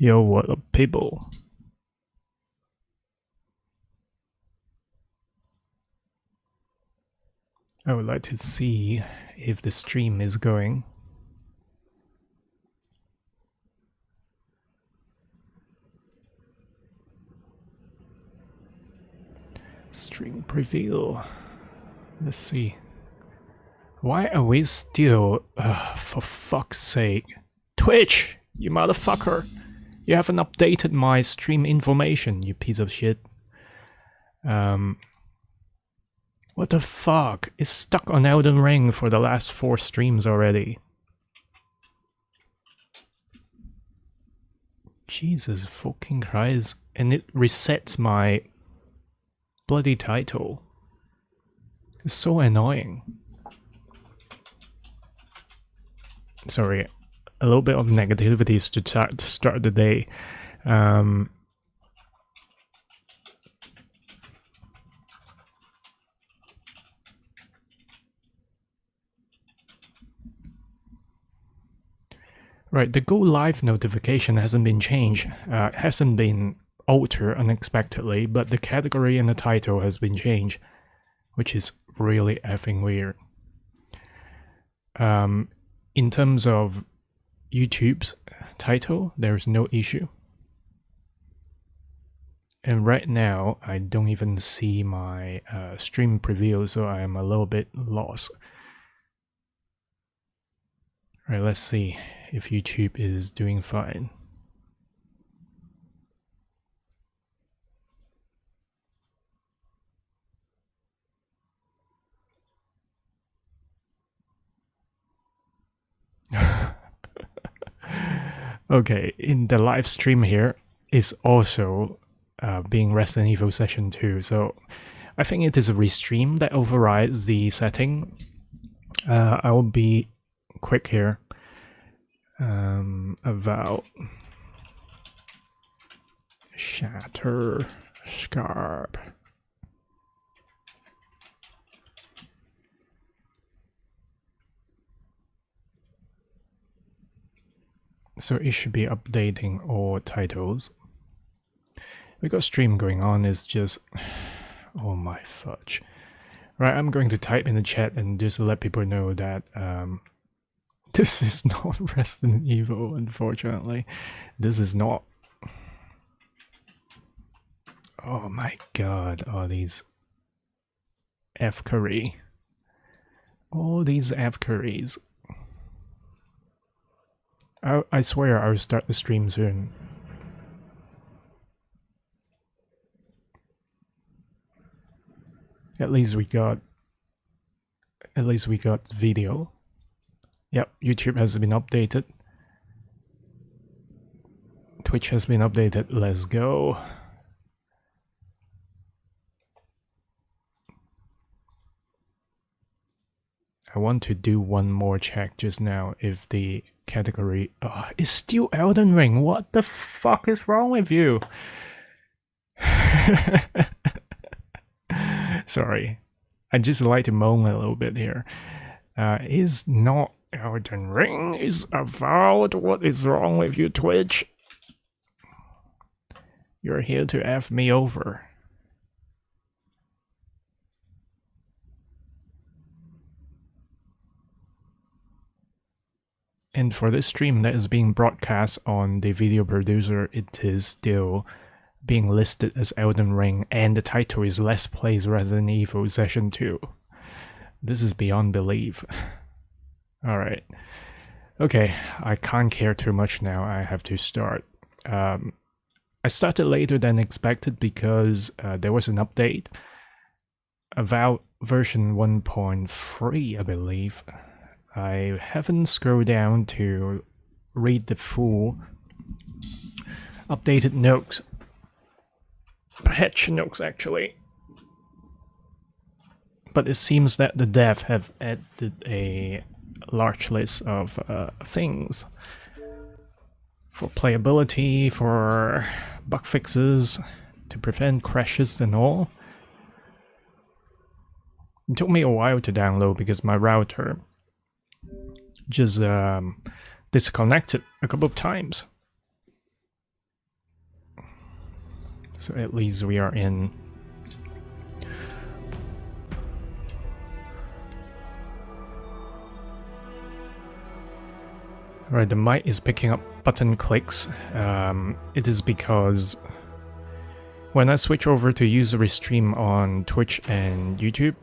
Yo, what up, people? I would like to see if the stream is going. Stream preview. Let's see. Why are we still... for fuck's sake. Twitch, you motherfucker. You haven't updated my stream information, you piece of shit. What the fuck? It's stuck on Elden Ring for the last 4 streams already. Jesus fucking Christ. And it resets my bloody title. It's so annoying. Sorry, a little bit of negativity to start the day. Right, the go live notification hasn't been changed, hasn't been altered unexpectedly, but the category and the title has been changed, which is really effing weird. In terms of YouTube's title, there's no issue. And right now, I don't even see my stream preview, so I am a little bit lost. Alright, let's see if YouTube is doing fine. Okay, in the live stream here is also being Resident Evil Session 2, so I think it is a restream that overrides the setting. I will be quick here. Avowed. Shatterscarpe. So it should be updating all titles. We got stream going on, it's just... oh my fudge. Right, I'm going to type in the chat and just let people know that this is not Resident Evil, unfortunately. This is not. Oh my god, all these F curry. All these F curries. I swear I'll start the stream soon. At least we got video. Yep, YouTube has been updated. Twitch has been updated. Let's go. I want to do one more check just now if the category is still Elden Ring. What the fuck is wrong with you? Sorry, I just like to moan a little bit here. Is not Elden Ring, is Avowed. What is wrong with you, Twitch? You're here to F me over. And for this stream that is being broadcast on the video producer, it is still being listed as Elden Ring, and the title is Let's Play Resident Evil Session 2. This is beyond belief. Alright. Okay, I can't care too much now, I have to start. I started later than expected because there was an update. Avowed version 1.3, I believe. I haven't scrolled down to read the full updated notes. Patch notes, actually. But it seems that the devs have added a large list of things. For playability, for bug fixes, to prevent crashes and all. It took me a while to download because my router just disconnected a couple of times. So at least we are in. Right, the mic is picking up button clicks. It is because when I switch over to user restream on Twitch and YouTube,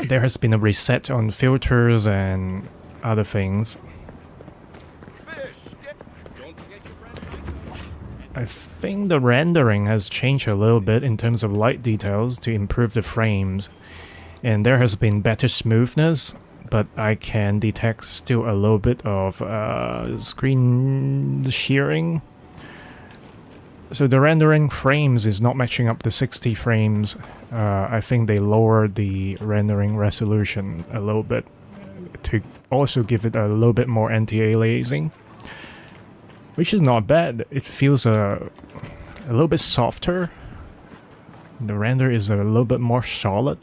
there has been a reset on filters and other things. I think the rendering has changed a little bit in terms of light details to improve the frames, and there has been better smoothness, but I can detect still a little bit of screen shearing. So the rendering frames is not matching up to 60 frames. I think they lowered the rendering resolution a little bit to also give it a little bit more anti-aliasing, which is not bad. It feels a little bit softer. The render is a little bit more solid.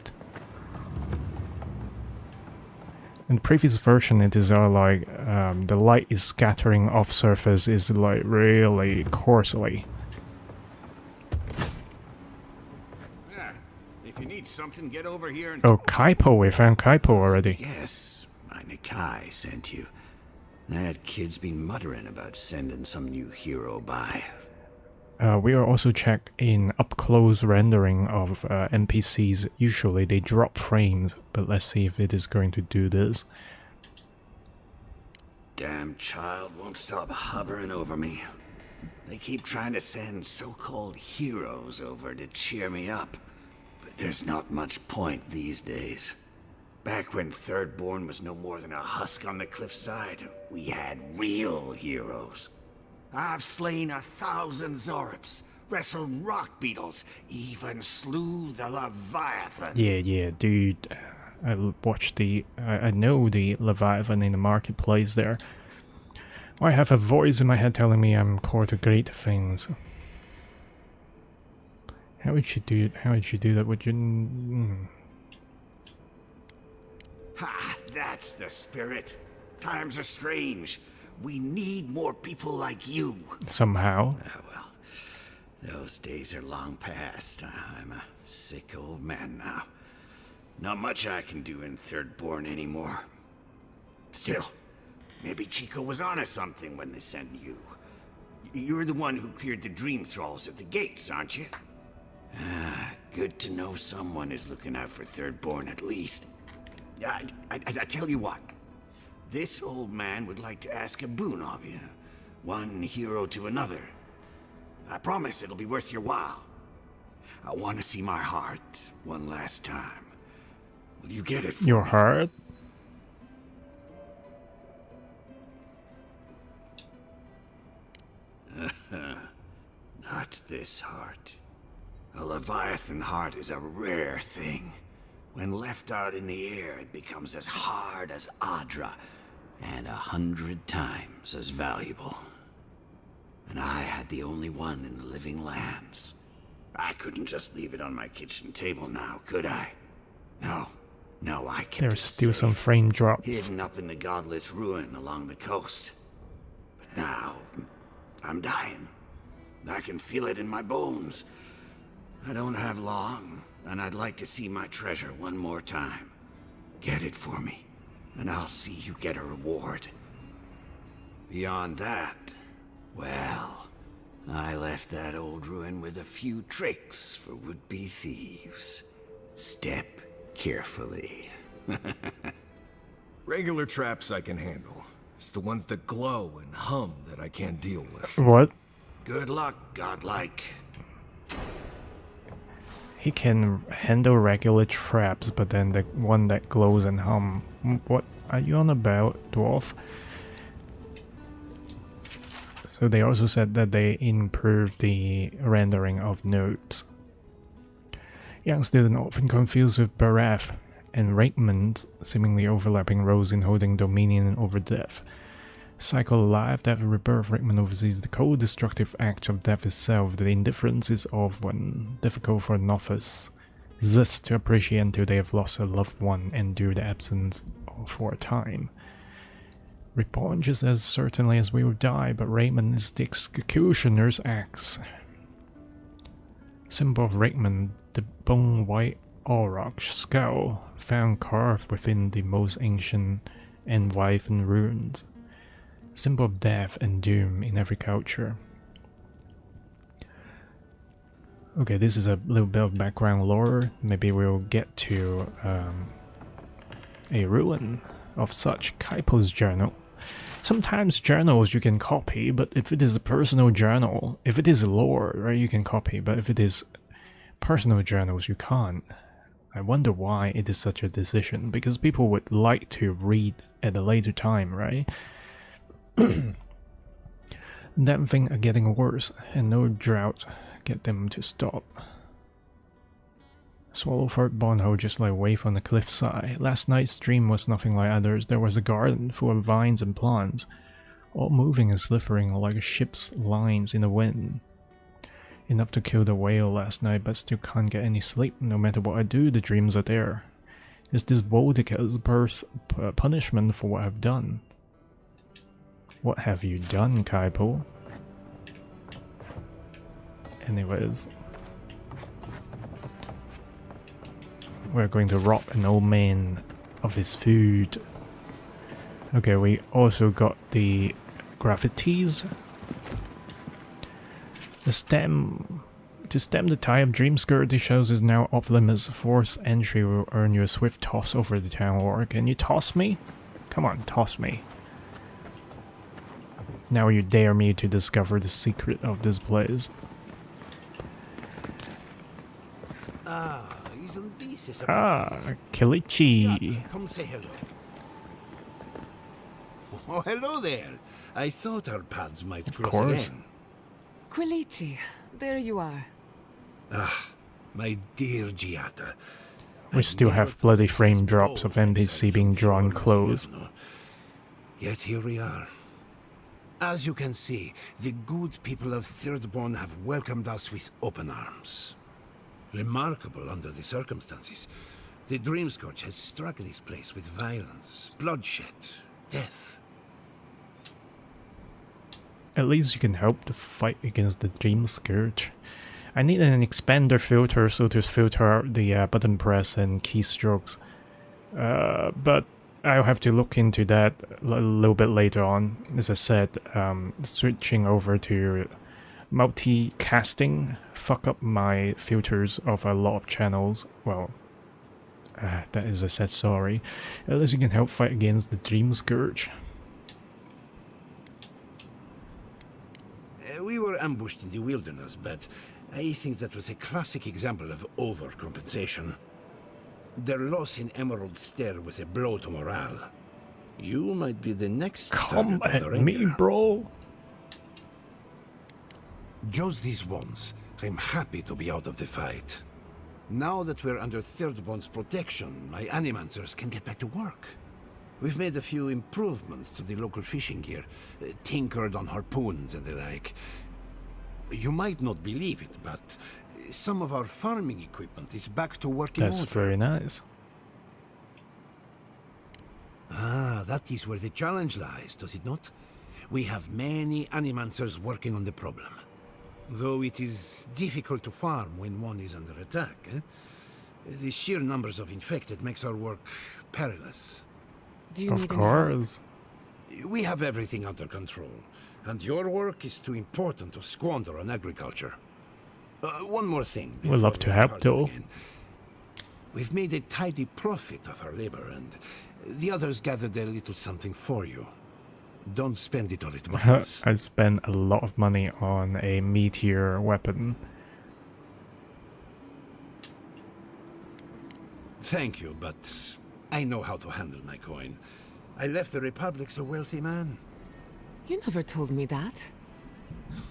In the previous version, it is like the light is scattering off surface is like really coarsely. Yeah. If you need something, get over here and... Oh, Kaipo, we found Kaipo already. Yes, my Nikai sent you. That kid's been muttering about sending some new hero by. We are also checked in up-close rendering of NPCs. Usually they drop frames, but let's see if it is going to do this. Damn child won't stop hovering over me. They keep trying to send so-called heroes over to cheer me up, but there's not much point these days. Back when Thirdborn was no more than a husk on the cliffside, we had real heroes. I've slain 1,000 Zorips, wrestled rock beetles, even slew the Leviathan. Yeah, dude. I watched I know the Leviathan in the marketplace there. I have a voice in my head telling me I'm core to great things. How would you do it? How would you do that? Would you... Ha! That's the spirit. Times are strange. We need more people like you. Somehow. Well, those days are long past. I'm a sick old man now. Not much I can do in Thirdborn anymore. Still, maybe Chico was onto something when they sent you. You're the one who cleared the dream thralls at the gates, aren't you? Ah, good to know someone is looking out for Thirdborn at least. I tell you what. This old man would like to ask a boon of you. One hero to another. I promise it'll be worth your while. I want to see my heart one last time. Will you get it for Your me? heart? Not this heart. A Leviathan heart is a rare thing. When left out in the air, it becomes as hard as Adra, and 100 times as valuable. And I had the only one in the living lands. I couldn't just leave it on my kitchen table now, could I? No, I kept There's it still safe, some frame drops. hidden up in the godless ruin along the coast. But now, I'm dying. I can feel it in my bones. I don't have long, and I'd like to see my treasure one more time. Get it for me, and I'll see you get a reward. Beyond that, well, I left that old ruin with a few tricks for would-be thieves. Step carefully. Regular traps I can handle. It's the ones that glow and hum that I can't deal with. What? Good luck, godlike. He can handle regular traps, but then the one that glows and hum. What are you on about, dwarf? So they also said that they improved the rendering of nodes. Young student often confused with Barath and Raikman's seemingly overlapping roles in holding dominion over death. Cycle alive, death, rebirth. Raikman oversees the cold, destructive act of death itself. The indifference is of one, difficult for a novice to appreciate until they have lost a loved one and endure the absence for a time. Reborn just as certainly as we will die, but Raymond is the executioner's axe. Symbol of Raymond, the bone-white auroch skull, found carved within the most ancient enlivened ruins. Symbol of death and doom in every culture. Okay, this is a little bit of background lore. Maybe we'll get to a ruin of such. Kaipo's journal. Sometimes journals you can copy, but if it is a personal journal, if it is lore, right, you can copy, but if it is personal journals, you can't. I wonder why it is such a decision, because people would like to read at a later time, right? Damn thing are getting worse, and no drought get them to stop. Swallowford Bonhole just lay waif on the cliffside. Last night's dream was nothing like others. There was a garden full of vines and plants, all moving and slithering like a ship's lines in the wind. Enough to kill the whale last night, but still can't get any sleep. No matter what I do, the dreams are there. Is this Voldica's punishment for what I've done? What have you done, Kaipo? Anyways, we're going to rob an old man of his food. Okay, we also got the graffitis. The stem. To stem the tide of Dreamskirt, the shows is now off limits. Force entry will earn you a swift toss over the town wall. Can you toss me? Come on, toss me. Now you dare me to discover the secret of this place. Isn't this a Kilichi. Come say hello. Oh, hello there. I thought our paths might cross course. again. Quilici, there you are. Ah, my dear Giata. We still have bloody frame drops of NPC being drawn close. Yet here we are. As you can see, the good people of Thirdborn have welcomed us with open arms. Remarkable under the circumstances. The Dreamscourge has struck this place with violence, bloodshed, death. At least you can help the fight against the Dreamscourge. I need an expander filter so to filter out the button press and keystrokes. But I'll have to look into that a little bit later on. As I said, switching over to multicasting fuck up my filters of a lot of channels. Well, that is, I said sorry. At least you can help fight against the Dreamscourge. We were ambushed in the wilderness, but I think that was a classic example of overcompensation. Their loss in Emerald Stair was a blow to morale. You might be the next Come target of the at me, Ranger. bro. Just these once, I'm happy to be out of the fight. Now that we're under Thirdborn's protection, my animancers can get back to work. We've made a few improvements to the local fishing gear, tinkered on harpoons and the like. You might not believe it, but some of our farming equipment is back to working That's order. very nice. Ah, that is where the challenge lies, does it not? We have many animancers working on the problem. Though it is difficult to farm when one is under attack. The sheer numbers of infected makes our work perilous. Do you Of need any help? course. We have everything under control, and your work is too important to squander on agriculture. One more thing. We'd love to before we help, part though. again. We've made a tidy profit of our labor, and the others gathered a little something for you. Don't spend it all at once. I spent a lot of money on a meteor weapon. Thank you, but I know how to handle my coin. I left the Republic's a wealthy man. You never told me that.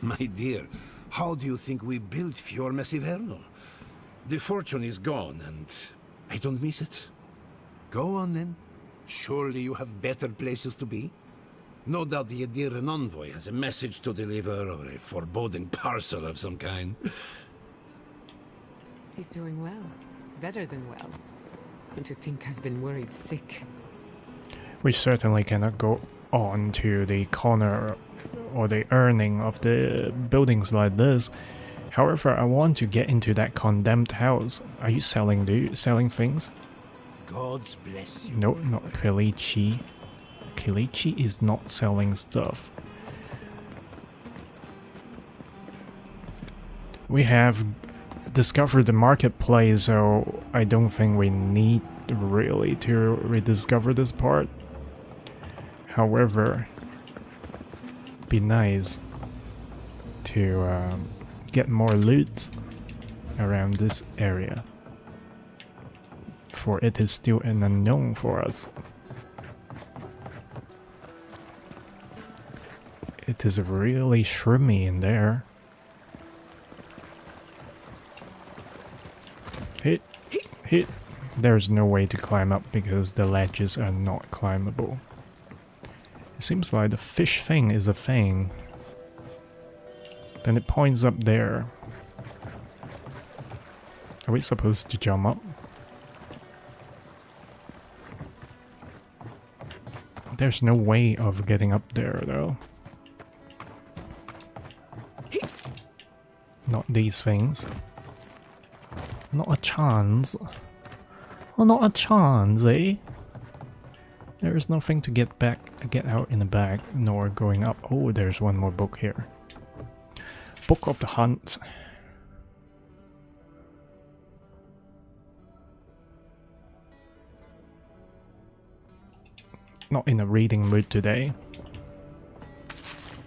My dear, how do you think we built Fiormes Iverno? The fortune is gone, and I don't miss it. Go on, then. Surely you have better places to be. No doubt the Adiran envoy has a message to deliver, or a foreboding parcel of some kind. He's doing well. Better than well. And to think I've been worried sick. We certainly cannot go onto the corner or the earning of the buildings like this. However, I want to get into that condemned house. Are you selling things? God's bless you. No, not Kilichi. Kilichi is not selling stuff. We have discovered the marketplace, so I don't think we need really to rediscover this part. However, be nice to get more loot around this area, for it is still an unknown for us. It is really shroomy in there. Hit. There's no way to climb up because the ledges are not climbable. It seems like the fish thing is a thing. Then it points up there. Are we supposed to jump up? There's no way of getting up there though. Not these things. Not a chance. Oh, not a chance, eh? There is nothing to get out in the back, nor going up. Oh, there's one more book here. Book of the Hunt. Not in a reading mood today.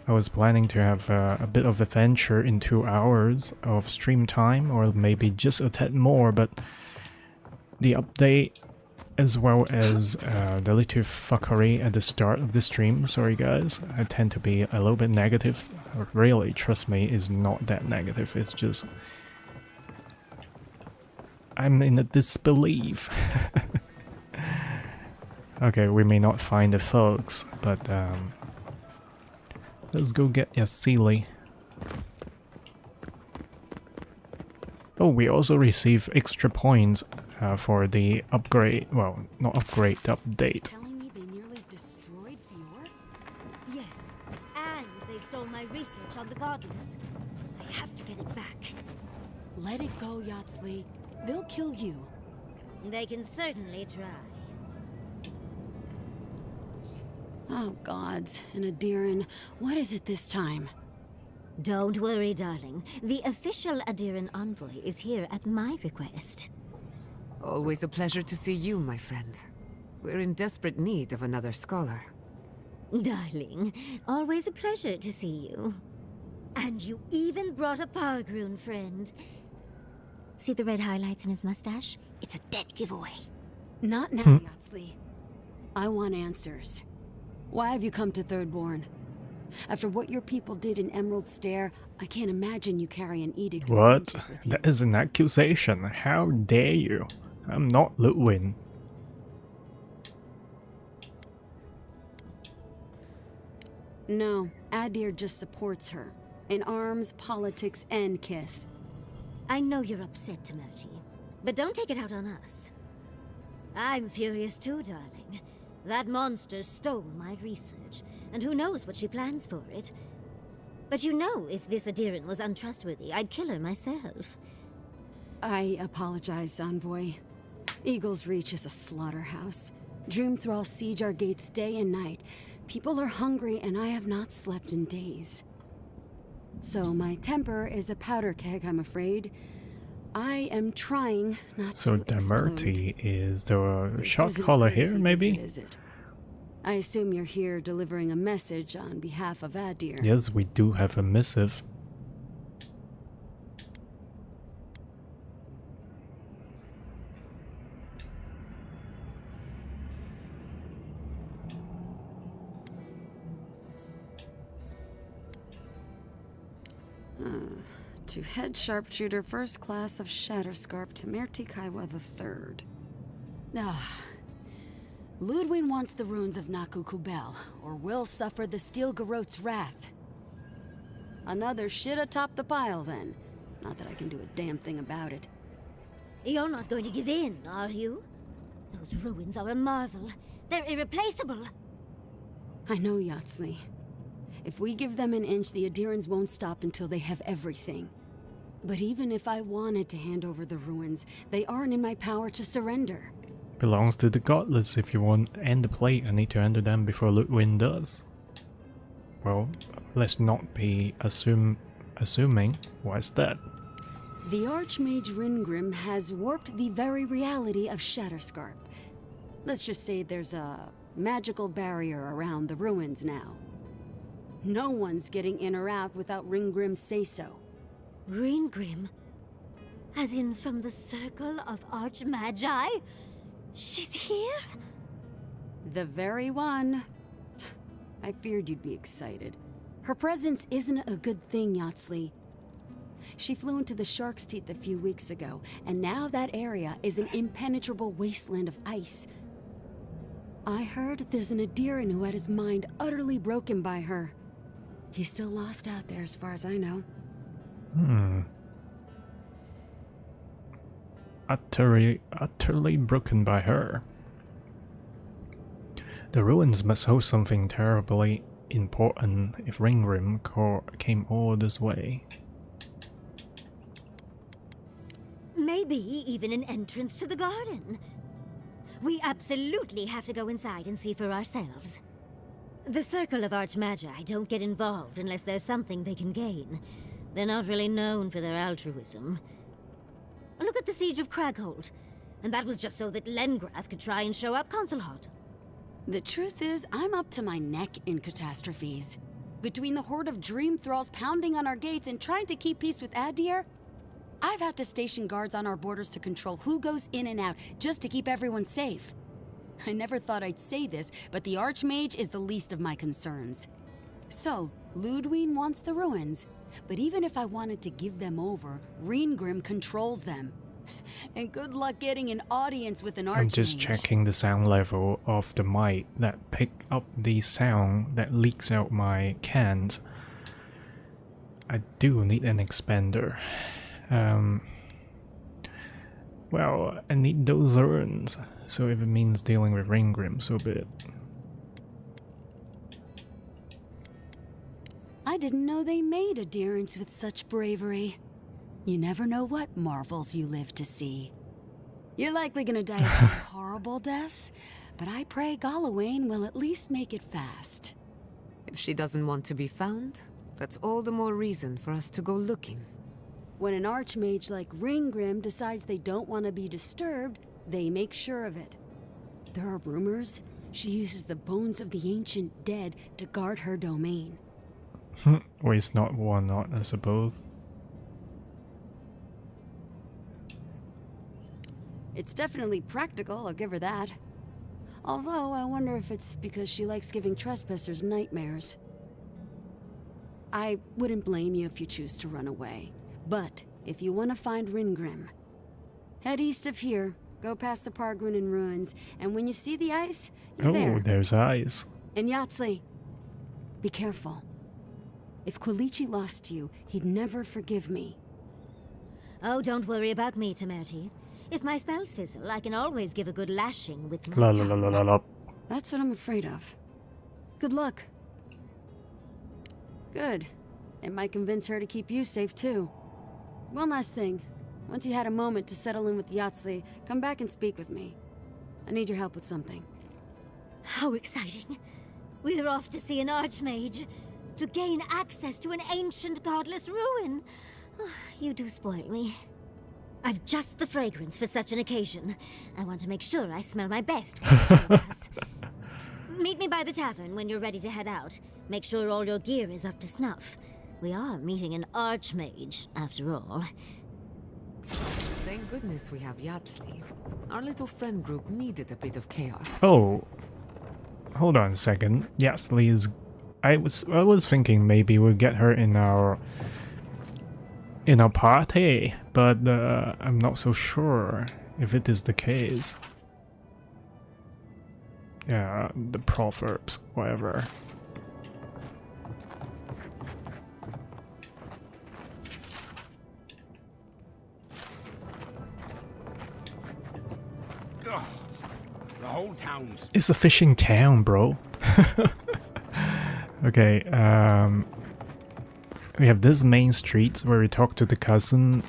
I was planning to have a bit of adventure in 2 hours of stream time, or maybe just a tad more, but the update as well as the little fuckery at the start of the stream, sorry guys, I tend to be a little bit negative. Really, trust me, is not that negative, it's just I'm in a disbelief. Okay, we may not find the folks, but let's go get Yasili. Oh, we also receive extra points for the upgrade. Well, not upgrade, update. Telling me they nearly destroyed Fior? Yes, and they stole my research on the godless. I have to get it back. Let it go, Yatsli. They'll kill you. They can certainly try. Oh, gods. And Adiran, what is it this time? Don't worry, darling. The official Adiran envoy is here at my request. Always a pleasure to see you, my friend. We're in desperate need of another scholar. Darling, always a pleasure to see you. And you even brought a Pargroon friend. See the red highlights in his mustache? It's a dead giveaway. Not now, Yatsli. I want answers. Why have you come to Thirdborn? After what your people did in Emerald Stair, I can't imagine you carry an edict. What? With you. That is an accusation. How dare you? I'm not Ludwin. No, Adir just supports her. In arms, politics, and kith. I know you're upset, Timoti, but don't take it out on us. I'm furious too, darling. That monster stole my research, and who knows what she plans for it. But you know, if this Adiran was untrustworthy, I'd kill her myself. I apologize, Envoy. Eagle's Reach is a slaughterhouse. Dreamthrall siege our gates day and night. People are hungry, and I have not slept in days. So my temper is a powder keg, I'm afraid. I am trying not So to explode. Damerti is the This shot isn't caller a here, courtesy maybe? visit, is it? I assume you're here delivering a message on behalf of Adir. Yes, we do have a missive. To head sharpshooter first class of Shatterscarpe to Merti Kaiwa III. Ah. Ludwin wants the ruins of Naku Kubel, or will suffer the Steel Garot's wrath. Another shit atop the pile, then. Not that I can do a damn thing about it. You're not going to give in, are you? Those ruins are a marvel. They're irreplaceable. I know, Yatsley. If we give them an inch, the Adirans won't stop until they have everything. But even if I wanted to hand over the ruins, they aren't in my power to surrender. Belongs to the godless. If you want to end the plague, I need to enter them before Ludwig does. Well, let's not be assuming. Why's that? The Archmage Ringrim has warped the very reality of Shatterscarpe. Let's just say there's a magical barrier around the ruins now. No one's getting in or out without Ringgrim's say-so. Ringrim? As in from the Circle of Archmagi? She's here? The very one. I feared you'd be excited. Her presence isn't a good thing, Yatsley. She flew into the Shark's Teeth a few weeks ago, and now that area is an impenetrable wasteland of ice. I heard there's an Adiran who had his mind utterly broken by her. He's still lost out there as far as I know. Utterly broken by her. The ruins must hold something terribly important if Ringrim came all this way. Maybe even an entrance to the garden. We absolutely have to go inside and see for ourselves. The Circle of Archmagi don't get involved unless there's something they can gain. They're not really known for their altruism. Look at the Siege of Craghold. And that was just so that Lengrath could try and show up Consulhot. The truth is, I'm up to my neck in catastrophes. Between the horde of dream thralls pounding on our gates and trying to keep peace with Adir, I've had to station guards on our borders to control who goes in and out, just to keep everyone safe. I never thought I'd say this, but the Archmage is the least of my concerns. So, Ludwig wants the ruins, but even if I wanted to give them over, Ringrim controls them. And good luck getting an audience with an Archmage. I'm just checking the sound level of the mic that pick up the sound that leaks out my cans. I do need an expander. Well, I need those ruins, so if it means dealing with Ringgrim, so be it. I didn't know they made Adirans with such bravery. You never know what marvels you live to see. You're likely gonna die a horrible death, but I pray Galawain will at least make it fast. If she doesn't want to be found, that's all the more reason for us to go looking. When an Archmage like Ringgrim decides they don't want to be disturbed, they make sure of it. There are rumors she uses the bones of the ancient dead to guard her domain. Waste not, war not, I suppose. It's definitely practical, I'll give her that. Although, I wonder if it's because she likes giving trespassers nightmares. I wouldn't blame you if you choose to run away. But, if you want to find Ringgrim, head east of here, go past the Pargrunen ruins, and when you see the ice, you're there. Oh, there's eyes. And Yatsley, be careful. If Quilichi lost you, he'd never forgive me. Oh, don't worry about me, Temerty. If my spells fizzle, I can always give a good lashing with my La la la la la la. That's what I'm afraid of. Good luck. Good. It might convince her to keep you safe, too. One last thing. Once you had a moment to settle in with Yatsley, come back and speak with me. I need your help with something. How exciting. We're off to see an Archmage. To gain access to an ancient godless ruin. You do spoil me. I've just the fragrance for such an occasion. I want to make sure I smell my best. Meet me by the tavern when you're ready to head out. Make sure all your gear is up to snuff. We are meeting an Archmage, after all. Thank goodness we have Yatsley. Our little friend group needed a bit of chaos. Oh, hold on a second. Yatsley is. I was thinking maybe we'll get her in our party, but I'm not so sure if it is the case. Yeah, the proverbs, whatever. God, the whole town's... It's a fishing town, bro. Okay, we have this main street where we talk to the cousin.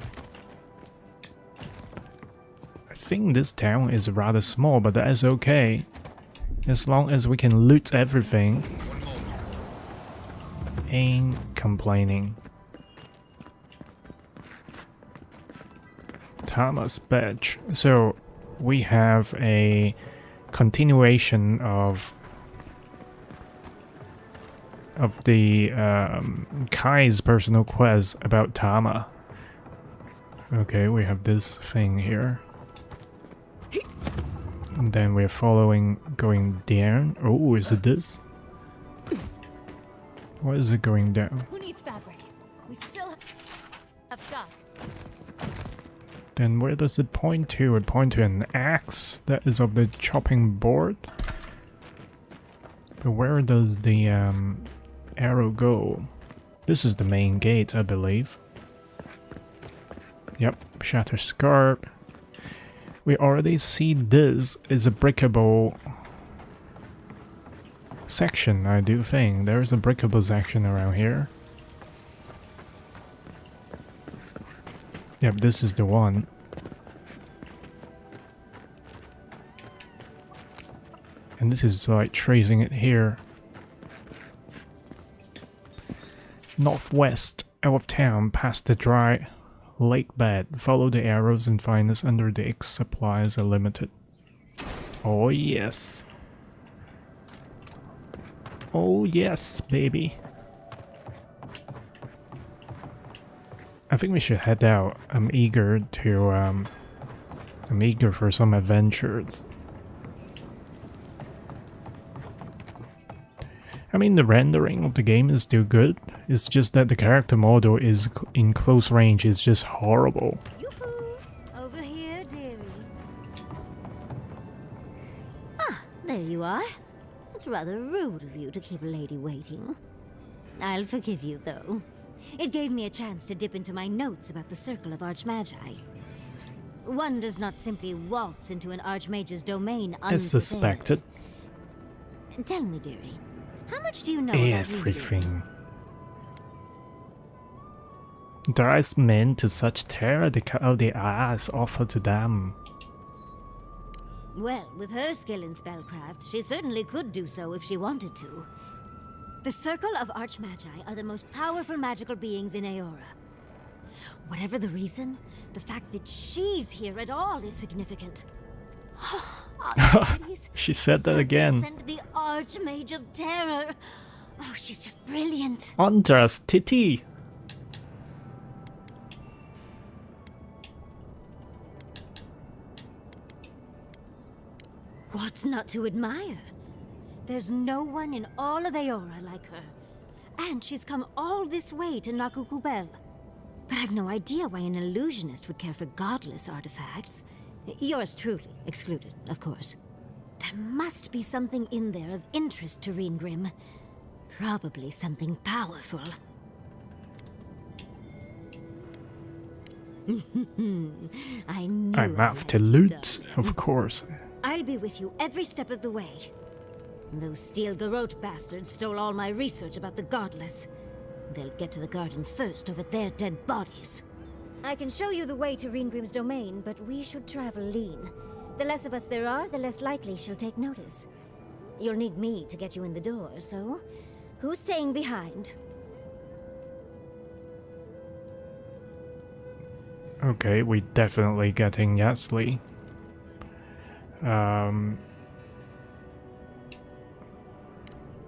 I think this town is rather small, but that is okay. As long as we can loot everything. Ain't complaining. Thomas badge. So we have a continuation of the Kai's personal quest about Tama. Okay, we have this thing here. And then we're following, going down. Oh, is it this? What is it going down? Who needs fabric? We still have stuff. Then where does it point to? It points to an axe that is of the chopping board. But where does the arrow go? This is the main gate, I believe. Yep, Shatterscarpe. We already see this is a breakable section, I do think. There is a breakable section around here. Yep, this is the one. And this is like tracing it here. Northwest, out of town, past the dry lake bed. Follow the arrows and find us under the X supplies are limited. Oh yes. Oh yes, baby. I think we should head out. I'm eager for some adventures. I mean, the rendering of the game is still good. It's just that the character model is in close range is just horrible. Yoo-hoo! Over here, dearie. Ah, there you are. It's rather rude of you to keep a lady waiting. I'll forgive you, though. It gave me a chance to dip into my notes about the Circle of Archmagi. One does not simply waltz into an Archmage's domain unprepared. As suspected. Tell me, dearie, how much do you know about Everything. Drives men to such terror they cut out their eyes offered to them. Well, with her skill in spellcraft, she certainly could do so if she wanted to. The Circle of Archmagi are the most powerful magical beings in Aora. Whatever the reason, the fact that she's here at all is significant. She said that again. Send the Archmage of Terror. Oh, she's just brilliant. Andras Titi. What's not to admire? There's no one in all of Aora like her. And she's come all this way to Nakukubel. But I've no idea why an illusionist would care for godless artifacts. Yours truly excluded, of course. There must be something in there of interest to Reengrim. Probably something powerful. I knew I'm I after liked loot, darling. of course. I'll be with you every step of the way. Those Steel Garrote bastards stole all my research about the Godless. They'll get to the garden first over their dead bodies. I can show you the way to Reengrim's domain, but we should travel lean. The less of us there are, the less likely she'll take notice. You'll need me to get you in the door, so who's staying behind? Okay, we definitely getting Yasli.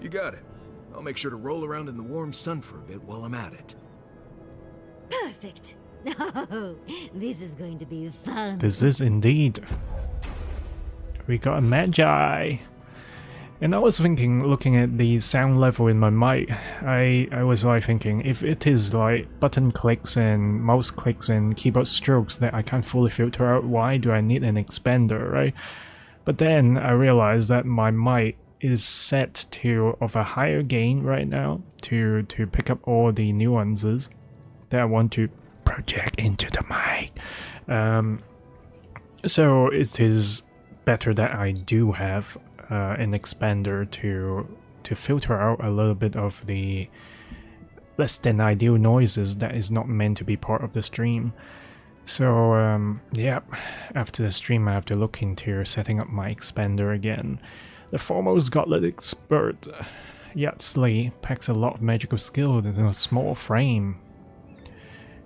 You got it. I'll make sure to roll around in the warm sun for a bit while I'm at it. Perfect. Oh, this is going to be fun. This is indeed. We got a Magi. And I was thinking, looking at the sound level in my mic, I was like thinking, if it is like button clicks and mouse clicks and keyboard strokes that I can't fully filter out, why do I need an expander, right? But then I realized that my mic is set to of a higher gain right now to pick up all the nuances that I want to project into the mic. So it is better that I do have an expander to to filter out a little bit of the less than ideal noises that is not meant to be part of the stream. So yeah, after the stream I have to look into setting up my expander again. The foremost gauntlet expert, Yatsley, packs a lot of magical skill in a small frame.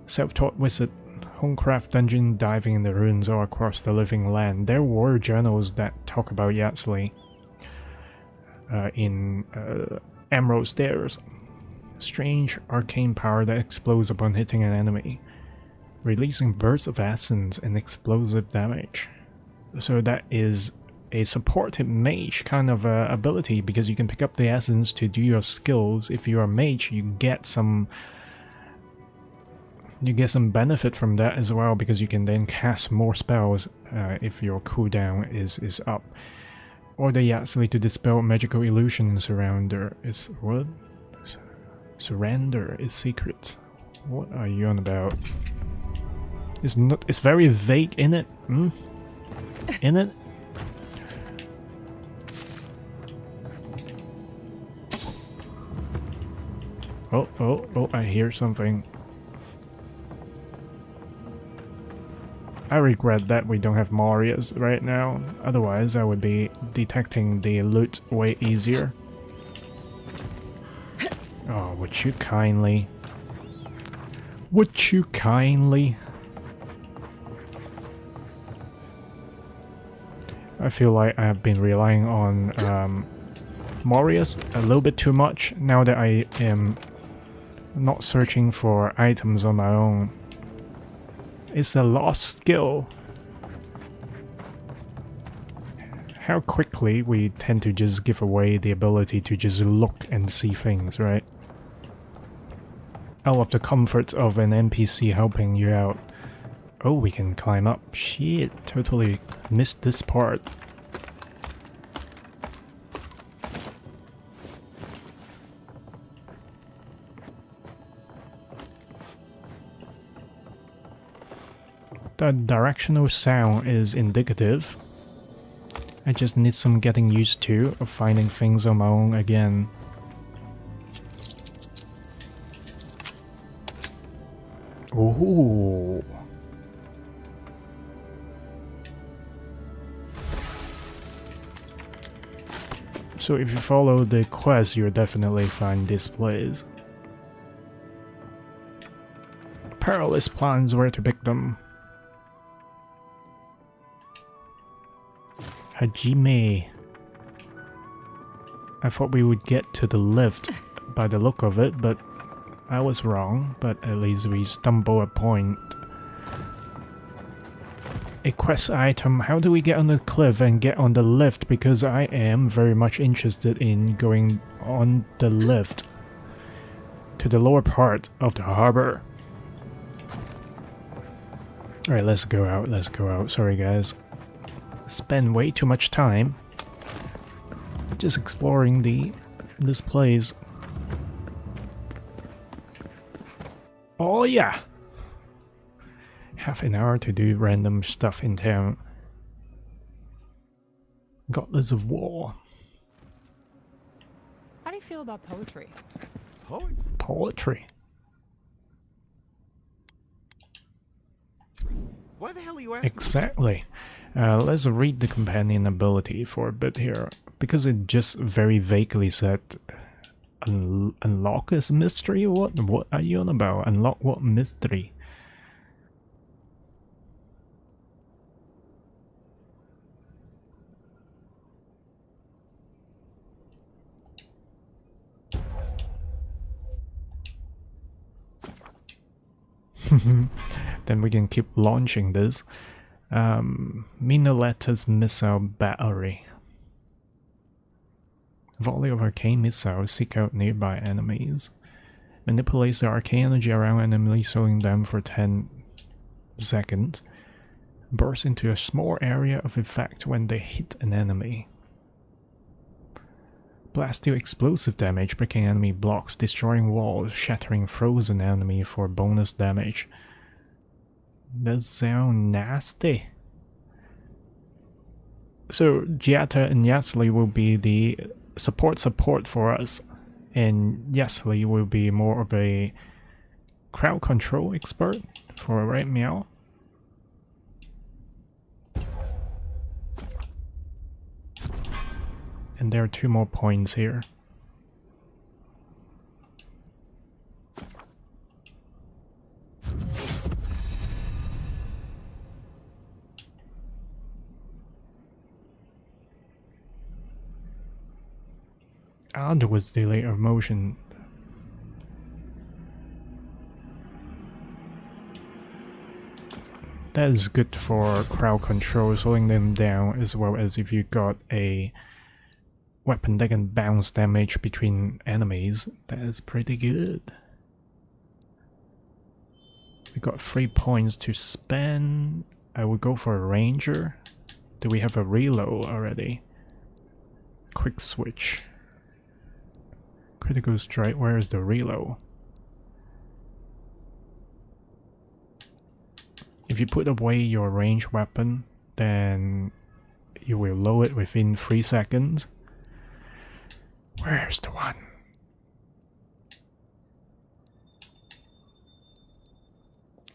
Self-taught wizard, homecraft dungeon diving in the ruins all across the living land. There were journals that talk about Yatsley in Emerald Stairs. Strange arcane power that explodes upon hitting an enemy, releasing bursts of essence and explosive damage. So that is a supported mage kind of ability, because you can pick up the essence to do your skills. If you are a mage, you get some benefit from that as well, because you can then cast more spells if your cooldown is up. Or the Yatsley to dispel magical illusion and surrender is what? Surrender is secret. What are you on about? It's very vague in it. In it? Oh, I hear something. I regret that we don't have Marias right now, otherwise I would be detecting the loot way easier. Oh, would you kindly? Would you kindly? I feel like I have been relying on Marias a little bit too much now that I am not searching for items on my own. It's a lost skill. How quickly we tend to just give away the ability to just look and see things, right? Out of the comfort of an NPC helping you out. Oh, we can climb up. Shit, totally missed this part. The directional sound is indicative. I just need some getting used to of finding things on my own again. Ooh. So if you follow the quest, you'll definitely find this place. Perilous plans where to pick them. Hajime. I thought we would get to the lift by the look of it, but I was wrong. But at least we stumble a point. A quest item. How do we get on the cliff and get on the lift? Because I am very much interested in going on the lift to the lower part of the harbor. Alright, let's go out, let's go out. Sorry guys. Spend way too much time just exploring this place. Oh yeah! Half an hour to do random stuff in town. Gauntlets of War. How do you feel about poetry? Poetry? Why the hell are you asking? Exactly. Let's read the companion ability for a bit here, because it just very vaguely said unlock this mystery. What are you on about? Unlock what mystery? Then we can keep launching this. Minoleta's missile battery. Volley of arcane missiles seek out nearby enemies. Manipulates the arcane energy around enemies, slowing them for 10 seconds. Bursts into a small area of effect when they hit an enemy. Blast deal explosive damage, breaking enemy blocks, destroying walls, shattering frozen enemy for bonus damage. That sounds nasty. So Giata and Yatsley will be the support for us. And yes, Lee will be more of a crowd control expert for right meow. And there are 2 more points here. There was delay of motion. That is good for crowd control, slowing them down, as well as if you got a weapon that can bounce damage between enemies. That is pretty good. We got 3 points to spend. I would go for a ranger. Do we have a reload already? Quick switch. Critical strike, where is the reload? If you put away your ranged weapon, then you will load it within 3 seconds. Where's the one?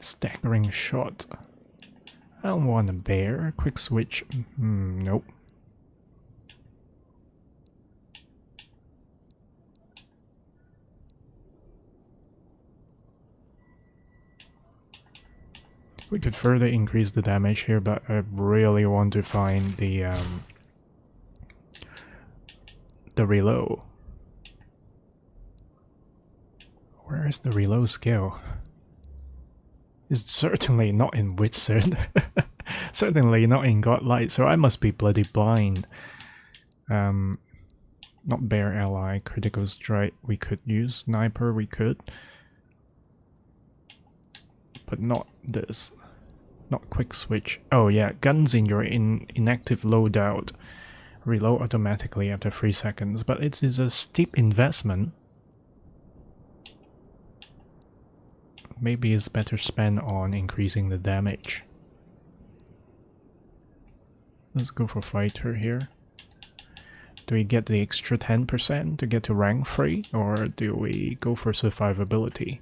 Staggering shot. I don't want a bear. Quick switch. Nope. We could further increase the damage here, but I really want to find the reload. Where is the reload skill? It's certainly not in Wizard. Certainly not in Godlight, so I must be bloody blind. Not Bear Ally, Critical Strike we could use, Sniper we could. But not this. Not Quick Switch. Oh yeah, guns in your inactive loadout reload automatically after 3 seconds, but it is a steep investment. Maybe it's better spent on increasing the damage. Let's go for fighter here. Do we get the extra 10% to get to rank 3, or do we go for survivability?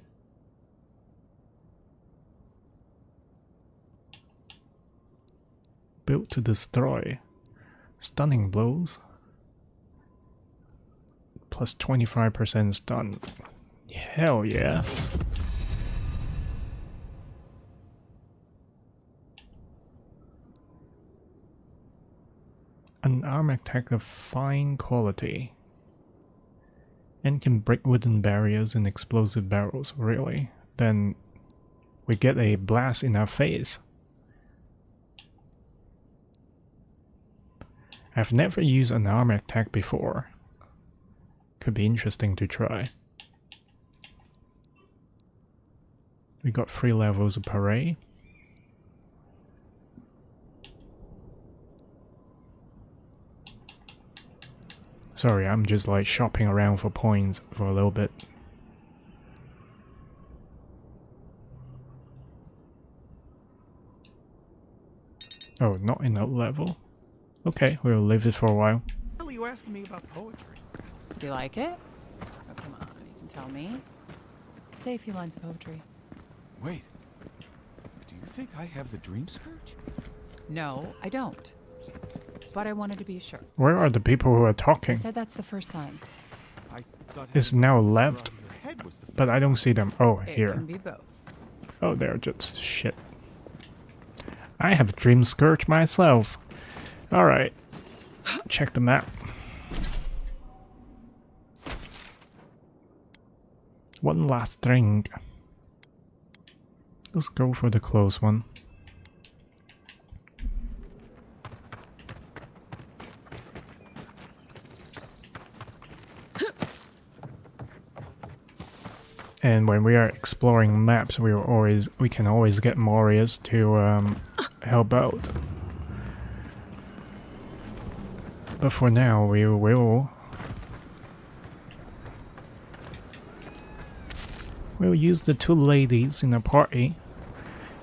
Built to destroy. Stunning blows. Plus 25% stun. Hell yeah. An arm attack of fine quality. And can break wooden barriers and explosive barrels, really? Then we get a blast in our face. I've never used an arm attack before. Could be interesting to try. We got 3 levels of parade. Sorry, I'm just like shopping around for points for a little bit. Oh, not in that level? Okay, we'll leave it for a while. What are you asking me about poetry? Do you like it? Oh, come on, you can tell me. Say a few lines of poetry. Wait. Do you think I have the dream scourge? No, I don't. But I wanted to be sure. Where are the people who are I talking? said that's the first sign. I thought It's now left, your head was the but I don't see them. Oh, It here. can be both. Oh, they're just shit. I have Dream Scourge myself. Alright. Check the map. One last drink. Let's go for the close one. And when we are exploring maps, we can always get Marius to help out. But for now, we will we'll use the 2 ladies in the party.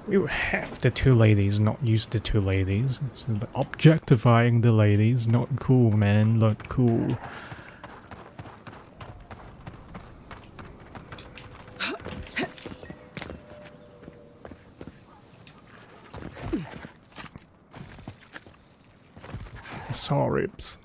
We will have the 2 ladies, not use the 2 ladies. So objectifying the ladies, not cool, man, not cool. Saw ribs.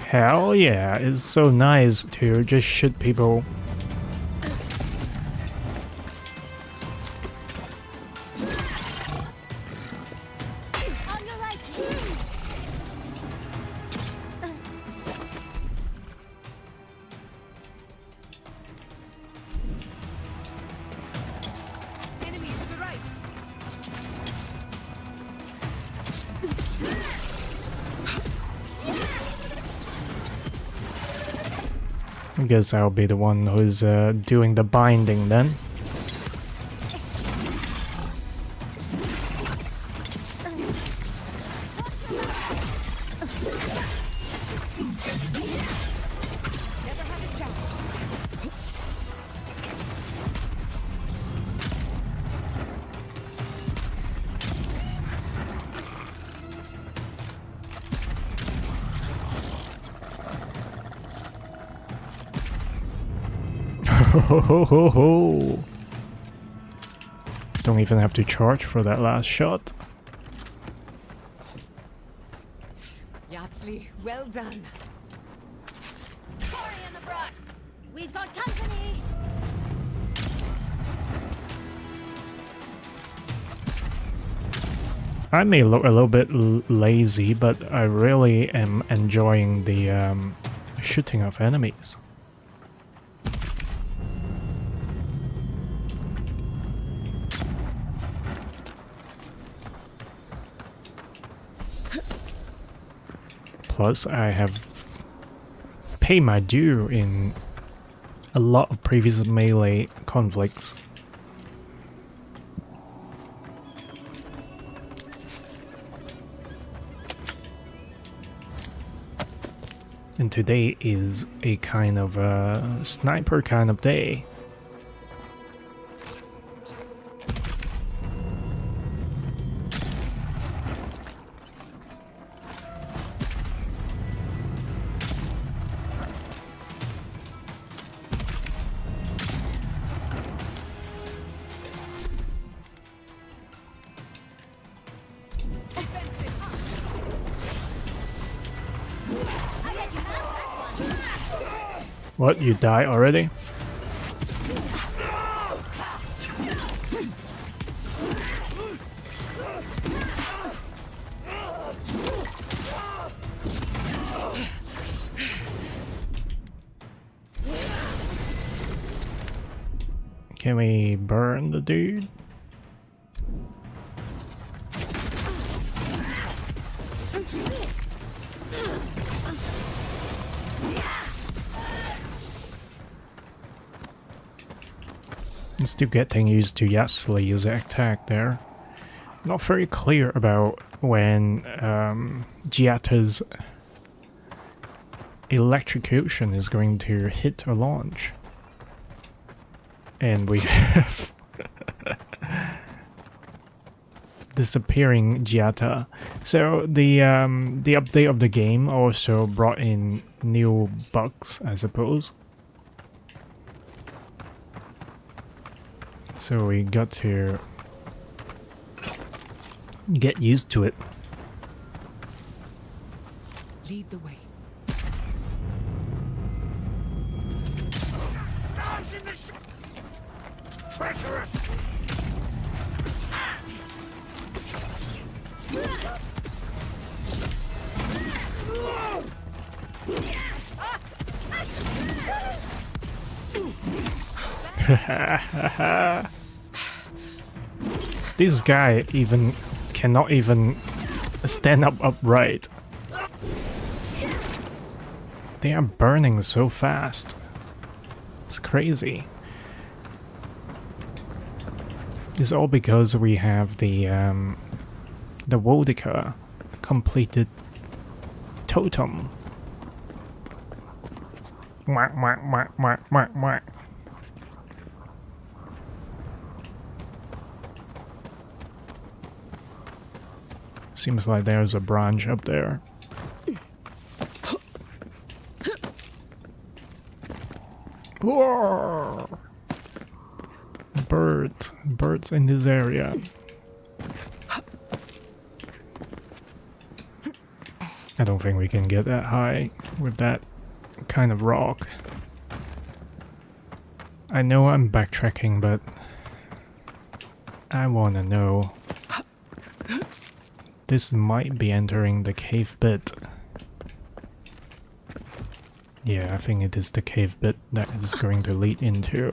Hell yeah, it's so nice to just shoot people. On your right. Enemy to the right. I guess I'll be the one who's doing the binding then. Never had a chance. Ho ho ho ho! Don't even have to charge for that last shot. Yardsley, well done. Sorry in the brat. We've got company. I may look a little bit lazy, but I really am enjoying the shooting of enemies. Plus, I have paid my due in a lot of previous melee conflicts. And today is a kind of a sniper kind of day. What, you die already? Can we burn the dude? I'm still getting used to Yasli's attack there. Not very clear about when Giata's electrocution is going to hit or launch. And we have disappearing Giata. So the update of the game also brought in new bugs, I suppose. So we got to get used to it. Lead the way. Treacherous! This guy even cannot even stand up upright. They are burning so fast. It's crazy. It's all because we have the Wodica completed totem. Whack, whack, whack, whack, whack, whack. Seems like there's a branch up there. Whoa! Birds in this area. I don't think we can get that high with that kind of rock. I know I'm backtracking, but I wanna know. This might be entering the cave bit. Yeah, I think it is the cave bit that is going to lead into.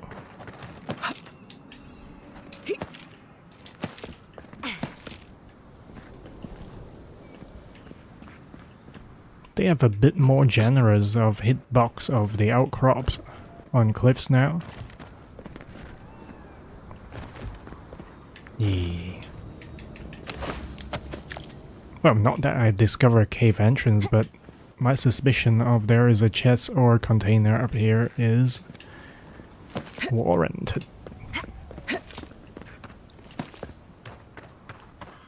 They have a bit more generous of hitbox of the outcrops on cliffs now. Yeah. Well, not that I discover a cave entrance, but my suspicion of there is a chest or container up here is warranted.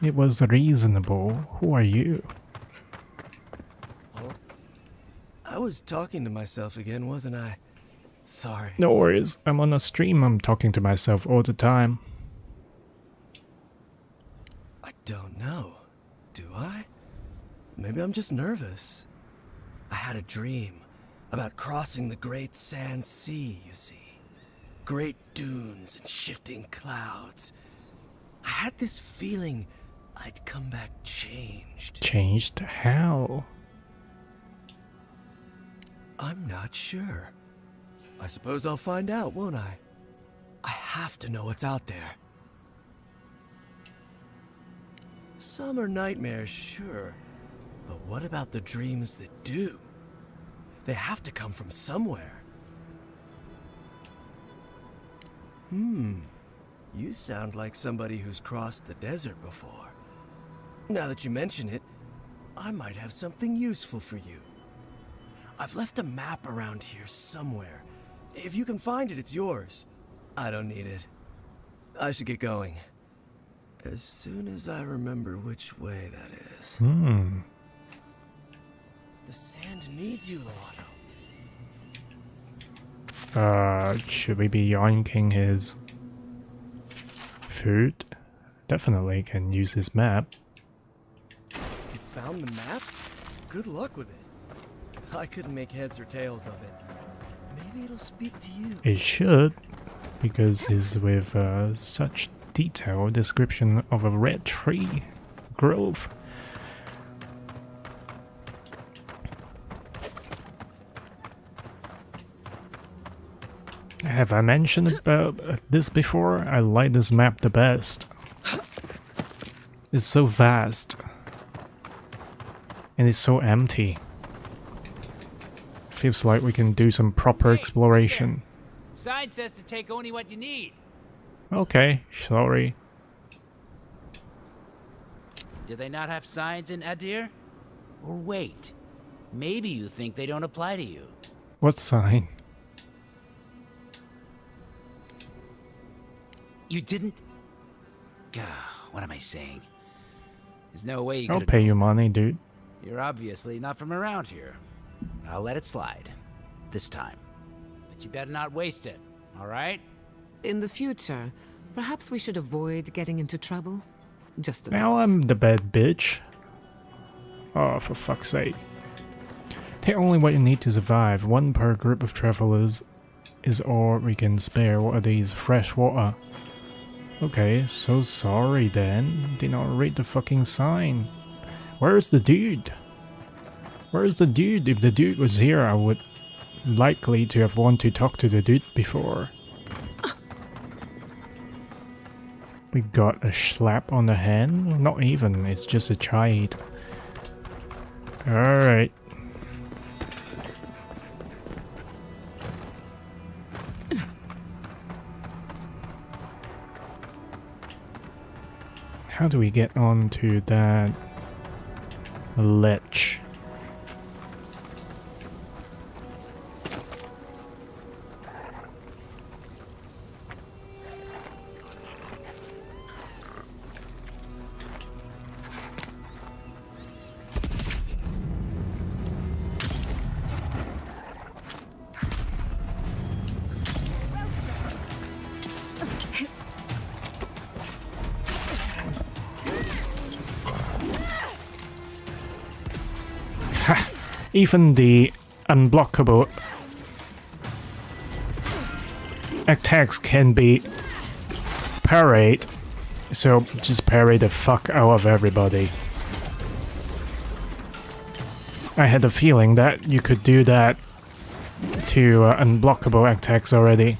It was reasonable. Who are you? I was talking to myself again, wasn't I? Sorry. No worries. I'm on a stream. I'm talking to myself all the time. I don't know. Do I? Maybe I'm just nervous. I had a dream about crossing the great sand sea, you see. Great dunes and shifting clouds. I had this feeling I'd come back changed. Changed how? I'm not sure. I suppose I'll find out, won't I? I have to know what's out there. Some are nightmares, sure. But what about the dreams that do? They have to come from somewhere. You sound like somebody who's crossed the desert before. Now that you mention it, I might have something useful for you. I've left a map around here somewhere. If you can find it, it's yours. I don't need it. I should get going. As soon as I remember which way that is. The sand needs you, Lovato. Should we be yoinking his food? Definitely can use his map. You found the map? Good luck with it. I couldn't make heads or tails of it. Maybe it'll speak to you. It should, because it's with such detailed description of a red tree grove. Have I mentioned about this before? I like this map the best. It's so vast. And it's so empty. Feels like we can do some proper exploration. Sign says to take only what you need. Okay, sorry. Do they not have signs in Adir? Or wait, maybe you think they don't apply to you. What sign? You didn't? Gah, what am I saying? There's no way you I'll could. pay you money, dude. You're obviously not from around here. I'll let it slide. This time. But you better not waste it, alright? In the future, perhaps we should avoid getting into trouble. Just a Now thought. I'm the bad bitch. Oh, for fuck's sake. Take only what you need to survive. One per group of travelers is all we can spare. What are these? Fresh water. Okay, so sorry then. Did not read the fucking sign. Where's the dude? Where's the dude? If the dude was here, I would likely to have wanted to talk to the dude before. We got a slap on the hand? Not even, it's just a child. Alright. How do we get onto that ledge? Even the unblockable attacks can be parried, so just parry the fuck out of everybody. I had a feeling that you could do that to unblockable attacks already.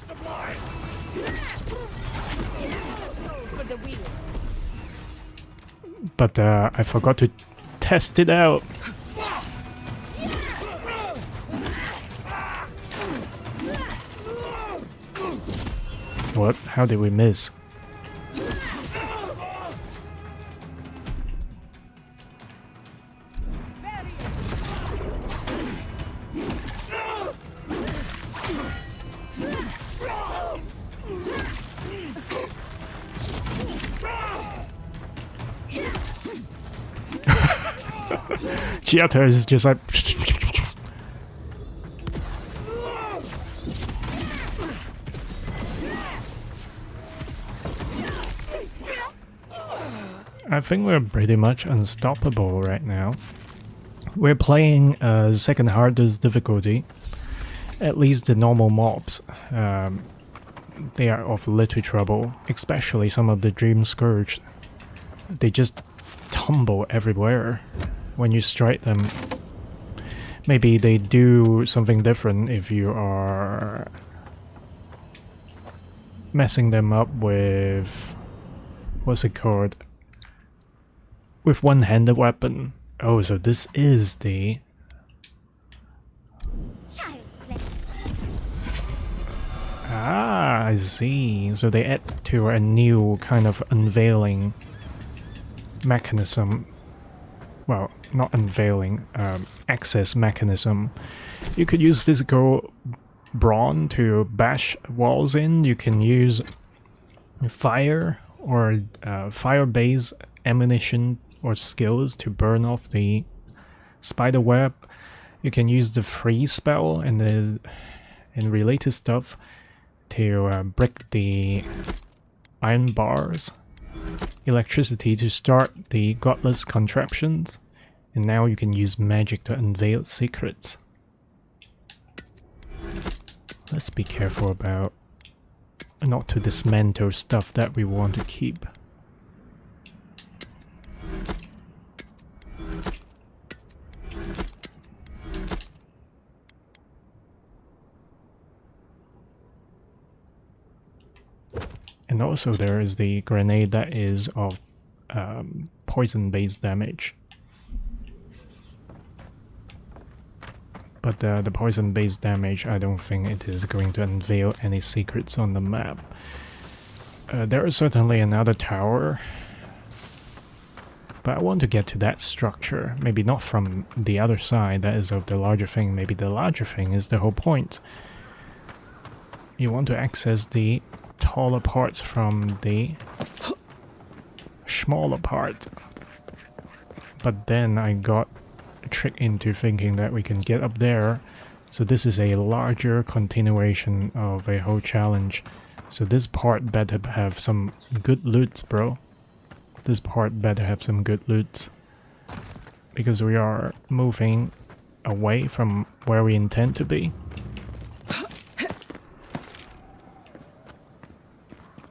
But I forgot to test it out. What? How did we miss? Giotto is just like... I think we're pretty much unstoppable right now. We're playing second hardest difficulty. At least the normal mobs. They are of little trouble, especially some of the Dream Scourge. They just tumble everywhere when you strike them. Maybe they do something different if you are messing them up with... what's it called? With one-handed weapon. Oh, so this is the... Ah, I see. So they add to a new kind of unveiling mechanism. Well, not unveiling, access mechanism. You could use physical brawn to bash walls in. You can use fire or fire-based ammunition or skills to burn off the spider web. You can use the freeze spell and related stuff to break the iron bars. Electricity to start the godless contraptions, and now you can use magic to unveil secrets. Let's be careful about not to dismantle stuff that we want to keep. And also there is the grenade that is of poison-based damage. But the poison-based damage, I don't think it is going to unveil any secrets on the map. There is certainly another tower, but I want to get to that structure. Maybe not from the other side, that is of the larger thing. Maybe the larger thing is the whole point. You want to access the taller parts from the smaller part. But then I got tricked into thinking that we can get up there. So this is a larger continuation of a whole challenge. So this part better have some good loots, bro. This part better have some good loots. Because we are moving away from where we intend to be.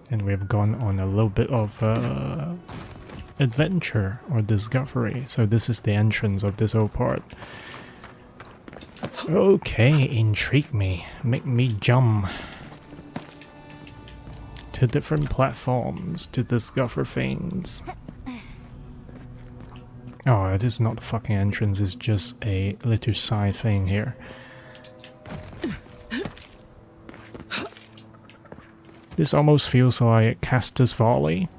And we've gone on a little bit of adventure or discovery. So this is the entrance of this whole part. Okay, intrigue me. Make me jump to different platforms to discover things. Oh, it is not the fucking entrance, it's just a little side thing here. This almost feels like Caster's Volley.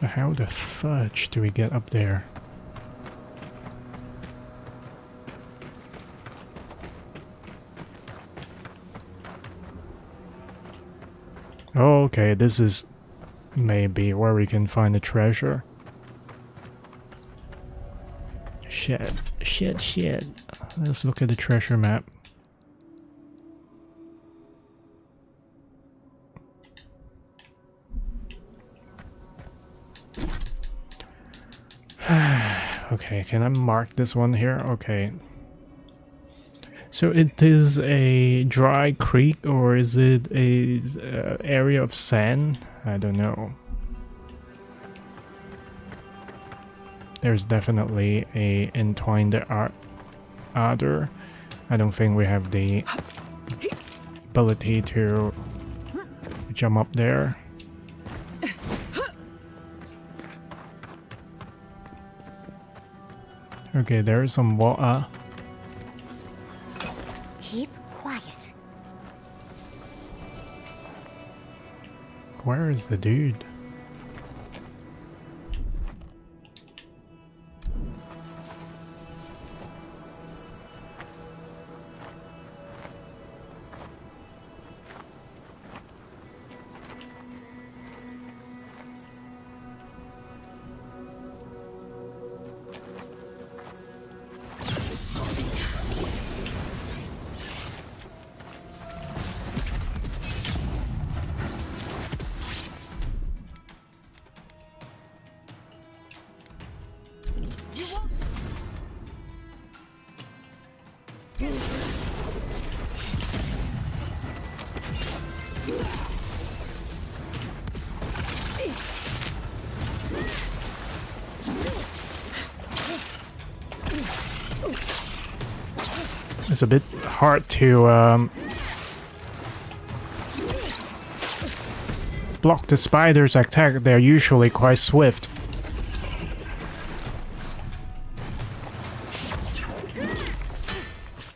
How the fudge do we get up there? Okay, this is maybe where we can find the treasure. Shit. Let's look at the treasure map. Okay, can I mark this one here? Okay. So it is a dry creek, or is it a area of sand? I don't know. There's definitely a entwined adder. I don't think we have the ability to jump up there. Okay, there's some water. Keep quiet. Where is the dude? It's a bit hard to block the spider's attack. They're usually quite swift.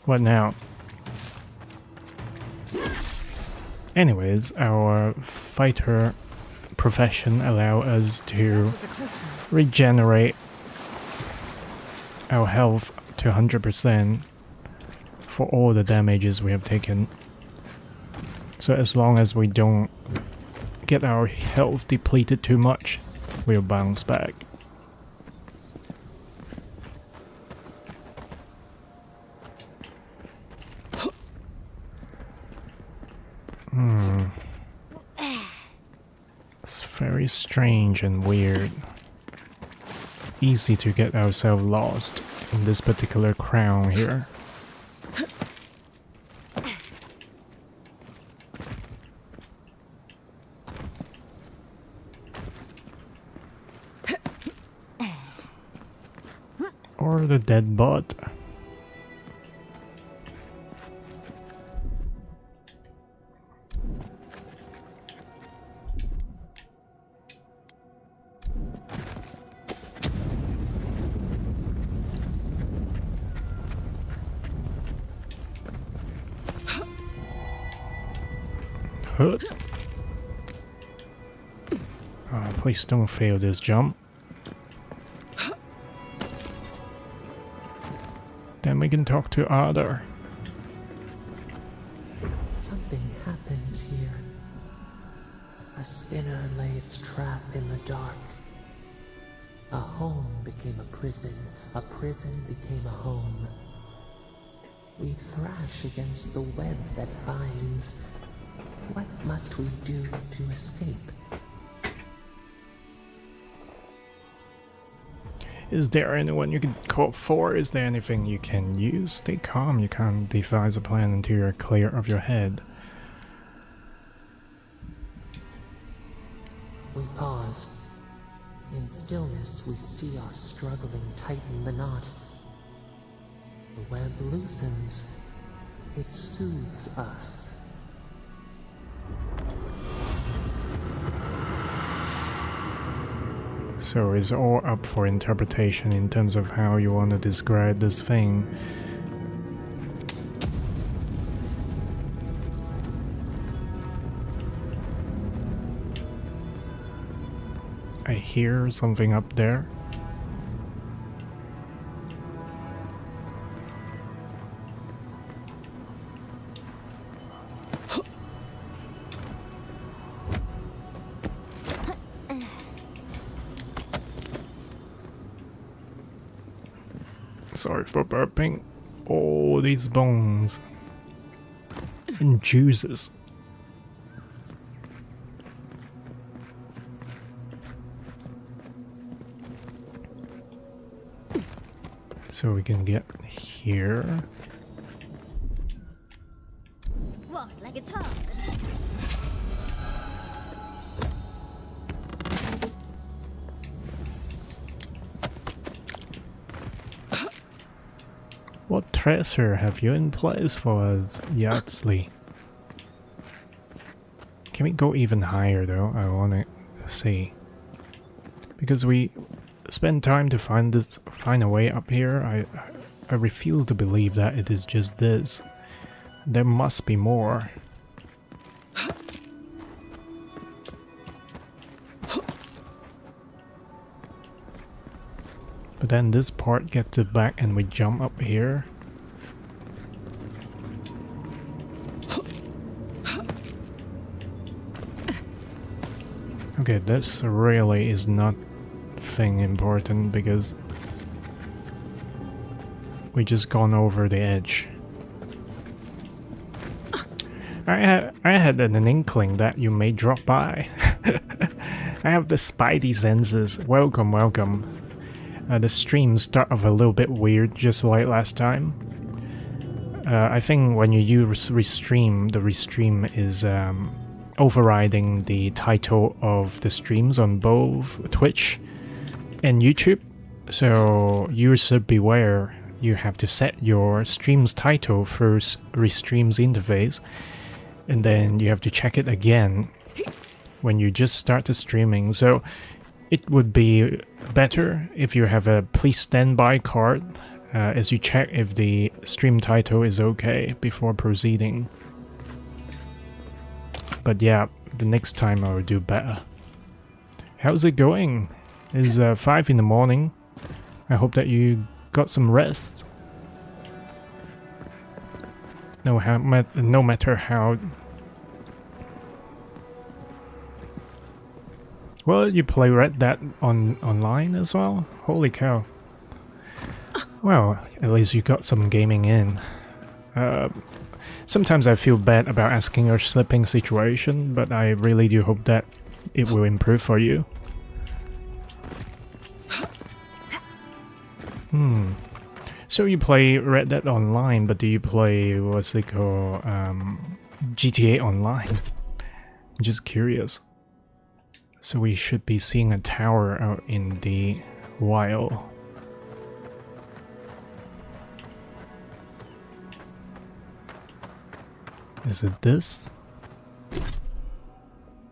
What now? Anyways, our fighter profession allow us to regenerate our health to 100% for all the damages we have taken. So as long as we don't get our health depleted too much, we'll bounce back. It's very strange and weird. Easy to get ourselves lost in this particular crown here. Or the dead bot. Please don't fail this jump. Then we can talk to Ada. Something happened here. A spinner lay its trap in the dark. A home became a prison became a home. We thrash against the web that binds. What must we do to escape? Is there anyone you can call for? Is there anything you can use? Stay calm, you can't devise a plan until you're clear of your head. We pause. In stillness, we see our struggling tighten the knot. The web loosens. It soothes us. So it's all up for interpretation in terms of how you want to describe this thing. I hear something up there. Sorry for burping. All these bones and juices. So we can get here. Walk like it's hard. What treasure have you in place for us, Yardsley? Can we go even higher though? I want to see. Because we spend time to find a way up here. I refuse to believe that it is just this. There must be more. But then this part gets to back and we jump up here. Okay, this really is not thing important because we just gone over the edge. I had an inkling that you may drop by. I have the spidey senses. Welcome, welcome. The stream start off a little bit weird, just like last time. I think when you use restream, the restream is overriding the title of the streams on both Twitch and YouTube. So user beware, you have to set your stream's title first, restream's interface, and then you have to check it again when you just start the streaming. So it would be better if you have a please stand by card as you check if the stream title is okay before proceeding. But yeah, the next time I will do better. How's it going? It's 5 in the morning. I hope that you got some rest. No matter how... Well, you play Red Dead online as well? Holy cow. Well, at least you got some gaming in. Sometimes I feel bad about asking your sleeping situation, but I really do hope that it will improve for you. So you play Red Dead Online, but do you play, what's it called, GTA Online? I'm just curious. So we should be seeing a tower out in the wild. Is it this?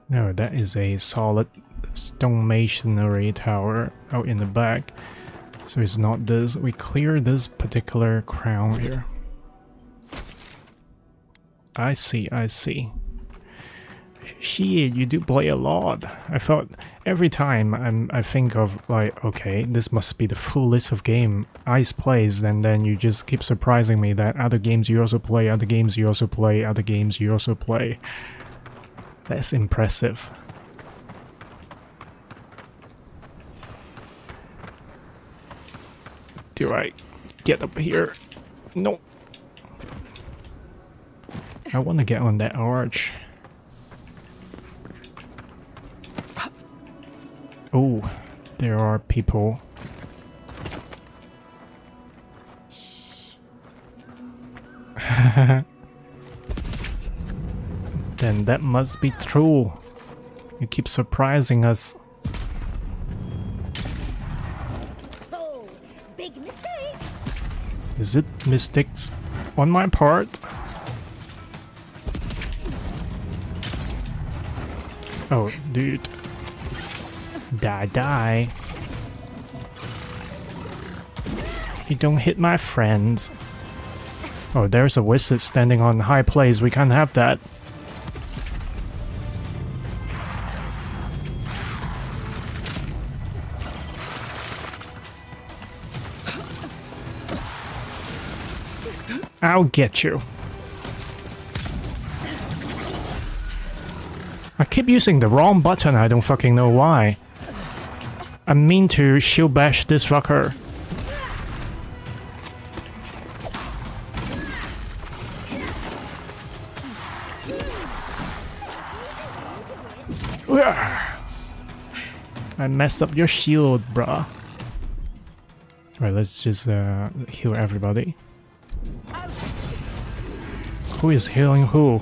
No, that is a solid stone masonry tower out in the back. So it's not this. We clear this particular crown here. I see, I see. Shit, you do play a lot. I thought every time I think of like, okay, this must be the full list of game Ice plays, and then you just keep surprising me that other games you also play, other games you also play, other games you also play. That's impressive. Do I get up here? No. I want to get on that arch. Oh, there are people. Then that must be true. You keep surprising us. Oh, big mistake. Is it mistakes on my part? Oh, dude. Die. You don't hit my friends. Oh, there's a wizard standing on high place. We can't have that. I'll get you. I keep using the wrong button. I don't fucking know why. I mean to shield bash this fucker. I messed up your shield, bruh. Right, let's just heal everybody. Who is healing who?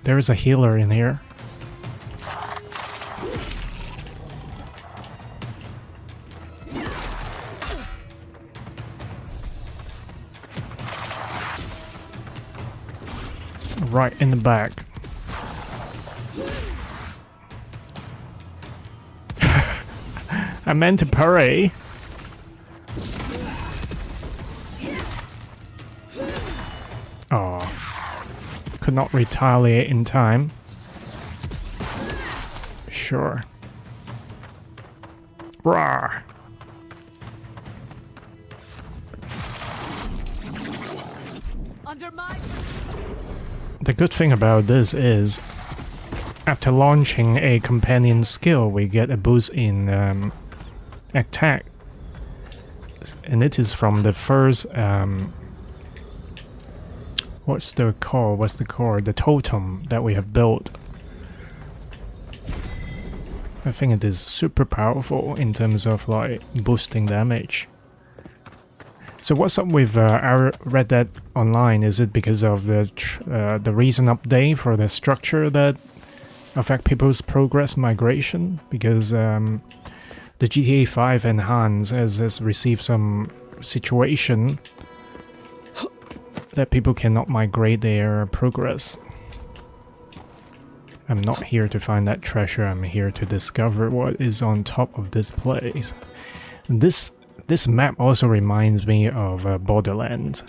There is a healer in here. Right in the back. I meant to parry. Oh, could not retaliate in time. Sure. Rawr. The good thing about this is, after launching a companion skill, we get a boost in attack. And it is from the first, what's the core? The totem that we have built. I think it is super powerful in terms of like boosting damage. So what's up with our Red Dead Online? Is it because of the recent update for the structure that affect people's progress migration? Because the GTA 5 Enhance has received some situation that people cannot migrate their progress. I'm not here to find that treasure, I'm here to discover what is on top of this place. This map also reminds me of Borderlands.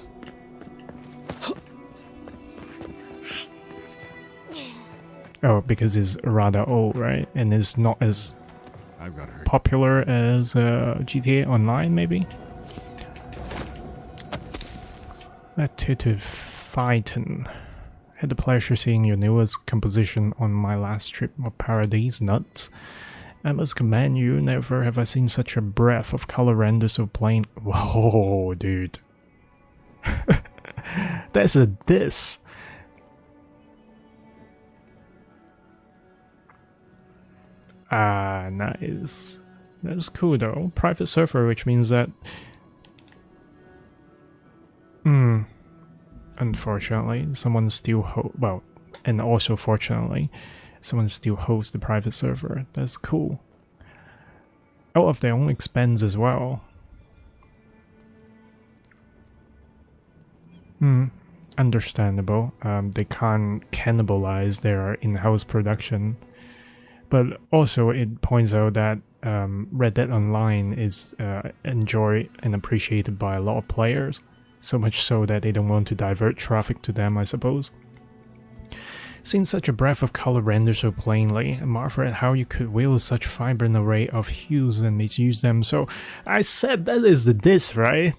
Oh, because it's rather old, right? And it's not as popular as GTA Online, maybe? To fighting. Had the pleasure seeing your newest composition on my last trip of Paradise. Nuts. I must commend you, never have I seen such a breath of color render so plain. Whoa, dude. That's a diss. Ah, nice. That's cool though. Private server, which means that... Unfortunately, someone still well, and also fortunately, someone still hosts the private server. That's cool. Out of their own expense as well. Understandable. They can't cannibalize their in-house production. But also it points out that Red Dead Online is enjoyed and appreciated by a lot of players. So much so that they don't want to divert traffic to them, I suppose. Seeing such a breadth of color render so plainly, I marvel at how you could wield such vibrant array of hues and misuse them. So I said that is the diss, right?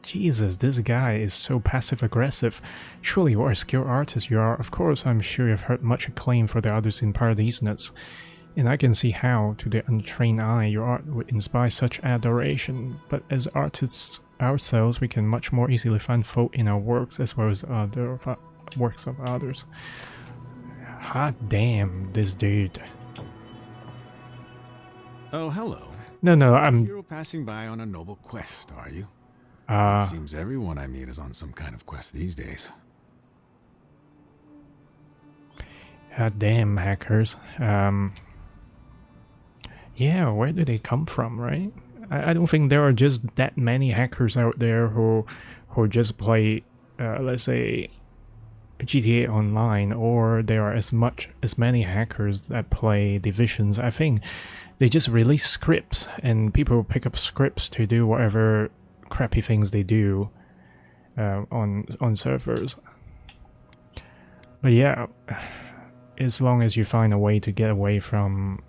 Jesus, this guy is so passive-aggressive. Surely what a skilled artist you are. Of course, I'm sure you've heard much acclaim for the others in Paradise Nuts. And I can see how, to the untrained eye, your art would inspire such adoration. But as artists ourselves, we can much more easily find fault in our works as well as other works of others. Hot damn, this dude. Oh, hello. No, I'm... You're passing by on a noble quest, are you? It seems everyone I meet is on some kind of quest these days. Hot damn, hackers. Yeah, where do they come from, right? I don't think there are just that many hackers out there who just play, let's say, GTA Online, or there are as many hackers that play Divisions. I think they just release scripts, and people pick up scripts to do whatever crappy things they do on servers. But yeah, as long as you find a way to get away from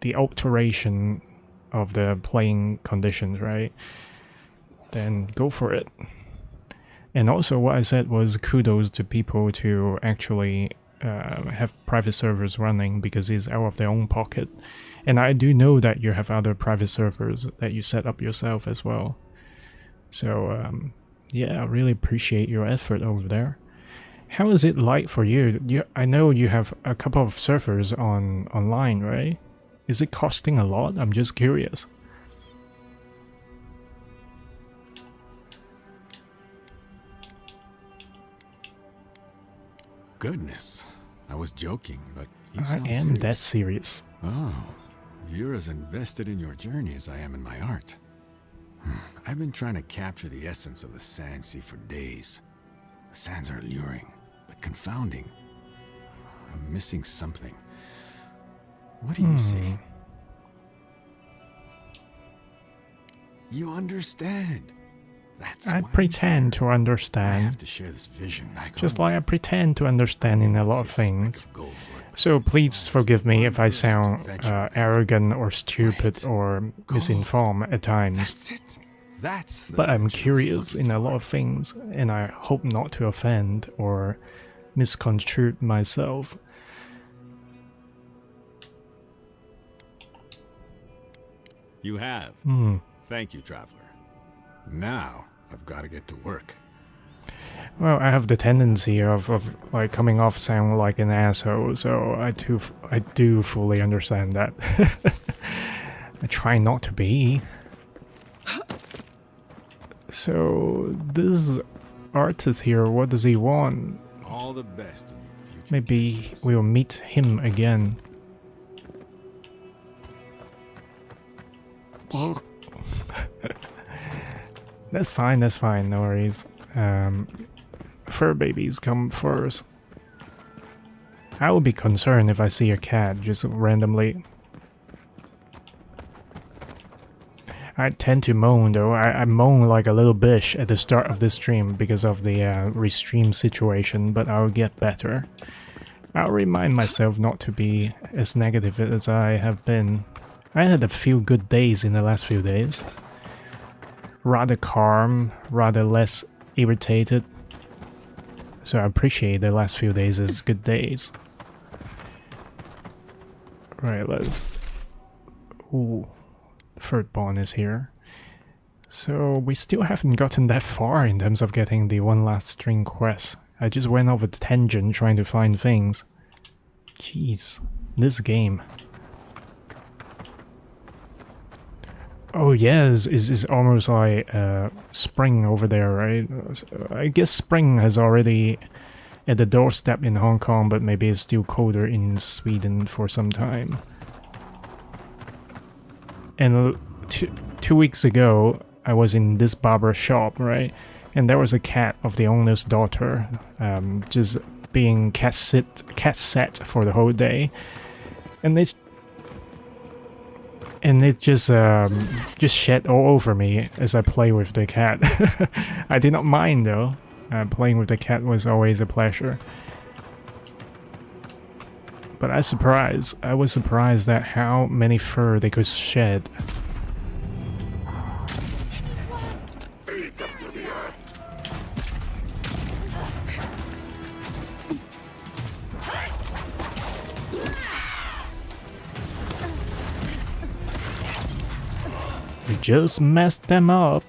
the alteration of the playing conditions, right, then go for it. And also what I said was kudos to people to actually have private servers running, because it's out of their own pocket. And I do know that you have other private servers that you set up yourself as well. So yeah, I really appreciate your effort over there. How is it like for you? I know you have a couple of servers online, right? Is it costing a lot? I'm just curious. goodness. I was joking, but you I sound am serious. that serious. Oh, you're as invested in your journey as I am in my art. I've been trying to capture the essence of the sand sea for days. The sands are alluring, but confounding. I'm missing something. What do you see? You understand. That's I why pretend to I understand. have to share this vision back Just home. like I pretend to understand in a lot of things. So please forgive me if I sound arrogant or stupid or misinformed at times. That's it. That's the But I'm direction I was curious looking in a for. lot of things, and I hope not to offend or misconstrue myself. You have. Thank you, traveler. Now I've got to get to work. Well, I have the tendency of like coming off sound like an asshole, so I do fully understand that. I try not to be. So this artist here, what does he want? All the best in your future. Maybe we'll meet him again. That's fine, no worries. Fur babies come first. I would be concerned if I see a cat just randomly. I tend to moan though. I moan like a little bitch at the start of this stream because of the restream situation, but I'll get better. I'll remind myself not to be as negative as I have been. I had a few good days in the last few days. Rather calm, rather less irritated. So I appreciate the last few days as good days. Right, let's... Ooh, third bond is here. So we still haven't gotten that far in terms of getting the one last string quest. I just went off a tangent trying to find things. Jeez, this game. Oh yes, it's almost like spring over there, right? I guess spring has already at the doorstep in Hong Kong, but maybe it's still colder in Sweden for some time. And 2 weeks ago, I was in this barber shop, right? And there was a cat of the owner's daughter, just being cat sat for the whole day, and it just shed all over me as I play with the cat. I did not mind though. Playing with the cat was always a pleasure. But I was surprised at how many fur they could shed. We just messed them up.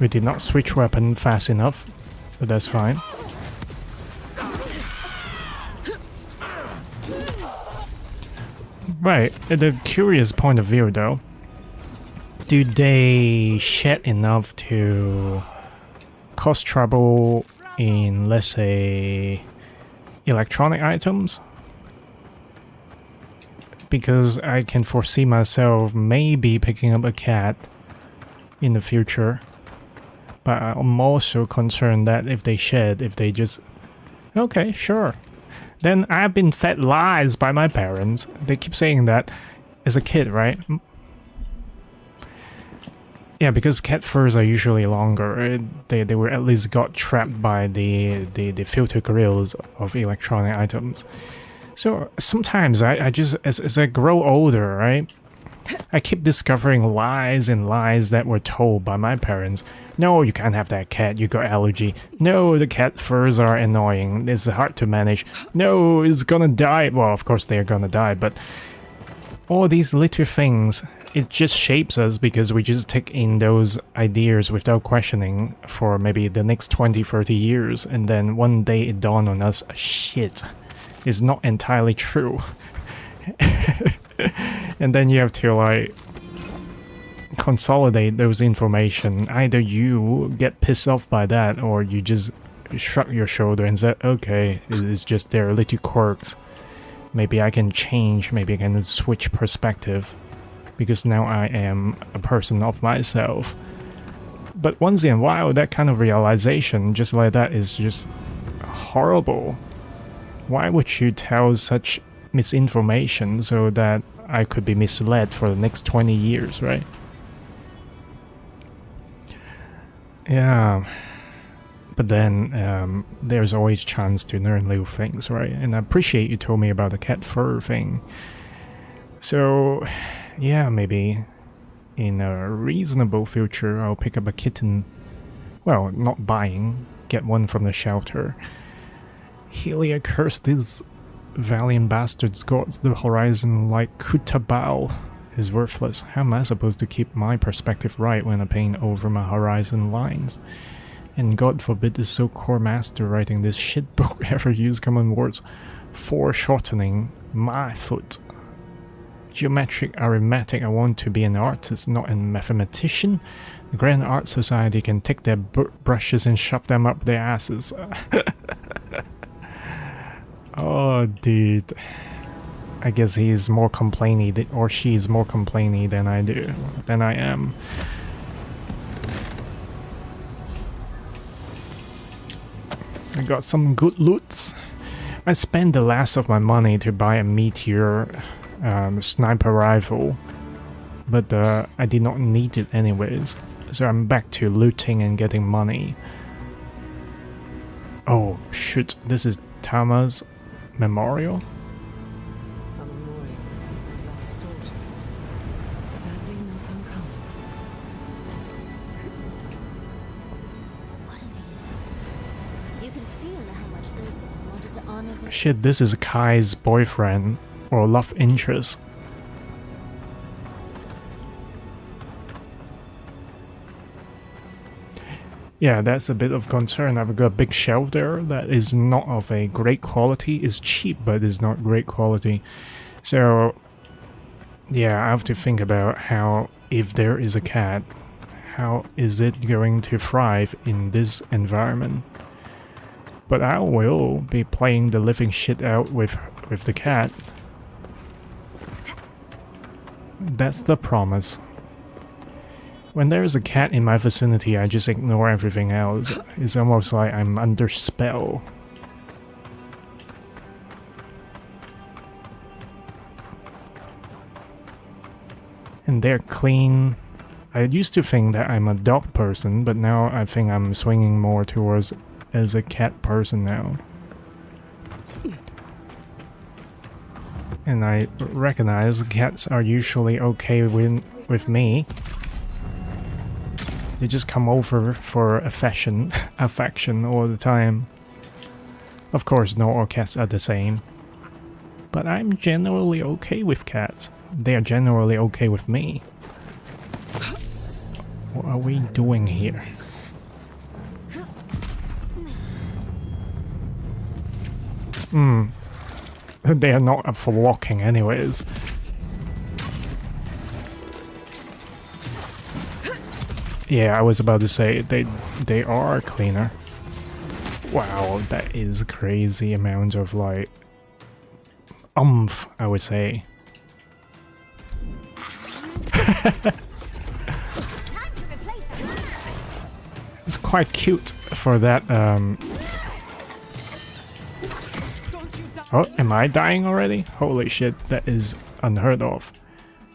We did not switch weapon fast enough, but that's fine. Right, at a curious point of view though, do they shed enough to cause trouble in, let's say, electronic items? Because I can foresee myself maybe picking up a cat in the future. But I'm also concerned that if they just... Okay, sure. Then I've been fed lies by my parents. They keep saying that as a kid, right? Yeah, because cat furs are usually longer. They were at least got trapped by the filter grills of electronic items. So sometimes I just, as I grow older, right? I keep discovering lies and lies that were told by my parents. No, you can't have that cat, you got allergy. No, the cat furs are annoying, it's hard to manage. No, it's gonna die. Well, of course they're gonna die, but all these little things, it just shapes us because we just take in those ideas without questioning for maybe the next 20, 30 years, and then one day it dawned on us, shit, it's not entirely true. And then you have to like consolidate those information. Either you get pissed off by that, or you just shrug your shoulder and say, okay, it's just their little quirks. Maybe I can change, maybe I can switch perspective, because now I am a person of myself. But once in a while, that kind of realization, just like that, is just horrible. Why would you tell such misinformation so that I could be misled for the next 20 years, right? Yeah. But then, there's always chance to learn little things, right? And I appreciate you told me about the cat fur thing. So, yeah, maybe in a reasonable future, I'll pick up a kitten. Well, not buying, get one from the shelter. Helia cursed these valiant bastards gods. The horizon like Kutabao is worthless. How am I supposed to keep my perspective right when I paint over my horizon lines? And God forbid this so-called master writing this shit book ever use common words foreshortening my foot. Geometric arithmetic, I want to be an artist, not a mathematician. The Grand Art Society can take their brushes and shove them up their asses. Oh, dude. I guess he is more complainy, or she is more complainy than I am. I got some good loots. I spent the last of my money to buy a meteor sniper rifle, but I did not need it anyways, so I'm back to looting and getting money. Oh shoot, this is Tama's memorial? A memorial of a lost soldier. Sadly not uncommon. What of you? You can feel how much they wanted to honor their... Shit, this is Kai's boyfriend, or love interest. Yeah, that's a bit of concern. I've got a big shelf there that is not of a great quality. It's cheap, but it's not great quality. So, yeah, I have to think about how, if there is a cat, how is it going to thrive in this environment? But I will be playing the living shit out with the cat. That's the promise. When there's a cat in my vicinity, I just ignore everything else. It's almost like I'm under spell. And they're clean. I used to think that I'm a dog person, but now I think I'm swinging more towards as a cat person now. And I recognize cats are usually okay with me. They just come over for affection all the time. Of course, not all cats are the same. But I'm generally okay with cats. They are generally okay with me. What are we doing here? They are not up for walking anyways. Yeah, I was about to say, they are cleaner. Wow, that is crazy amount of like I would say. It's quite cute for that. Oh, am I dying already? Holy shit, that is unheard of.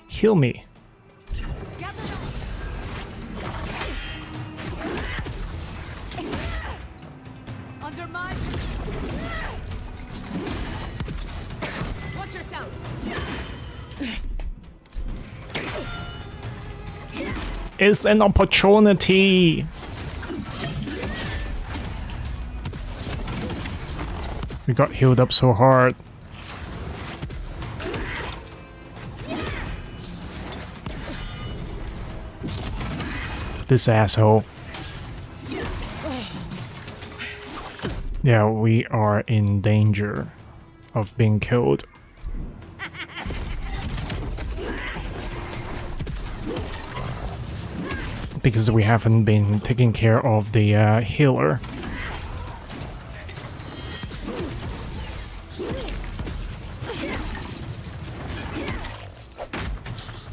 Heal me. Watch yourself. It's an opportunity. We got healed up so hard. This asshole. Yeah, we are in danger of being killed. because we haven't been taking care of the healer.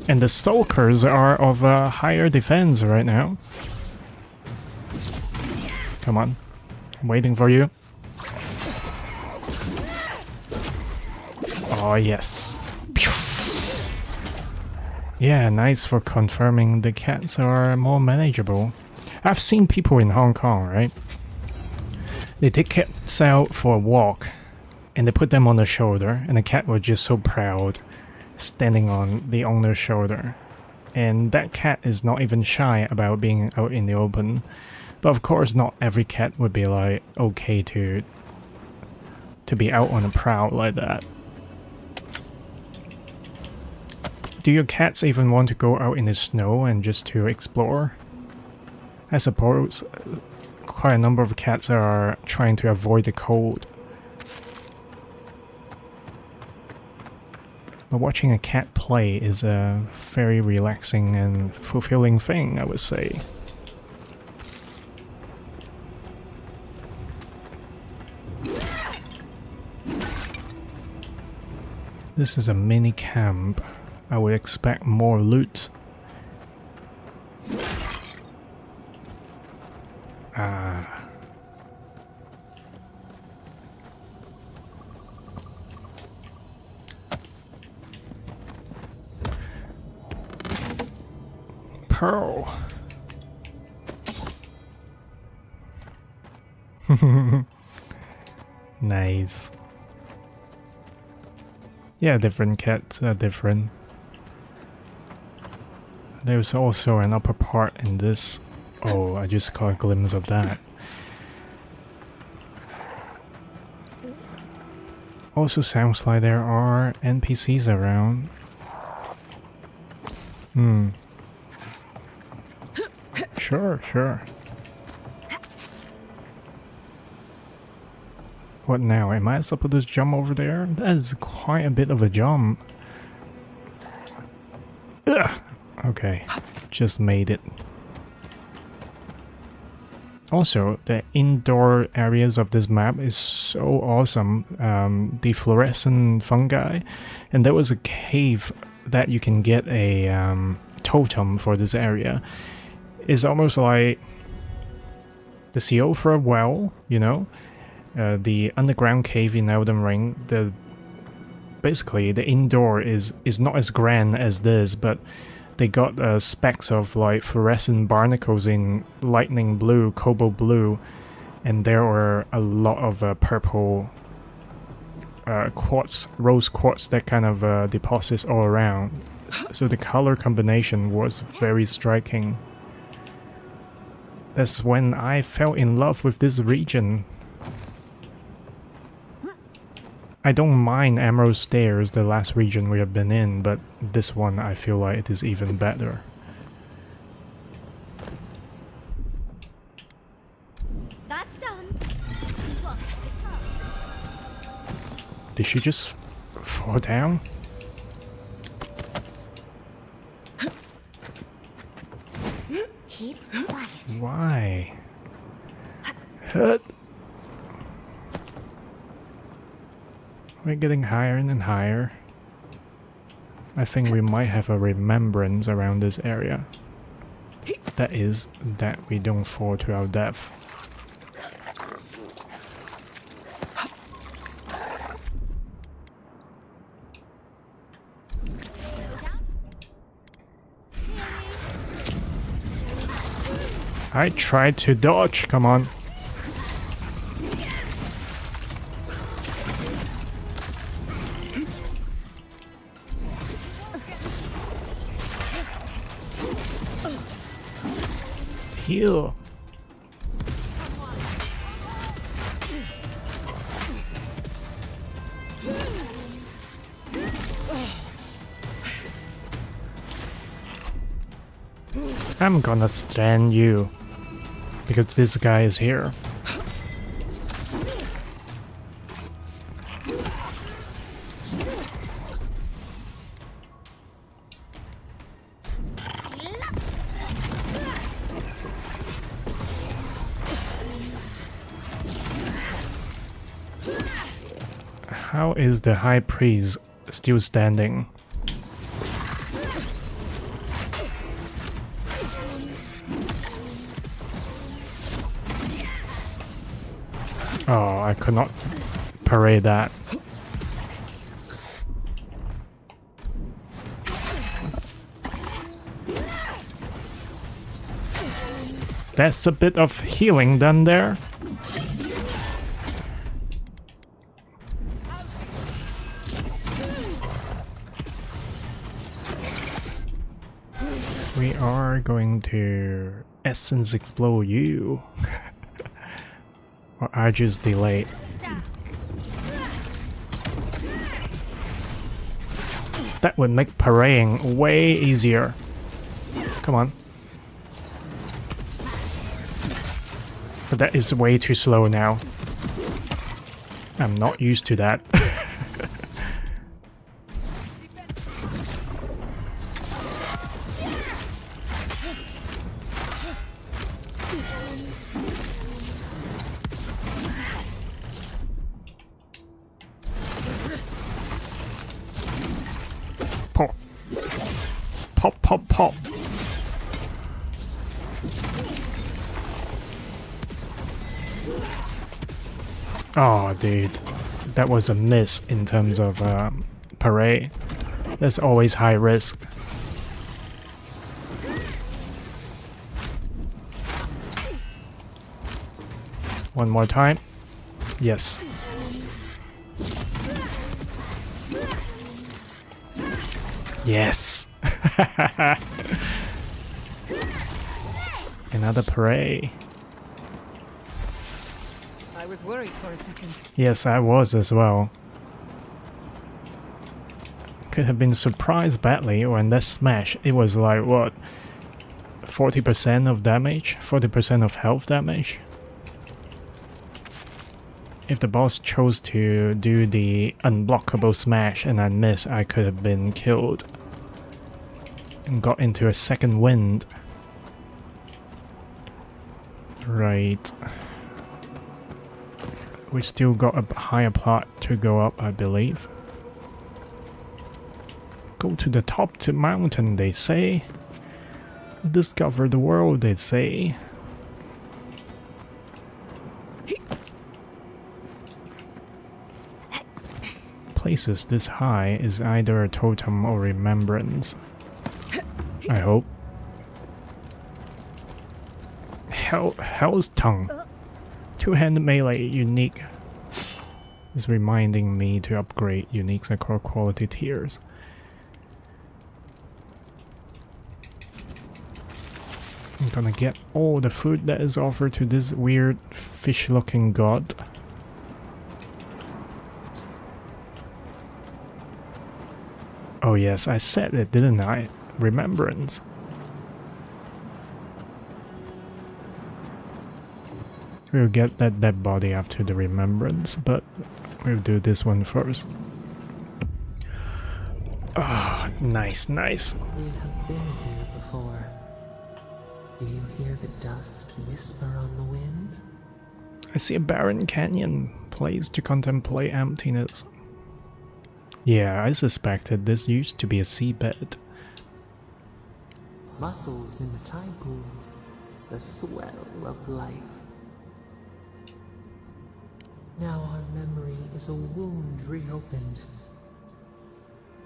And the stalkers are of higher defense right now. Come on, I'm waiting for you. Oh yes. Yeah, nice for confirming the cats are more manageable. I've seen people in Hong Kong, right? They take cats out for a walk and they put them on the shoulder, and the cat was just so proud standing on the owner's shoulder. And that cat is not even shy about being out in the open. But of course not every cat would be like okay to be out on a prowl like that. Do your cats even want to go out in the snow and just to explore? I suppose quite a number of cats are trying to avoid the cold. But watching a cat play is a very relaxing and fulfilling thing, I would say. This is a mini camp. I would expect more loot. Pearl. Nice. Yeah, different cats are different. There's also an upper part in this. Oh, I just caught a glimpse of that. Also sounds like there are NPCs around. Sure. What now? Am I supposed to jump over there? That is quite a bit of a jump. Ugh. Okay, just made it. Also, the indoor areas of this map is so awesome. The fluorescent fungi, and there was a cave that you can get a totem for this area. It's almost like the seal for a well, you know? The underground cave in Elden Ring. Basically, the indoor is not as grand as this, but they got specks of like fluorescent barnacles in lightning blue, cobalt blue, and there were a lot of purple quartz, rose quartz that kind of deposits all around. So the color combination was very striking. That's when I fell in love with this region. I don't mind Emerald Stairs, the last region we have been in, but this one I feel like it is even better. That's done. Did she just fall down? Keep quiet. Why? Hurt. We're getting higher and higher. I think we might have a remembrance around this area. That is, that we don't fall to our death. I tried to dodge, come on. Heal. I'm gonna stand you because this guy is here. How is the High Priest still standing? Oh, I could not parry that. That's a bit of healing done there. We are going to Essence Explode you. Or I just delayed. That would make parrying way easier. Come on. But that is way too slow now. I'm not used to that. Pop. Pop, pop, pop. Oh, dude. That was a miss in terms of parry. That's always high risk. One more time. Yes. Yes. Another parry. I was worried for a second. Yes, I was as well. Could have been surprised badly when that smash, it was like, what, 40% of damage? 40% of health damage? If the boss chose to do the unblockable smash and I missed, I could have been killed. And got into a second wind. Right. We still got a higher plot to go up, I believe. Go to the top to mountain, they say. Discover the world, they say. Places this high is either a totem or remembrance. I hope. Hell's Tongue. Two-hand melee unique. Is reminding me to upgrade uniques and core quality tiers. I'm gonna get all the food that is offered to this weird fish-looking god. Oh yes, I said it, didn't I? Remembrance. We'll get that dead body after the remembrance, but we'll do this one first. Oh, nice, nice. We have been here before. Do you hear the dust whisper on the wind? I see a barren canyon, place to contemplate emptiness. Yeah, I suspected this used to be a seabed. Mussels in the tide pools, the swell of life. Now our memory is a wound reopened.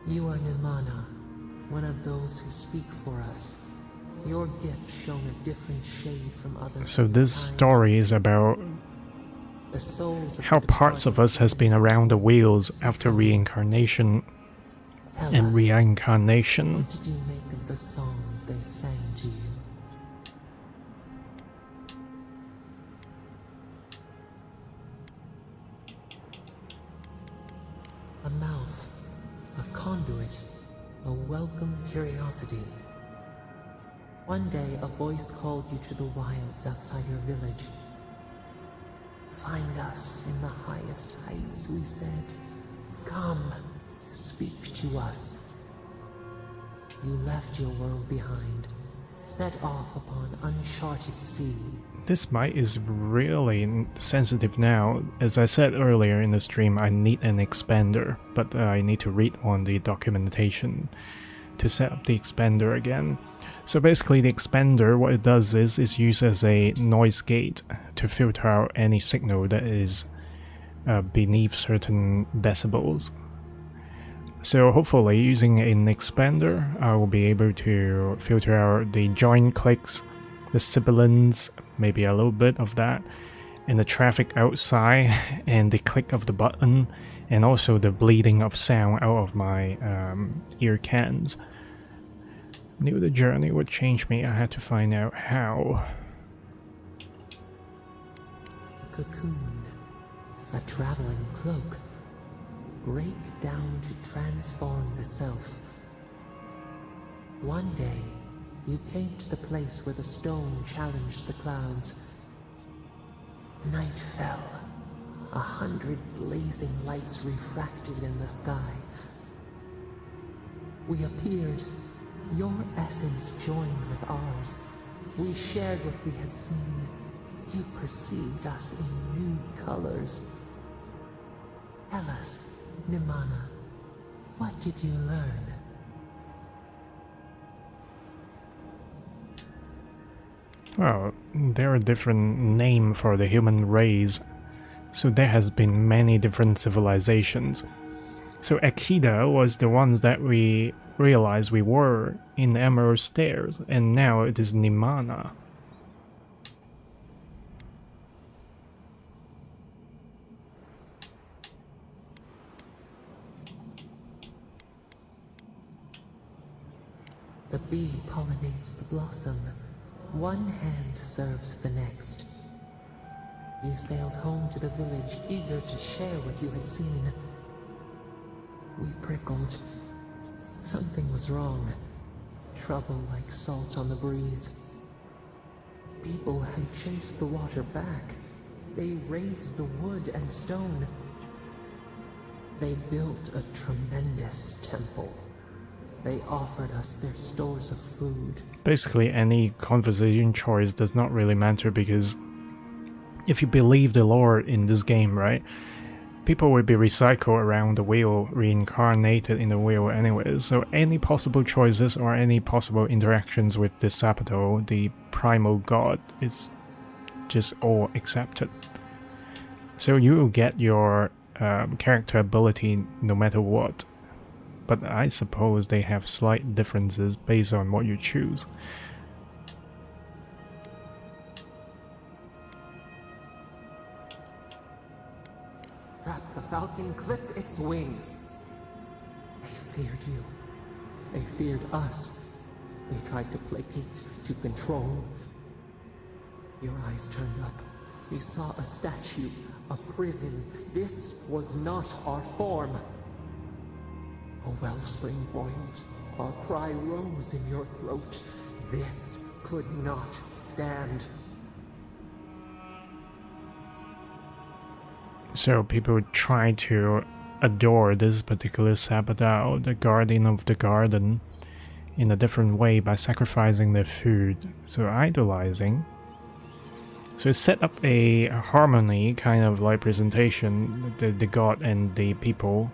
You are Nimana, one of those who speak for us. Your gift shown a different shade from others. So this story is about how parts of us has been around the wheels after reincarnation and reincarnation. What did you make of the songs they sang to you? A mouth, a conduit, a welcome curiosity. One day a voice called you to the wilds outside your village. Find us in the highest heights, we said. Come, speak to us. You left your world behind, set off upon uncharted sea. This mic is really sensitive now. As I said earlier in the stream, I need an expander, but I need to read on the documentation to set up the expander again. So basically the expander, what it does is used as a noise gate to filter out any signal that is beneath certain decibels. So hopefully using an expander, I will be able to filter out the joint clicks, the sibilance, maybe a little bit of that, and the traffic outside, and the click of the button, and also the bleeding of sound out of my ear cans. Knew the journey would change me, I had to find out how. A cocoon, a traveling cloak, break down to transform the self. One day, you came to the place where the stone challenged the clouds. Night fell. 100 blazing lights refracted in the sky. We appeared. Your essence joined with ours. We shared what we had seen. You perceived us in new colors. Tell us, Nimana, what did you learn? Well, there are different names for the human race, so there has been many different civilizations. So Akida was the ones that we realized we were in the Emerald Stairs, and now it is Nimana. The bee pollinates the blossom. One hand serves the next. You sailed home to the village, eager to share what you had seen. We prickled. Something was wrong. Trouble like salt on the breeze. People had chased the water back. They raised the wood and stone. They built a tremendous temple. They offered us their stores of food. Basically, any conversation choice does not really matter, because if you believe the lore in this game, right, people will be recycled around the wheel, reincarnated in the wheel anyways, so any possible choices or any possible interactions with the Sabato, the primal god, is just all accepted. So you will get your character ability no matter what. But I suppose they have slight differences based on what you choose. Trap the falcon, clip its wings. They feared you. They feared us. They tried to placate, to control. Your eyes turned up. You saw a statue, a prison. This was not our form. A wellspring boiled. Our cry rose in your throat. This could not stand. So people try to adore this particular Sabadao, the guardian of the garden, in a different way by sacrificing their food. So idolizing. So it set up a harmony kind of like presentation. The god and the people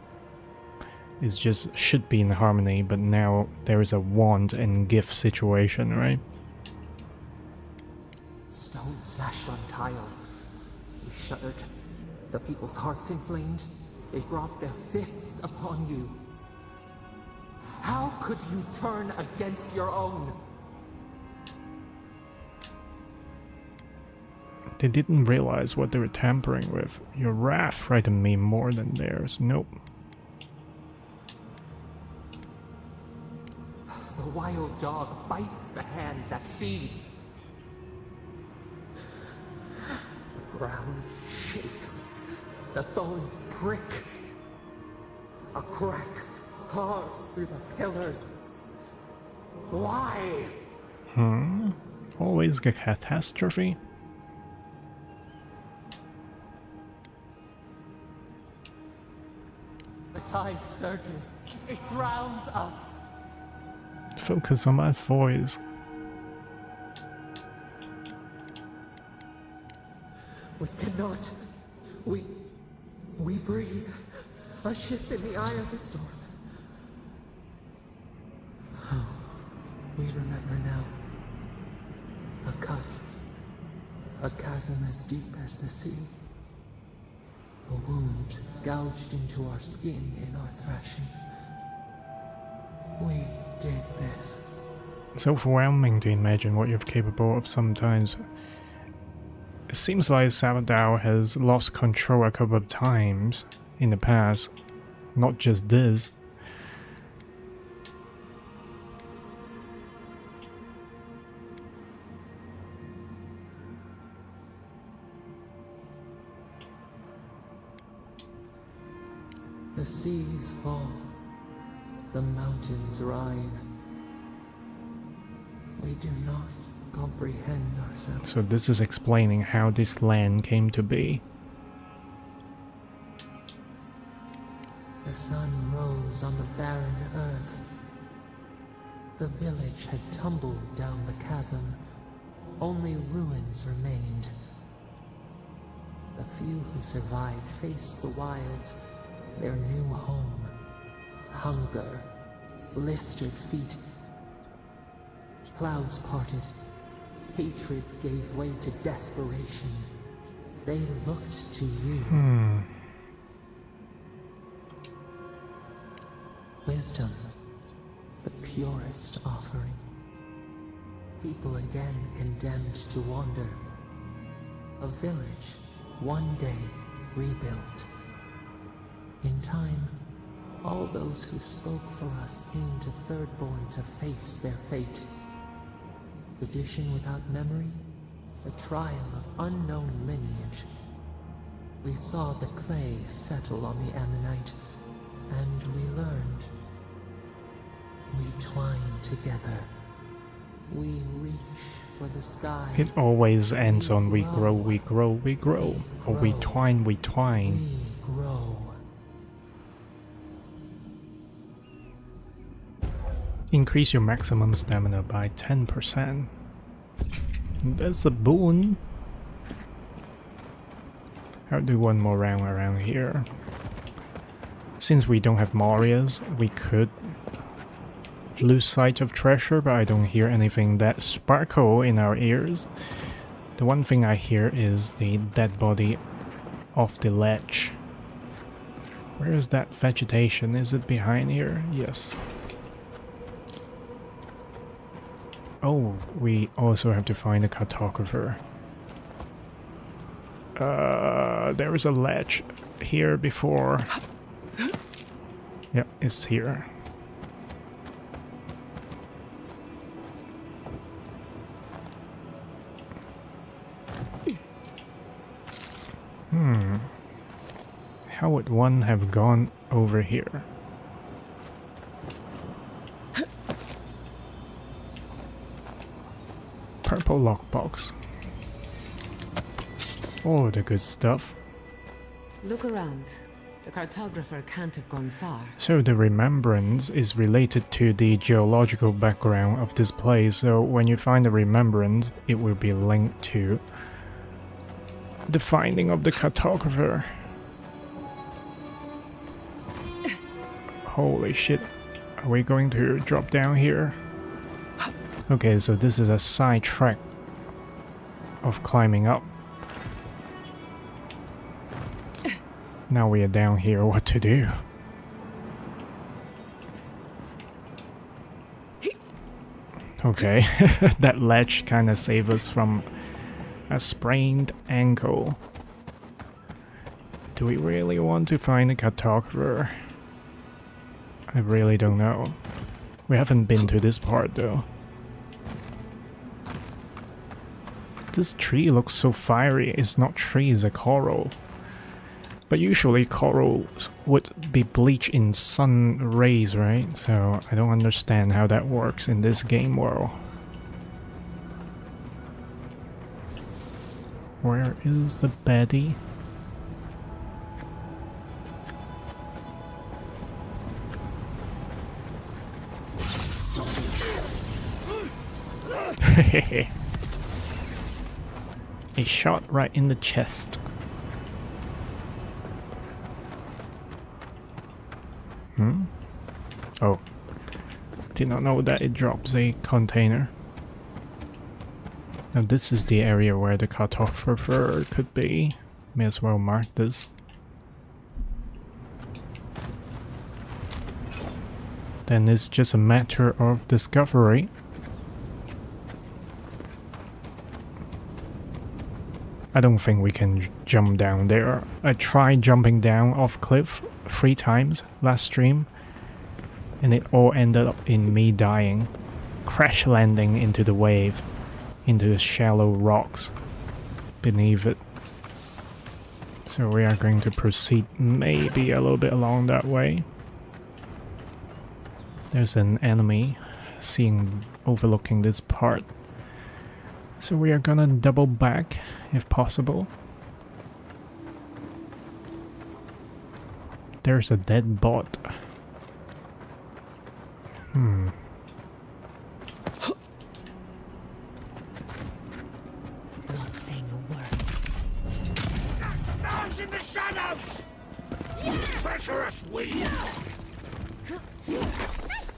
is just should be in harmony, but now there is a want and gift situation, right? Stone slashed on tile. We shuddered. The people's hearts inflamed. They brought their fists upon you. How could you turn against your own? They didn't realize what they were tampering with. Your wrath frightened me more than theirs. Nope. The wild dog bites the hand that feeds. The ground shakes. The thorns prick. A crack carves through the pillars. Why? Always a catastrophe? The tide surges. It drowns us. Focus on my voice. We cannot. We breathe. A ship in the eye of the storm. Oh, we remember now. A cut. A chasm as deep as the sea. A wound gouged into our skin in our thrashing. We did this. It's overwhelming to imagine what you're capable of sometimes. It seems like Avowed has lost control a couple of times in the past. Not just this. The seas fall. The mountains rise. We do not comprehend ourselves. So this is explaining how this land came to be. The sun rose on the barren earth. The village had tumbled down the chasm. Only ruins remained. The few who survived faced the wilds, their new home. Hunger, blistered feet. Clouds parted. Hatred gave way to desperation. They looked to you. Wisdom, the purest offering. People again condemned to wander. A village, one day rebuilt. In time, all those who spoke for us came to Thirdborn to face their fate. Tradition without memory, a trial of unknown lineage. We saw the clay settle on the Ammonite, and we learned. We twine together. We reach for the sky. It always ends on we grow, we grow, we grow. Or we twine, we twine. We grow. Increase your maximum stamina by 10%. That's a boon. I'll do one more round around here. Since we don't have Marias, we could lose sight of treasure, but I don't hear anything that sparkle in our ears. The one thing I hear is the dead body off the ledge. Where is that vegetation? Is it behind here? Yes. Oh, we also have to find a cartographer. There was a ledge here before. Yep, it's here. How would one have gone over here? Purple lockbox. All the good stuff. Look around. The cartographer can't have gone far. So the remembrance is related to the geological background of this place, so when you find the remembrance, it will be linked to the finding of the cartographer. Holy shit. Are we going to drop down here? Okay, so this is a side track of climbing up. Now we are down here, what to do? Okay, that ledge kind of saved us from a sprained ankle. Do we really want to find a cartographer? I really don't know. We haven't been to this part though. This tree looks so fiery. It's not tree, it's a coral. But usually corals would be bleached in sun rays, right? So I don't understand how that works in this game world. Where is the baddie? A shot right in the chest. Oh. Did not know that it drops a container. Now this is the area where the cartographer could be. May as well mark this. Then it's just a matter of discovery. I don't think we can jump down there. I tried jumping down off cliff 3 times last stream, and it all ended up in me dying, crash landing into the wave, into the shallow rocks beneath it. So we are going to proceed maybe a little bit along that way. There's an enemy overlooking this part. So we are gonna double back if possible. There's a dead bot. Not saying a word. Now's in the shadows! Treacherous weed!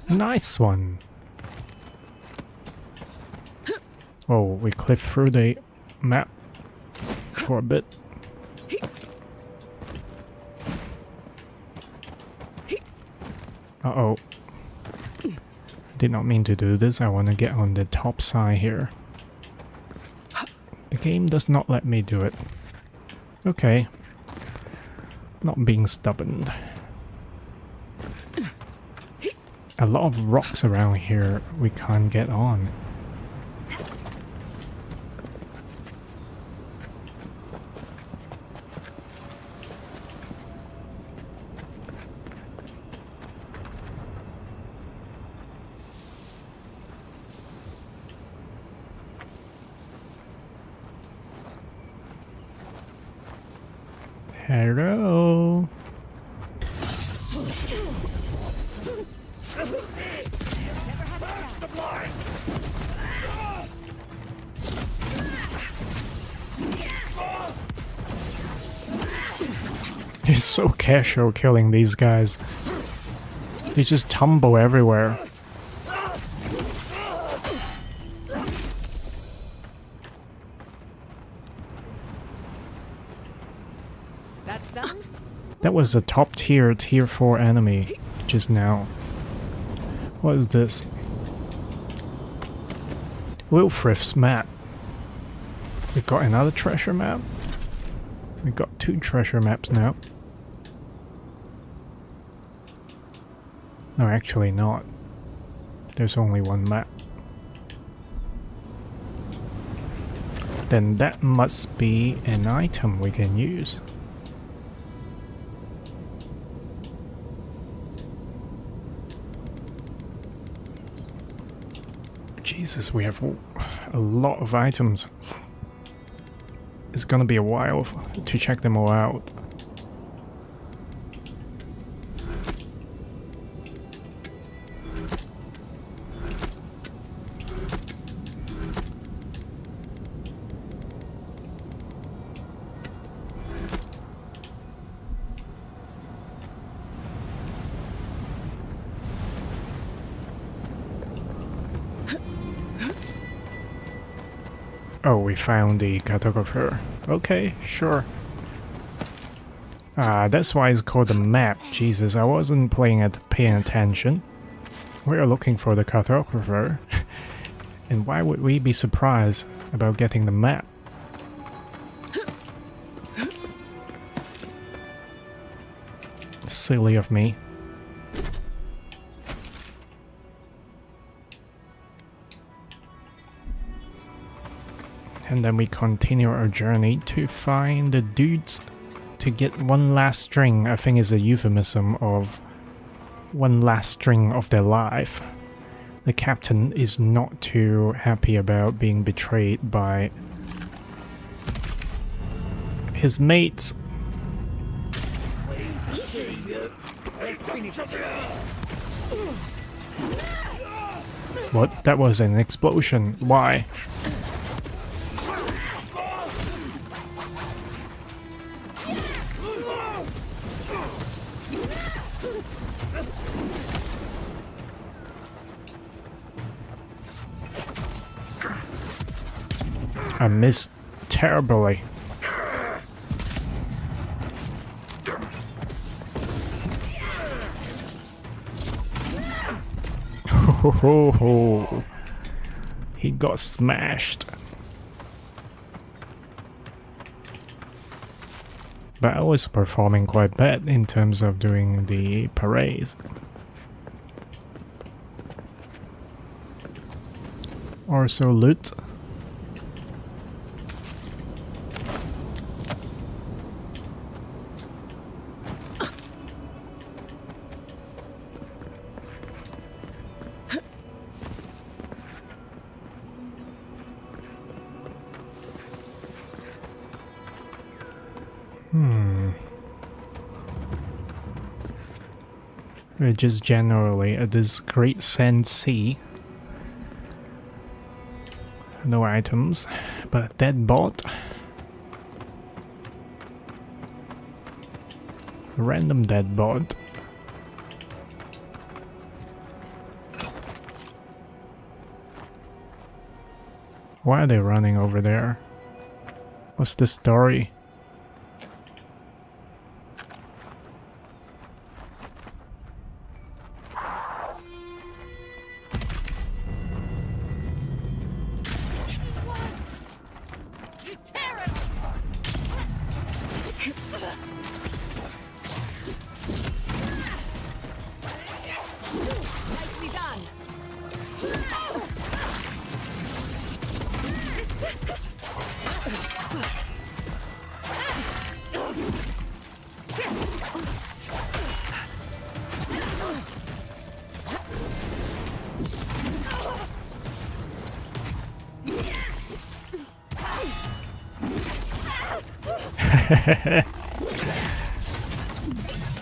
Nice one! Oh, we clipped through the map for a bit. Uh-oh. Did not mean to do this. I want to get on the top side here. The game does not let me do it. Okay. Not being stubborn. A lot of rocks around here we can't get on. Hello. He's so casual killing these guys. They just tumble everywhere. That's done? That was a top tier, tier 4 enemy just now. What is this? Wilfrith's map. We got another treasure map. We got 2 treasure maps now. No, actually not. There's only 1 map. Then that must be an item we can use. Jesus, we have a lot of items. It's gonna be a while to check them all out. Oh, we found the cartographer. Okay, sure. That's why it's called the map. Jesus, I wasn't paying attention. We are looking for the cartographer. And why would we be surprised about getting the map? Silly of me. And then we continue our journey to find the dudes to get one last string. I think is a euphemism of one last string of their life. The captain is not too happy about being betrayed by his mates. What? That was an explosion. Why? I missed terribly. Ho ho ho. He got smashed. But I was performing quite bad in terms of doing the parades. Also loot. We're just generally at this great sand sea. No items, but a dead bot. A random dead bot. Why are they running over there? What's the story?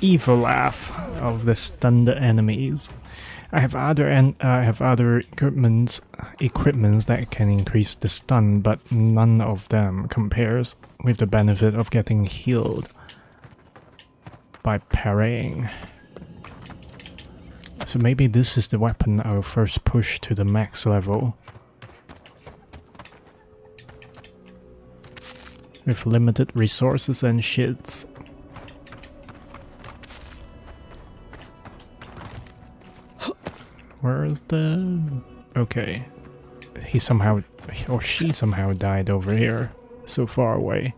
Evil laugh of the stunned enemies. I have other equipments that can increase the stun, but none of them compares with the benefit of getting healed by parrying. So maybe this is the weapon I will first push to the max level. With limited resources and shits. Where is the... Okay. He somehow... or she somehow died over here. So far away.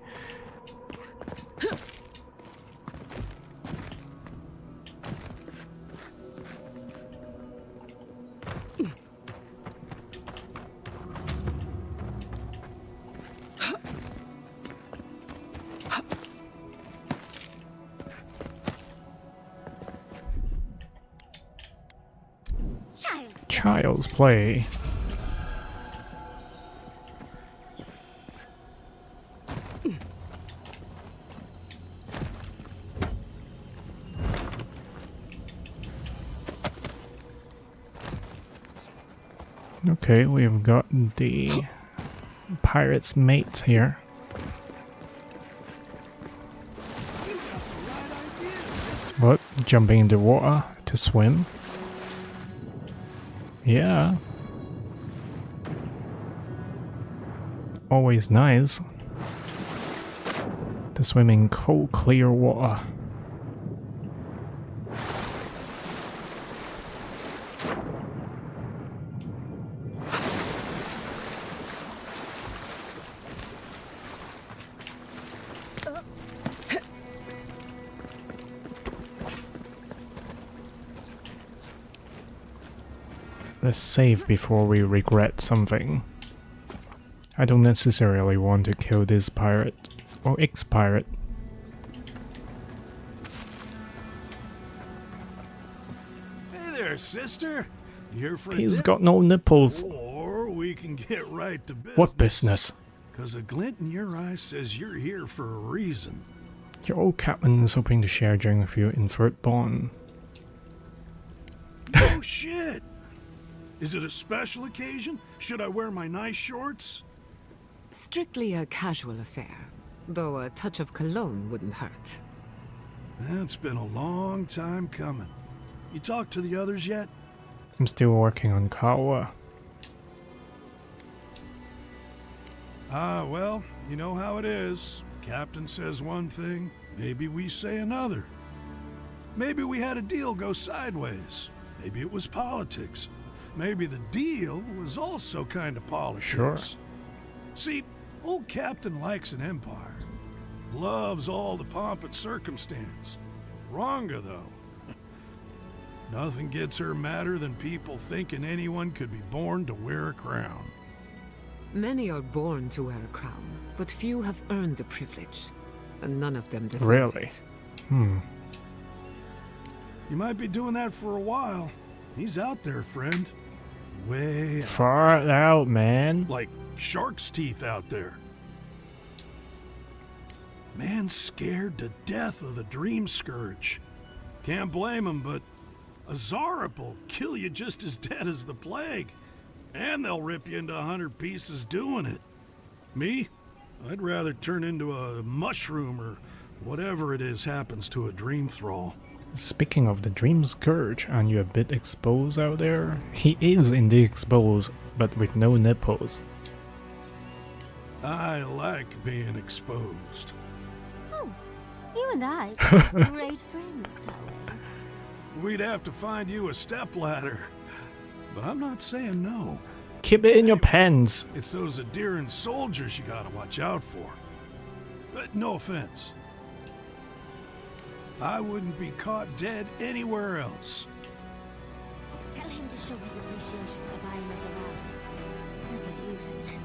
Child's play. Okay, we've got the pirate's mate here. What? Jumping in the water to swim? Yeah. Always nice to swim in cold, clear water. Let's save before we regret something. I don't necessarily want to kill this pirate, or ex-pirate. Hey there, sister. Here for He's got no nipples. Or we can get right to business. What business? 'Cause a glint in your eye says you're here for a reason. Your old captain is hoping to share a drink with you in Third Bond. Oh shit! Is it a special occasion? Should I wear my nice shorts? Strictly a casual affair, though a touch of cologne wouldn't hurt. It's been a long time coming. You talked to the others yet? I'm still working on Kawa. Well, you know how it is. Captain says one thing, maybe we say another. Maybe we had a deal go sideways. Maybe it was politics. Maybe the deal was also kind of politics. Sure. See, old Captain likes an empire. Loves all the pomp and circumstance. Wronga, though. Nothing gets her madder than people thinking anyone could be born to wear a crown. Many are born to wear a crown, but few have earned the privilege, and none of them deserve Really? it. You might be doing that for a while. He's out there, friend. Way out. Far out, man. Like shark's teeth out there. Man's scared to death of the Dream Scourge. Can't blame him, but a Zarep will kill you just as dead as the plague. And they'll rip you into 100 pieces doing it. Me? I'd rather turn into a mushroom or whatever it is happens to a dream thrall. Speaking of the Dream Scourge, aren't you a bit exposed out there? He is indeed exposed, but with no nipples. I like being exposed. Oh, you and I great friends, darling. We'd have to find you a stepladder. But I'm not saying no. Keep it in your pants. It's those adherent soldiers you gotta watch out for. But no offense. I wouldn't be caught dead anywhere else. Tell him to show his appreciation for buying us around. I could use it.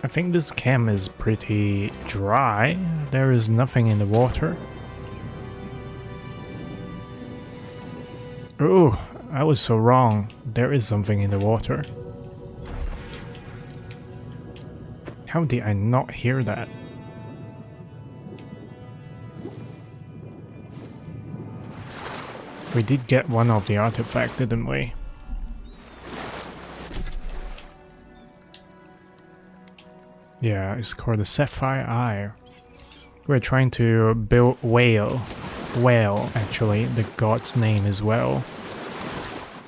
I think this cam is pretty dry. There is nothing in the water. Oh, I was so wrong. There is something in the water. How did I not hear that? We did get one of the artifacts, didn't we? Yeah, it's called the Sapphire Eye. We're trying to build Whale. Whale, actually, the god's name as well.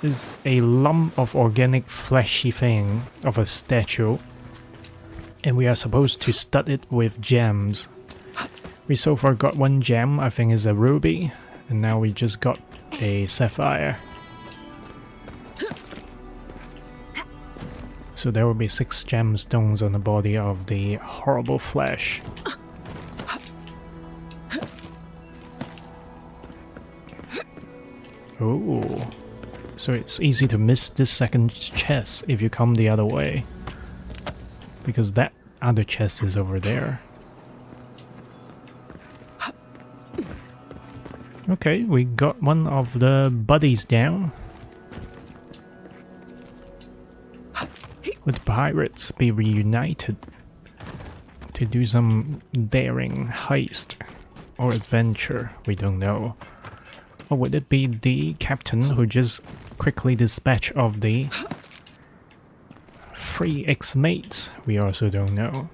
Is a lump of organic fleshy thing of a statue. And we are supposed to stud it with gems. We so far got one gem, I think is a ruby. And now we just got a sapphire. So there will be 6 gemstones on the body of the horrible flesh. Ooh. So it's easy to miss this second chest if you come the other way. Because that other chest is over there. Okay, we got one of the buddies down. Would pirates be reunited to do some daring heist or adventure? We don't know. Or would it be the captain who just quickly dispatched of the 3 ex-mates? We also don't know.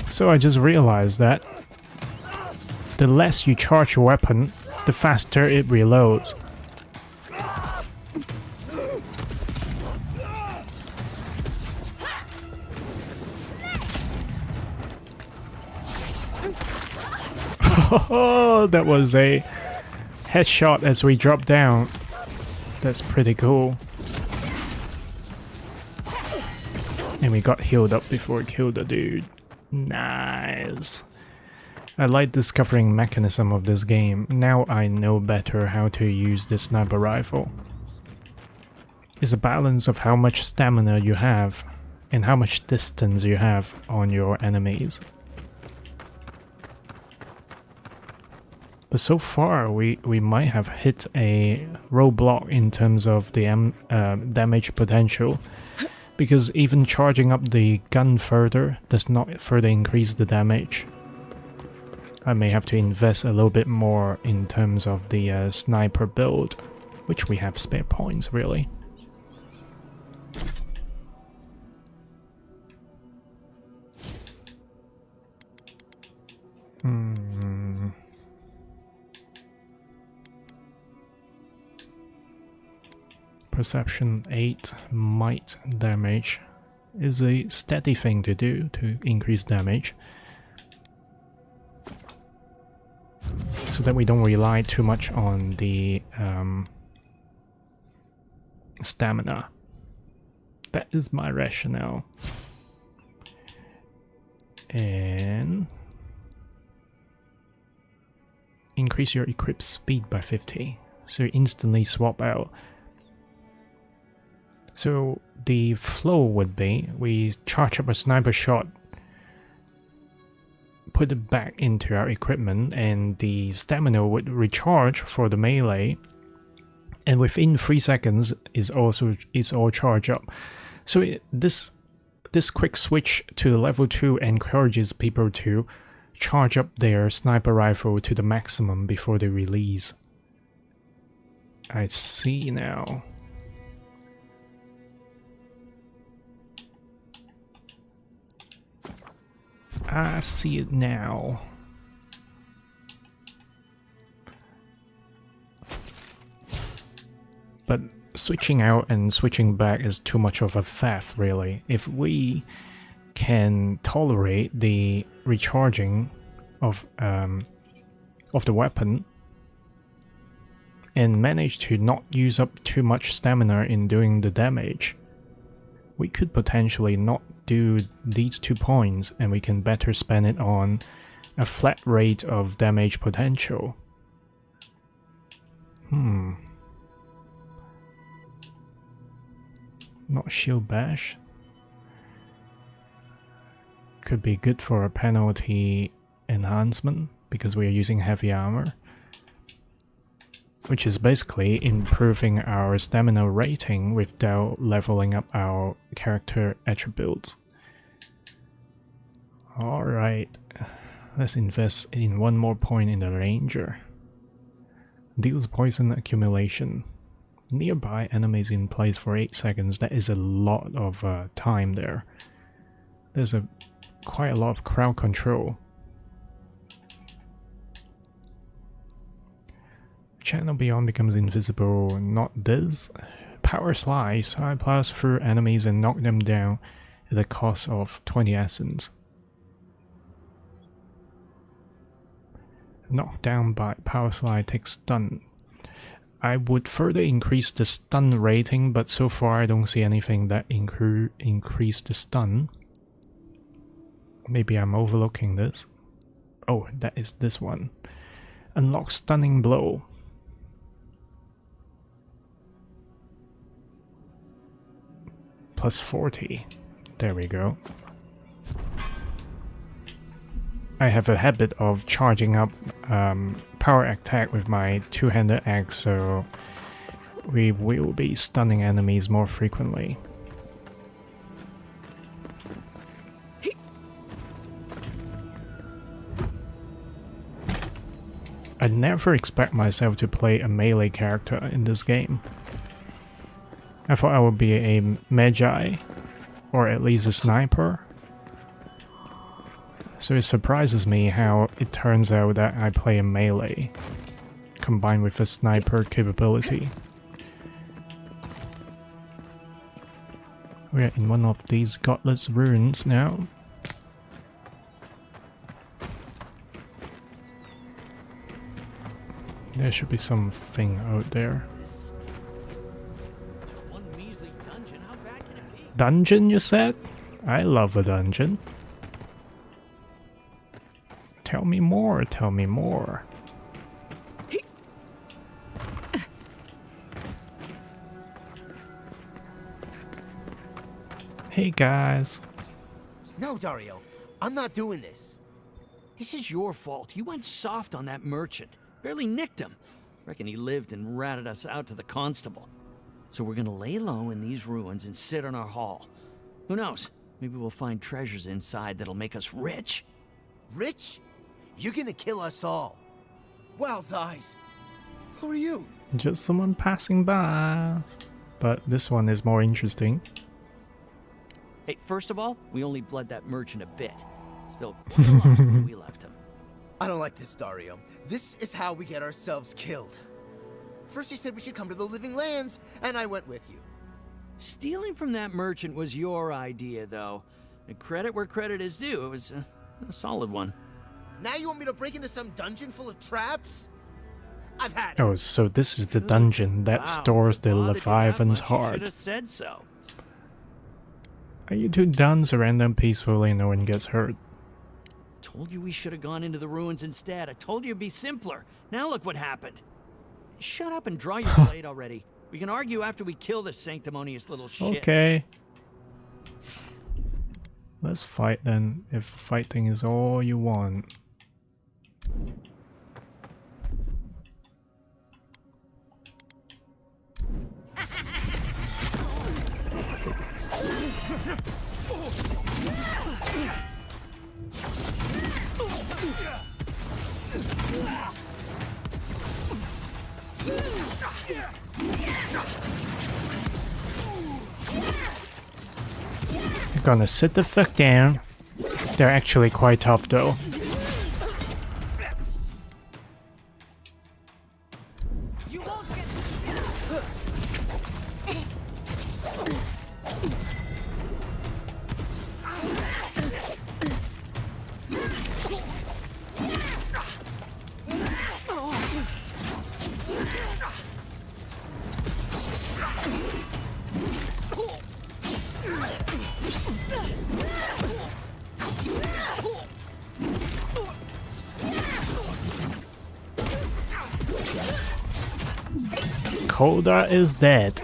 So I just realized that the less you charge your weapon, the faster it reloads. Oh, that was a headshot as we dropped down. That's pretty cool. And we got healed up before we killed the dude. Nice. I like discovering mechanism of this game. Now I know better how to use this sniper rifle. It's a balance of how much stamina you have and how much distance you have on your enemies. But so far we might have hit a roadblock in terms of the damage potential. Because even charging up the gun further does not further increase the damage. I may have to invest a little bit more in terms of the sniper build, which we have spare points really. Perception 8 might damage is a steady thing to do to increase damage, so that we don't rely too much on the stamina. That is my rationale. And increase your equip speed by 50, so you instantly swap out. So the flow would be, we charge up a sniper shot, put it back into our equipment, and the stamina would recharge for the melee, and within 3 seconds is all charged up. So this quick switch to level 2 encourages people to charge up their sniper rifle to the maximum before they release. I see now. I see it now. But switching out and switching back is too much of a faff, really. If we can tolerate the recharging of the weapon and manage to not use up too much stamina in doing the damage, we could potentially not do these 2 points, and we can better spend it on a flat rate of damage potential. Not shield bash. Could be good for a penalty enhancement because we are using heavy armor, which is basically improving our stamina rating without leveling up our character attributes. Alright, let's invest in 1 more point in the Ranger. Deals poison accumulation. Nearby enemies in place for 8 seconds. That is a lot of time there. There's quite a lot of crowd control. Channel beyond becomes invisible. Not this. Power slice. I pass through enemies and knock them down at a cost of 20 essence. Knocked down by power slide takes stun. I would further increase the stun rating, but so far I don't see anything that increase the stun. Maybe I'm overlooking this. Oh, that is this one. Unlock stunning blow. Plus 40. There we go. I have a habit of charging up power attack with my two-handed axe, so we will be stunning enemies more frequently. I never expect myself to play a melee character in this game. I thought I would be a magi, or at least a sniper. So it surprises me how it turns out that I play a melee, combined with a sniper capability. We are in one of these godless ruins now. There should be something out there. Dungeon, you said? I love a dungeon. Tell me more, tell me more. Hey guys. No, Dario, I'm not doing this. This is your fault. You went soft on that merchant. Barely nicked him. Reckon he lived and ratted us out to the constable. So we're gonna lay low in these ruins and sit on our haul. Who knows? Maybe we'll find treasures inside that'll make us rich. Rich? You're gonna kill us all. Wow's eyes. Who are you? Just someone passing by. But this one is more interesting. Hey, first of all, we only bled that merchant a bit. Still quite a lot where we left him. I don't like this, Dario. This is how we get ourselves killed. First you said we should come to the Living Lands, and I went with you. Stealing from that merchant was your idea, though. And credit where credit is due. It was a solid one. Now you want me to break into some dungeon full of traps? I've had it. Oh, so this is the dungeon that stores the Leviathan's heart. Should have said so. You two dance around them peacefully and no one gets hurt. Told you we should have gone into the ruins instead. I told you it'd be simpler. Now look what happened. Shut up and draw your blade already. We can argue after we kill this sanctimonious little shit. Okay. Let's fight then, if fighting is all you want. You're gonna sit the fuck down. They're actually quite tough though. Coda is dead.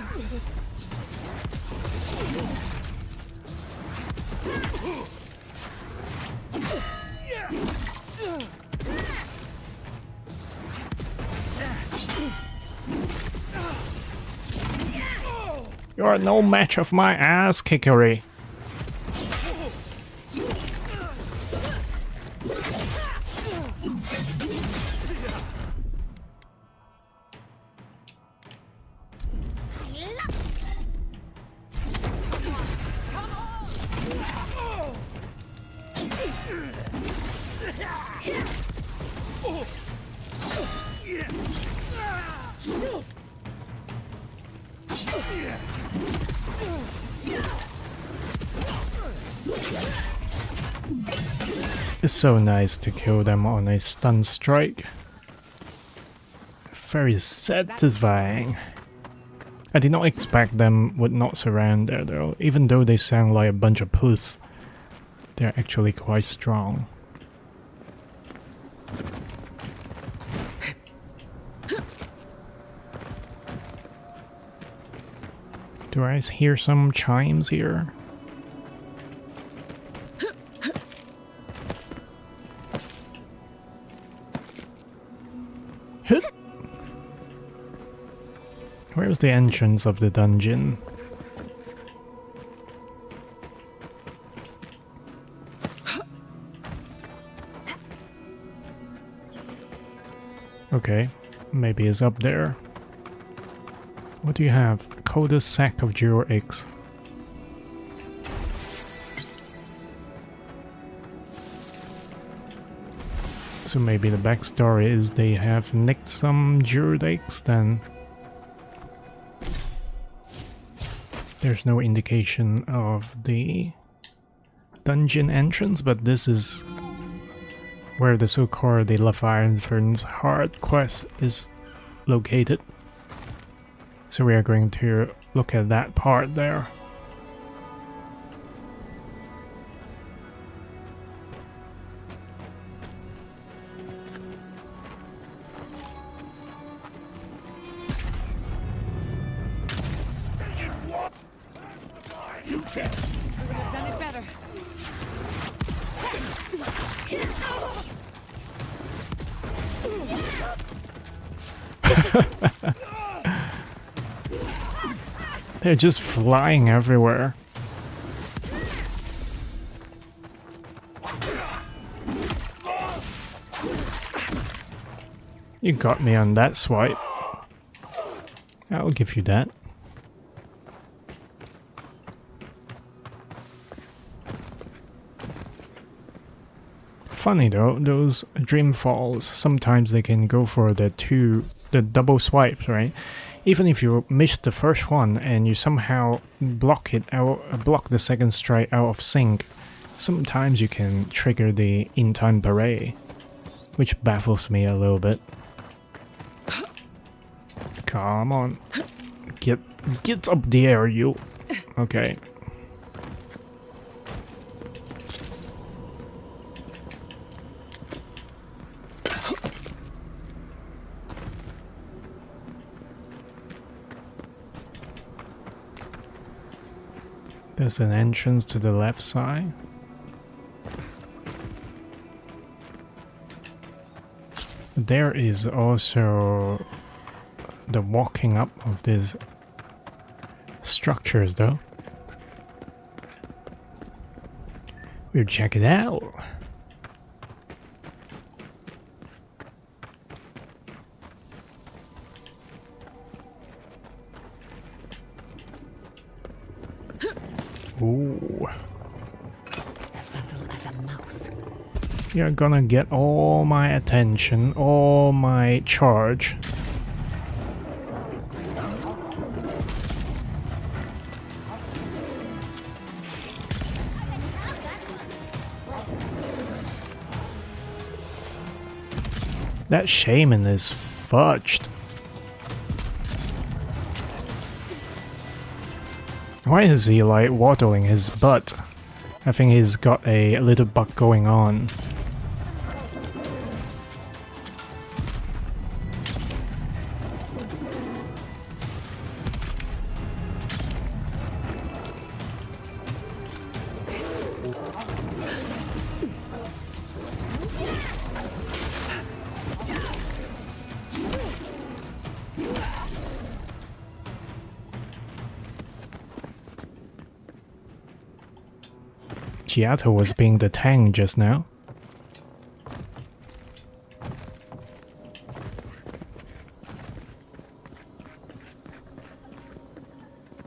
You're no match of my ass kickery. It's so nice to kill them on a stun strike. Very satisfying. I did not expect them would not surround there though, even though they sound like a bunch of puss. They're actually quite strong. Do I hear some chimes here? Where's the entrance of the dungeon? Okay, maybe it's up there. What do you have? Coldest sack of jewel eggs. So maybe the backstory is they have nicked some jeweled eggs then. There's no indication of the dungeon entrance, but this is where the so-called the Leviathan's Heart quest is located. So we are going to look at that part there. They're just flying everywhere. You got me on that swipe. I'll give you that. Funny though, those dream falls, sometimes they can go for the double swipes, right? Even if you miss the first one and you somehow block the second strike out of sync, sometimes you can trigger the in-time parade, which baffles me a little bit. Come on. Get up there, you. Okay. There's an entrance to the left side. There is also the walking up of these structures though. We'll check it out. Ooh. Subtle as a mouse. You're gonna get all my attention, all my charge. That shaman is fudged. Why is he like waddling his butt? I think he's got a little bug going on. Giotto was being the tank just now.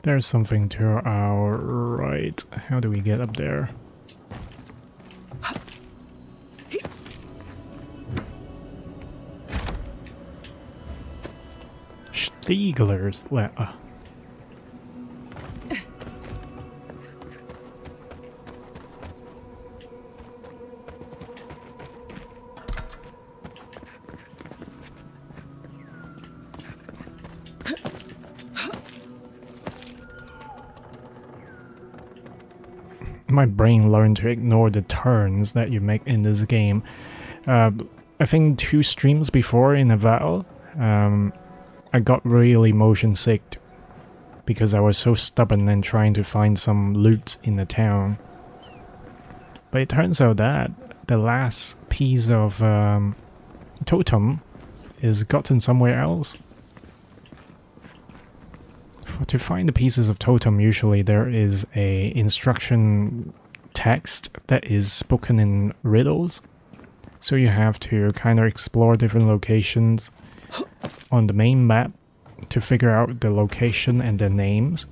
There's something to our right. How do we get up there? Stiegler's my brain learned to ignore the turns that you make in this game. I think 2 streams before in Avowed, I got really motion sick because I was so stubborn and trying to find some loot in the town. But it turns out that the last piece of totem is gotten somewhere else. To find the pieces of totem, usually there is a instruction text that is spoken in riddles. So you have to kind of explore different locations on the main map to figure out the location and the names.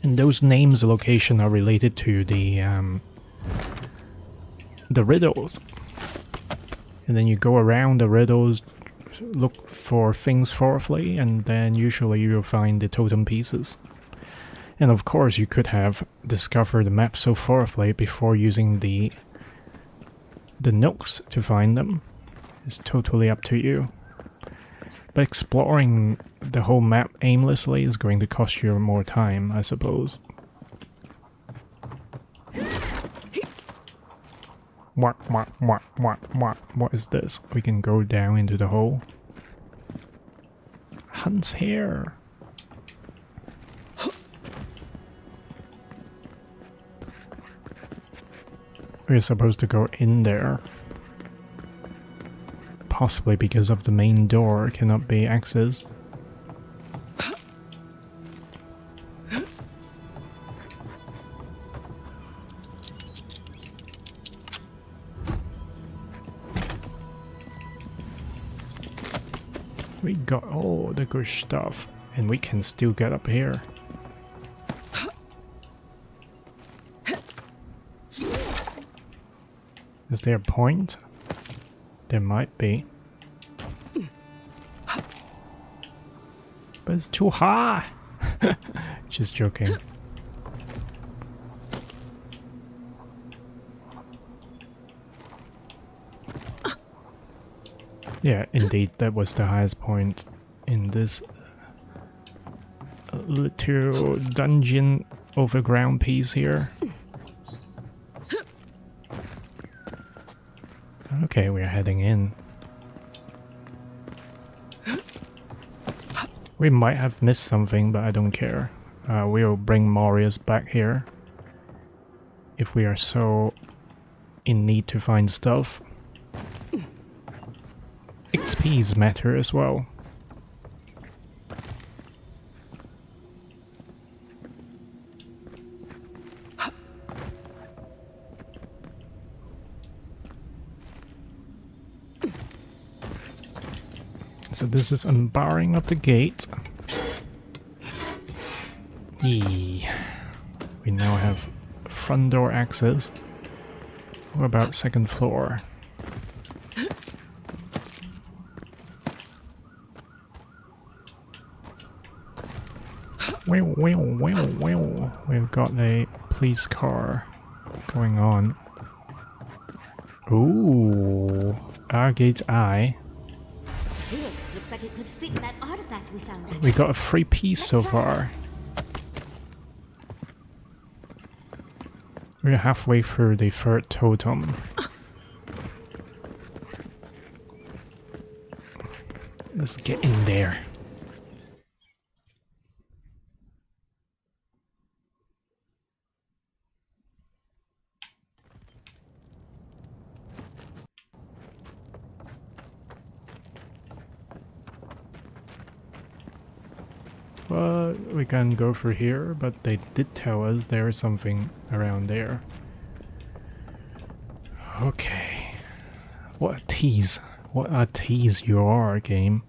And those names and location are related to the riddles. And then you go around the riddles, look for things fourthly, and then usually you'll find the totem pieces. And of course you could have discovered the map so fourthly before using the nooks to find them. It's totally up to you. But exploring the whole map aimlessly is going to cost you more time, I suppose. What is this? We can go down into the hole. Hunt's hair. We're supposed to go in there. Possibly because of the main door cannot be accessed. We got all the good stuff, and we can still get up here. Is there a point? There might be. But it's too high! Just joking. Yeah, indeed, that was the highest point in this little dungeon overground piece here. Okay, we're heading in. We might have missed something, but I don't care. We'll bring Marius back here if we are so in need to find stuff. XPs matter as well. So this is unbarring of the gate. Yeah. We now have front door access. What about second floor? We've got a police car going on. Ooh, our gate's eye. This looks like it could fit that artifact we found. We got a free piece so far. We're halfway through the third totem. Let's get in there. We can go through here, but they did tell us there is something around there. Okay. What a tease. What a tease you are, game.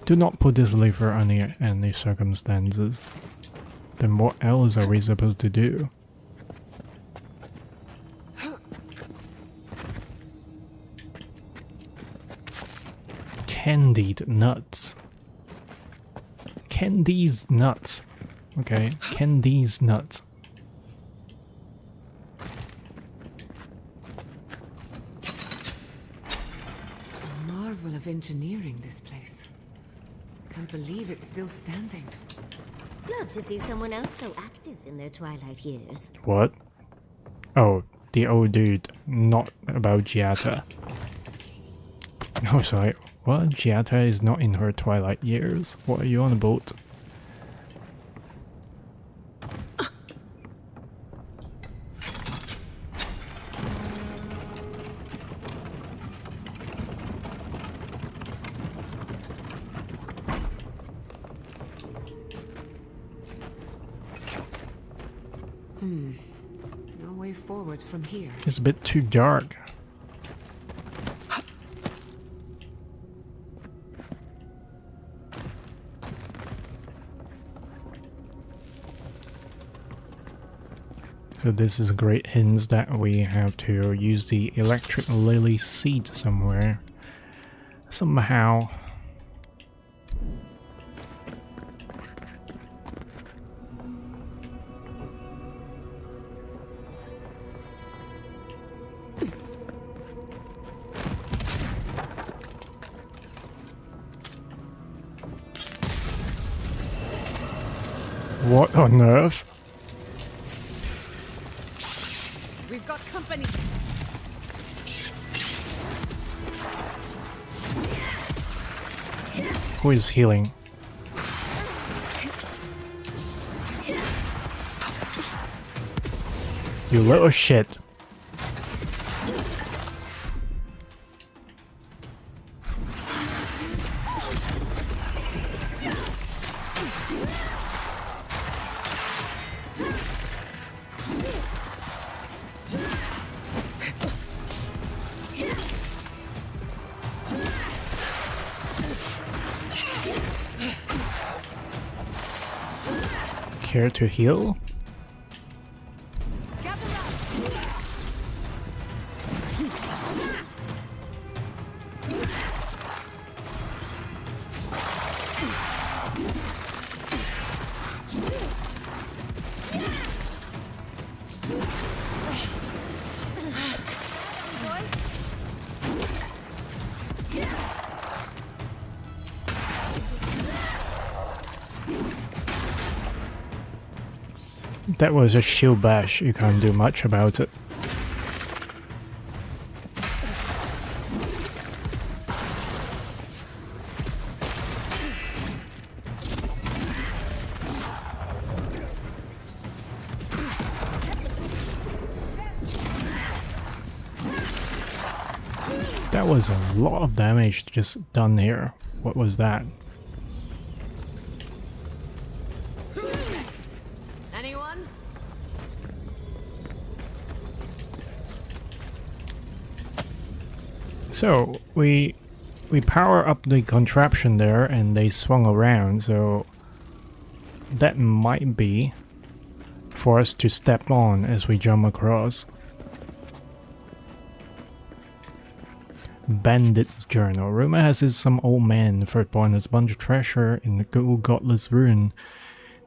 Do not put this lever under any circumstances. Then what else are we supposed to do? Candied nuts. Candies nuts. Okay, candies nuts. A marvel of engineering, this place. Can't believe it's still standing. Love to see someone else so active in their twilight years. What? Oh, the old dude, not about Giata. I was like, what? Giata is not in her twilight years. What are you on about? No way forward from here. It's a bit too dark. So this is great hints that we have to use the electric lily seed somewhere. Somehow. What on earth? We've got company. Who is healing? You little shit. Care to heal? That was a shield bash, you can't do much about it. That was a lot of damage just done here. What was that? Anyone? So we power up the contraption there and they swung around, so that might be for us to step on as we jump across. Bandit's Journal. Rumor has it some old man, firstborn, has a bunch of treasure in the godless ruin.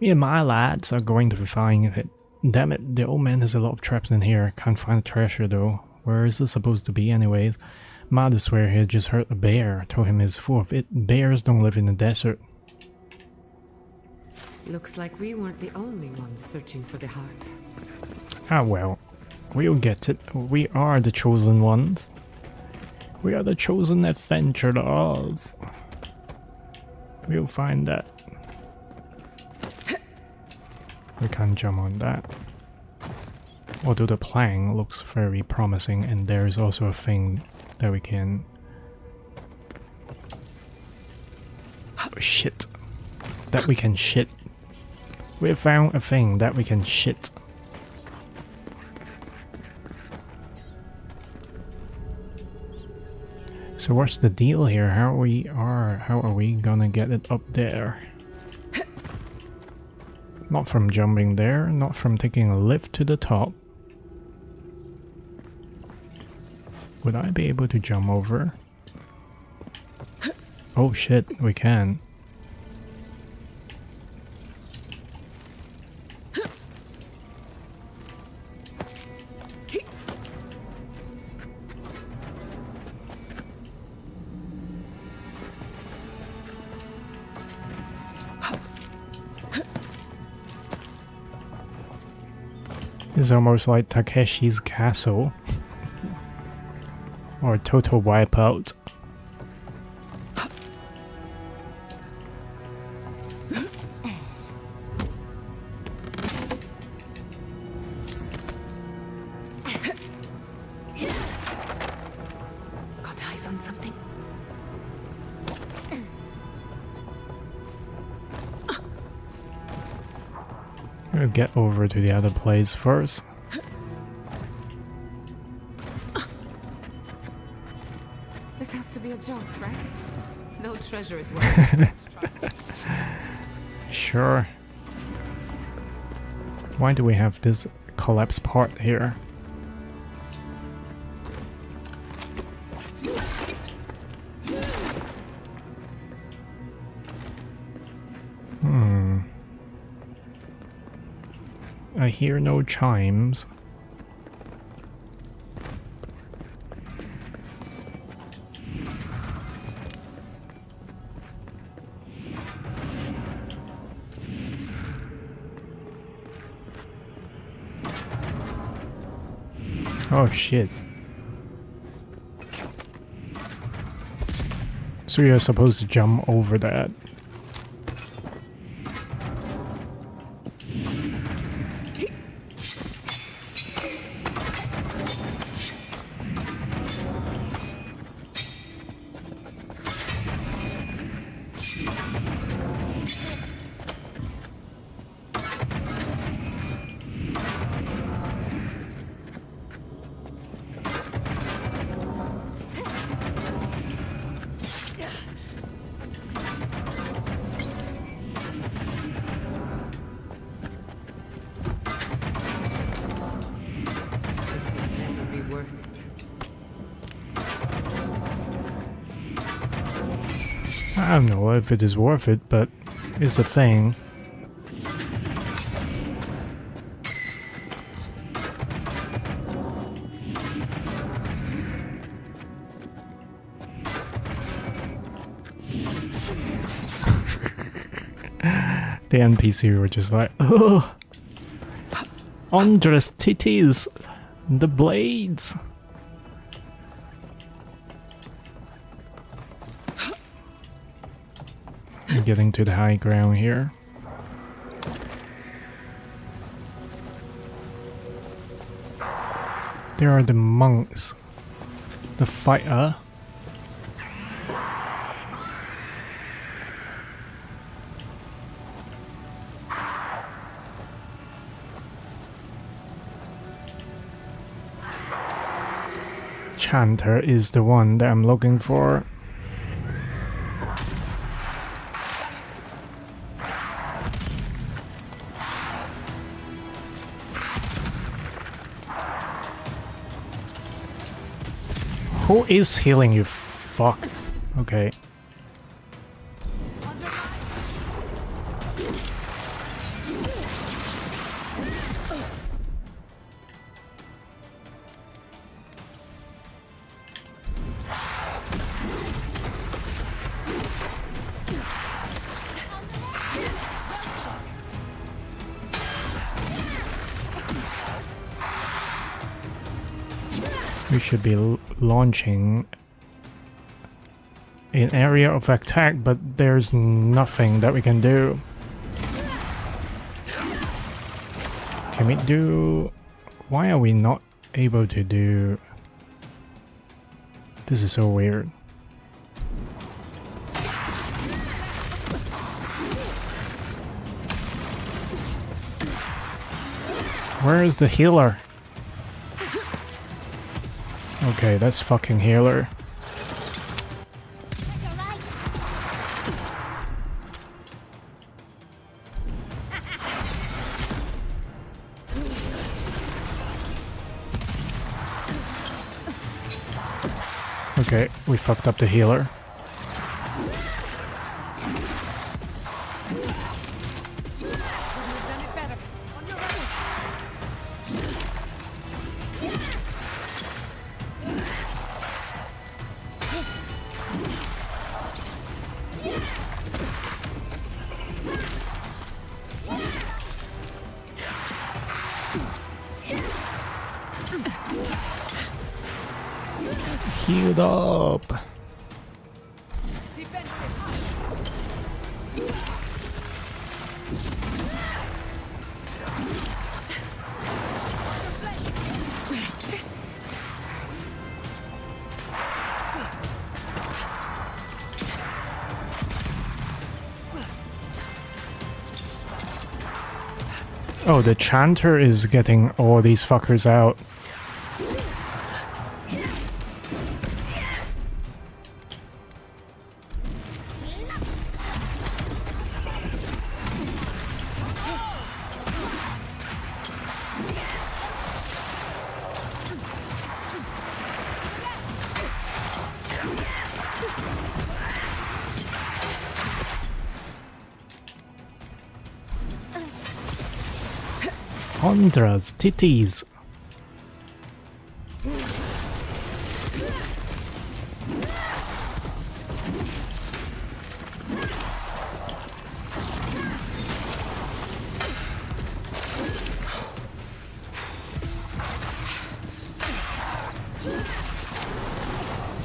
Me and my lads are going to find it. Damn it, the old man has a lot of traps in here. Can't find the treasure though. Where is it supposed to be anyways? Mother swear he had just heard a bear. Told him he's full of it. Bears don't live in the desert. Looks like we weren't the only ones searching for the heart. Ah well, we'll get it. We are the chosen ones. We are the chosen adventurers. We'll find that. We can't jump on that. Although the plank looks very promising, and there is also a thing that we can... Oh shit. That we can shit. We have found a thing that we can shit. So what's the deal here? How are we gonna get it up there? Not from jumping there, not from taking a lift to the top. Would I be able to jump over? Oh shit, we can. It's almost like Takeshi's Castle. Or Total Wipeout. Got eyes on something? We'll get over to the other place first. This has to be a joke, right? No treasure is worth it. Sure. Why do we have this collapse part here? I hear no chimes. Oh shit. So you're supposed to jump over that. I don't know if it is worth it, but it's a thing. The NPC were just like, oh, Andres titties, the blades. I'm getting to the high ground here. There are the monks, the fighter. Chanter is the one that I'm looking for. Who is healing you? Fuck. Okay. We should be launching an area of attack, but there's nothing that we can do. Can we do... Why are we not able to do... This is so weird. Where is the healer? Okay, that's fucking healer. Okay, we fucked up the healer. Healed up. Oh, the chanter is getting all these fuckers out. Andras titties.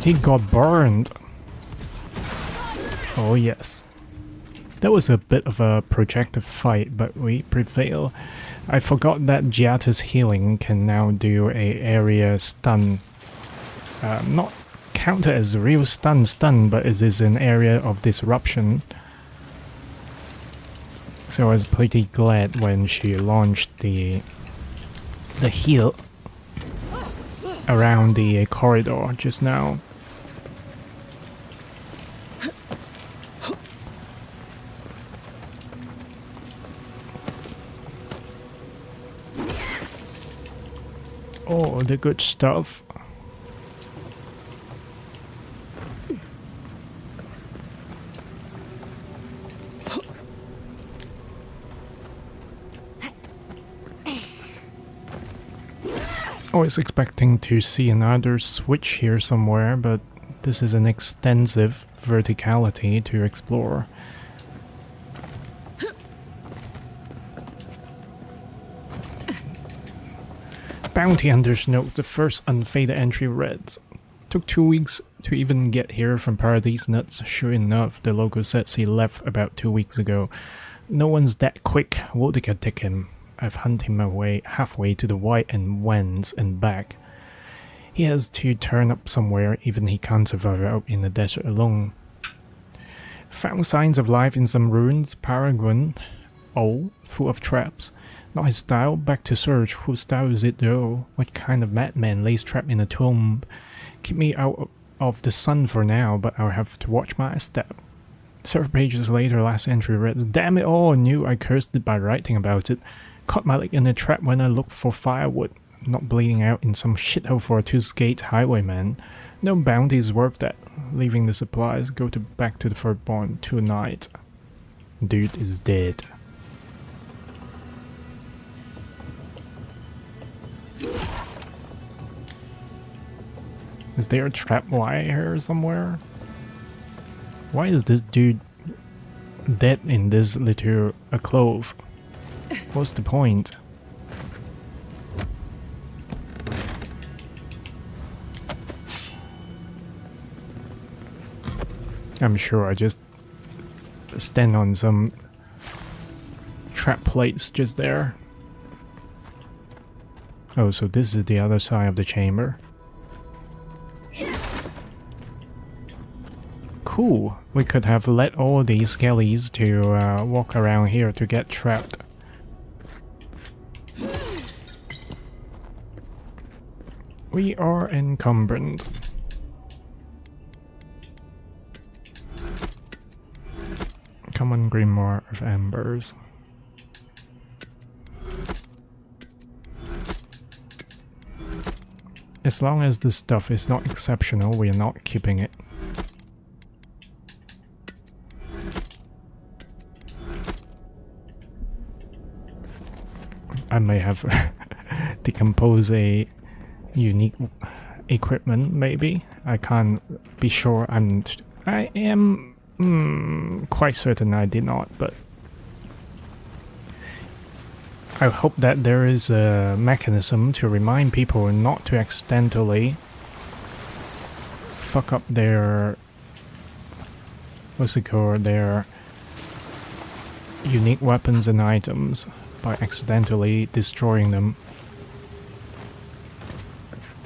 He got burned. Oh yes. That was a bit of a protracted fight, but we prevail. I forgot that Giata's healing can now do a area stun. Not counted as real stun, but it is an area of disruption. So I was pretty glad when she launched the heal around the corridor just now. Oh, the good stuff. I was expecting to see another switch here somewhere, but this is an extensive verticality to explore. Bounty Hunters note the first unfaded entry reads, "Took 2 weeks to even get here from Paradise Nuts. Sure enough, the local says he left about 2 weeks ago. No one's that quick. Wodika take him. I've hunted him away halfway to the White and Wens and back. He has to turn up somewhere, even he can't survive out in the desert alone. Found signs of life in some ruins. Paragon, old, full of traps. Not his style. Back to search. Whose style is it though? What kind of madman lays trap in a tomb? Keep me out of the sun for now, but I'll have to watch my step." Several pages later, last entry read, "Damn it all, I knew I cursed it by writing about it. Caught my leg in a trap when I looked for firewood. Not bleeding out in some shithole for a two-skate highwayman. No bounty's worth that. Leaving the supplies, go back to the firstborn tonight. Dude is dead." Is there a trap wire here somewhere? Why is this dude dead in this little clove? What's the point? I'm sure I just stand on some trap plates just there. Oh, so this is the other side of the chamber. Cool. We could have let all these skellies to walk around here to get trapped. We are encumbered. Common Grimoire of Embers. As long as this stuff is not exceptional, we are not keeping it. I may have decomposed a unique equipment, maybe. I can't be sure. I am quite certain I did not, but I hope that there is a mechanism to remind people not to accidentally fuck up their their unique weapons and items by accidentally destroying them.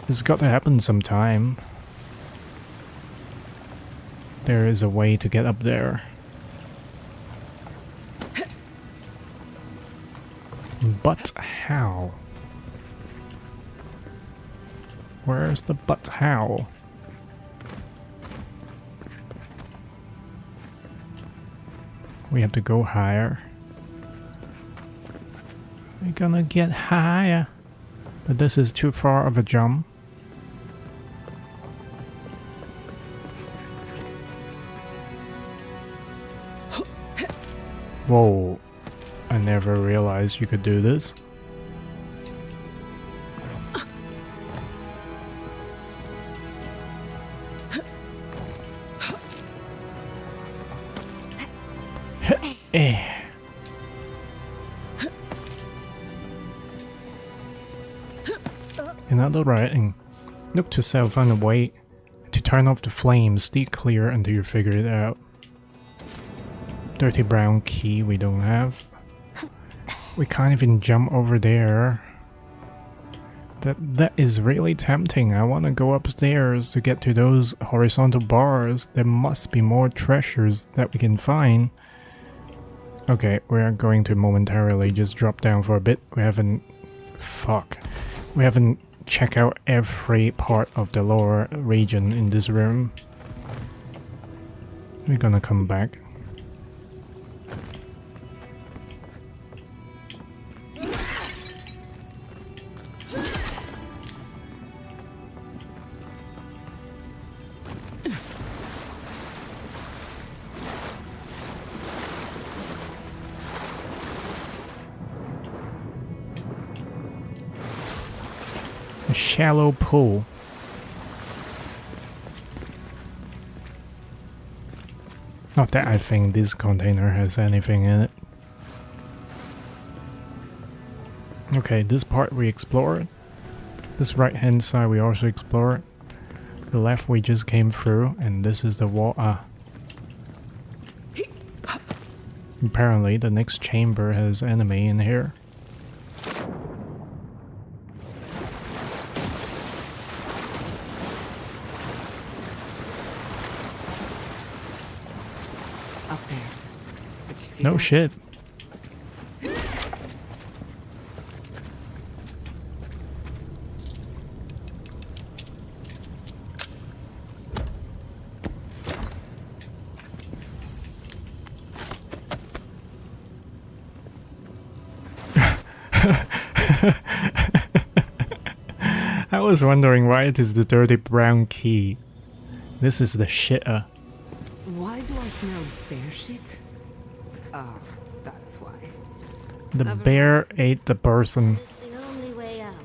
This has got to happen sometime. There is a way to get up there. But how? Where's the but how? We have to go higher. We're gonna get higher. But this is too far of a jump. Whoa. I never realized you could do this. Another writing. Look to self find a way to turn off the flames. Stay clear until you figure it out. Dirty brown key we don't have. We can't even jump over there. That is really tempting. I want to go upstairs to get to those horizontal bars. There must be more treasures that we can find. Okay, we're going to momentarily just drop down for a bit. We haven't checked out every part of the lower region in this room. We're gonna come back. shallow pool. Not that I think this container has anything in it. Okay, this part we explored. This right hand side we also explored. The left we just came through, and this is the wall. Apparently the next chamber has enemy in here. Up there. Did you see No that? shit. I was wondering why it is the dirty brown key. This is the shitter. Why do I smell bear shit? Oh, that's why. The bear ate the person. It's the only way out.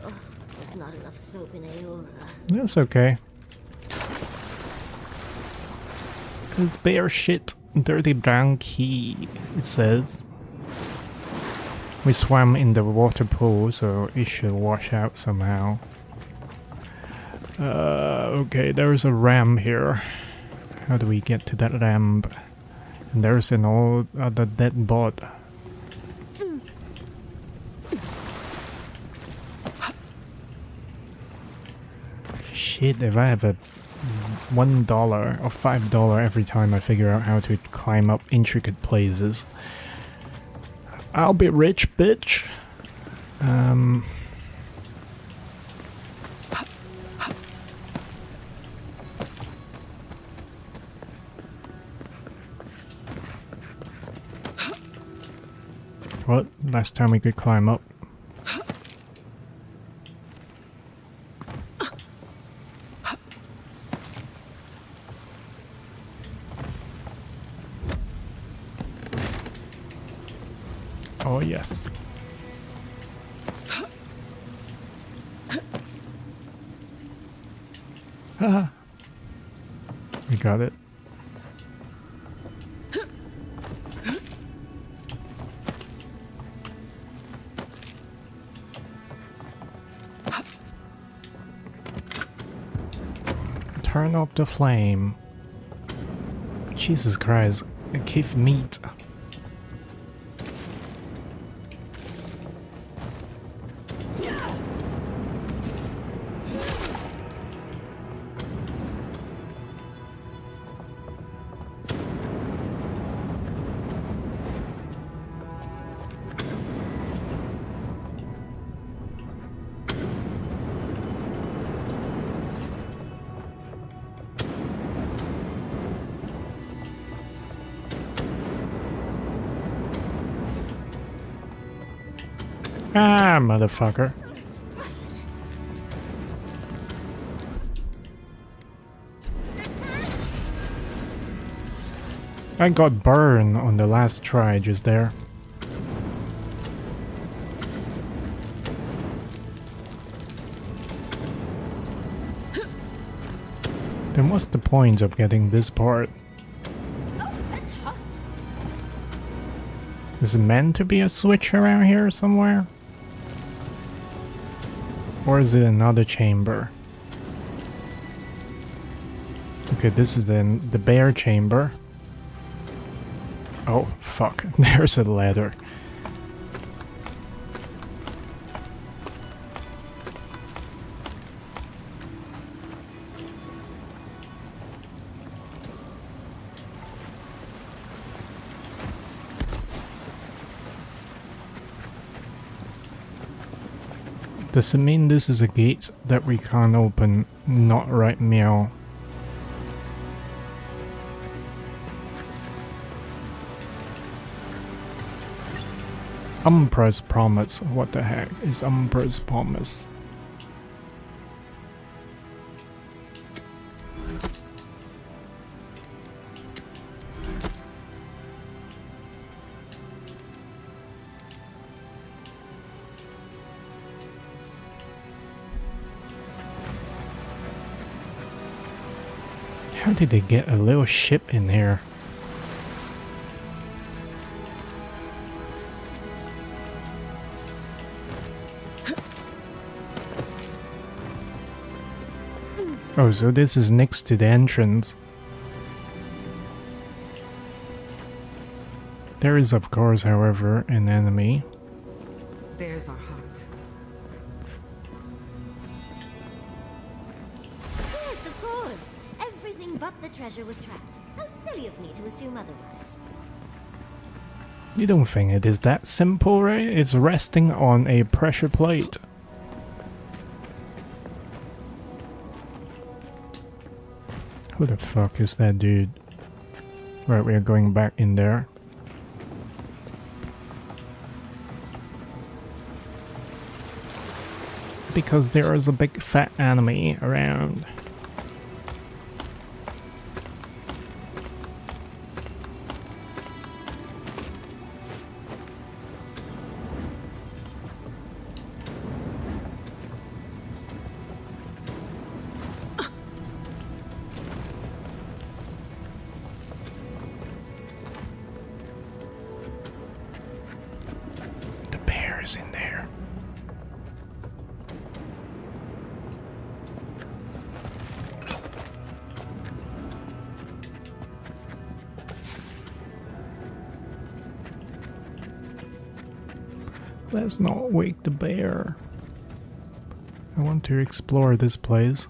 Oh, there's not enough soap in Aora. That's okay. It's bear shit. Dirty brown key, it says. We swam in the water pool, so it should wash out somehow. Okay, there's a ramp here. How do we get to that ramp? And there's an old other dead bot. Shit, if I have a $1 or $5 every time I figure out how to climb up intricate places, I'll be rich, bitch. What? Last time we could climb up. Oh yes. Haha. We got it. Turn off the flame. Jesus Christ, give meat. Ah, motherfucker. I got burned on the last try just there. Then what's the point of getting this part? Is it meant to be a switch around here somewhere? Or is it another chamber? Okay, this is in the bear chamber. Oh, fuck. There's a ladder. Does it mean this is a gate that we can't open? Not right, meow. Umbra's promise. What the heck is Umbra's promise? How did they get a little ship in here? Oh, so this is next to the entrance. There is, of course, however, an enemy. There's our heart. Yes, of course. Everything but the treasure was trapped. How silly of me to assume otherwise. You don't think it is that simple, right? It's resting on a pressure plate. Who the fuck is that dude? Right, we are going back in there. Because there is a big fat enemy around. The bear is in there. Let's not wake the bear. I want to explore this place.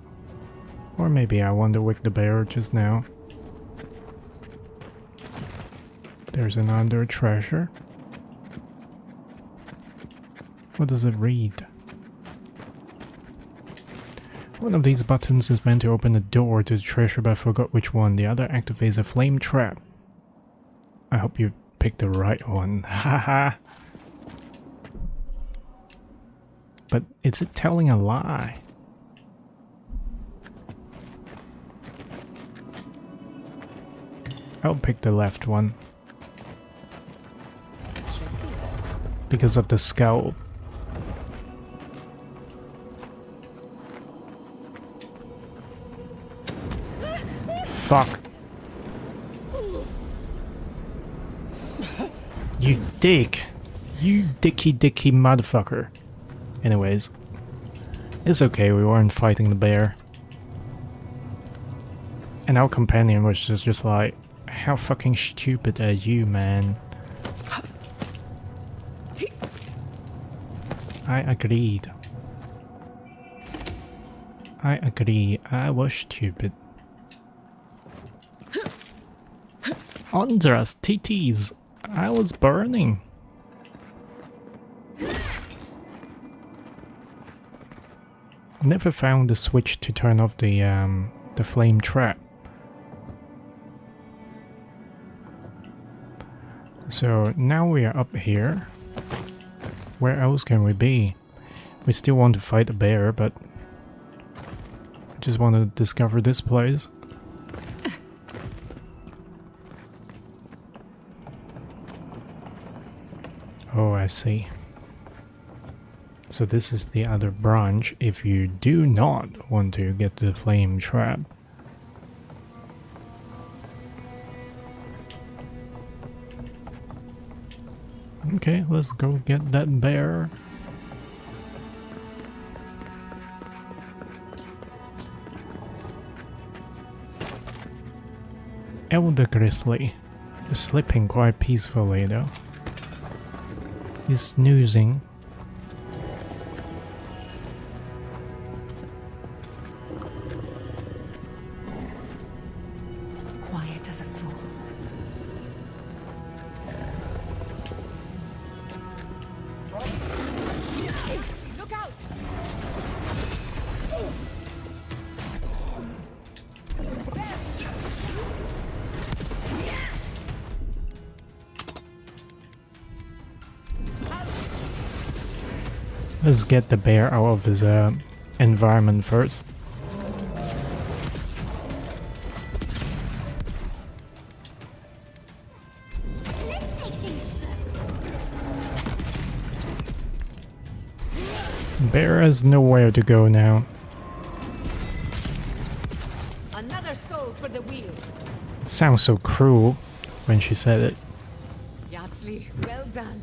Or maybe I want to wake the bear just now. There's another treasure. What does it read? One of these buttons is meant to open the door to the treasure, but I forgot which one. The other activates a flame trap. I hope you picked the right one. Haha. But is it telling a lie? I'll pick the left one. Because of the skull. Fuck. You dick. You dicky motherfucker. Anyways, it's okay, we weren't fighting the bear. And our companion was just like, how fucking stupid are you, man? I agreed. I agree, I was stupid. Andras, titties, I was burning. Never found the switch to turn off the flame trap. So now we are up here. Where else can we be? We still want to fight a bear, but I just want to discover this place. Oh, I see. So this is the other branch if you do not want to get the flame trap. Okay, let's go get that bear. Elder Grizzly is sleeping quite peacefully though. He's snoozing. Let's get the bear out of his environment first. Bear has nowhere to go now. Another soul fuel for the wheel. It sounds so cruel when she said it. Yatsley, well done.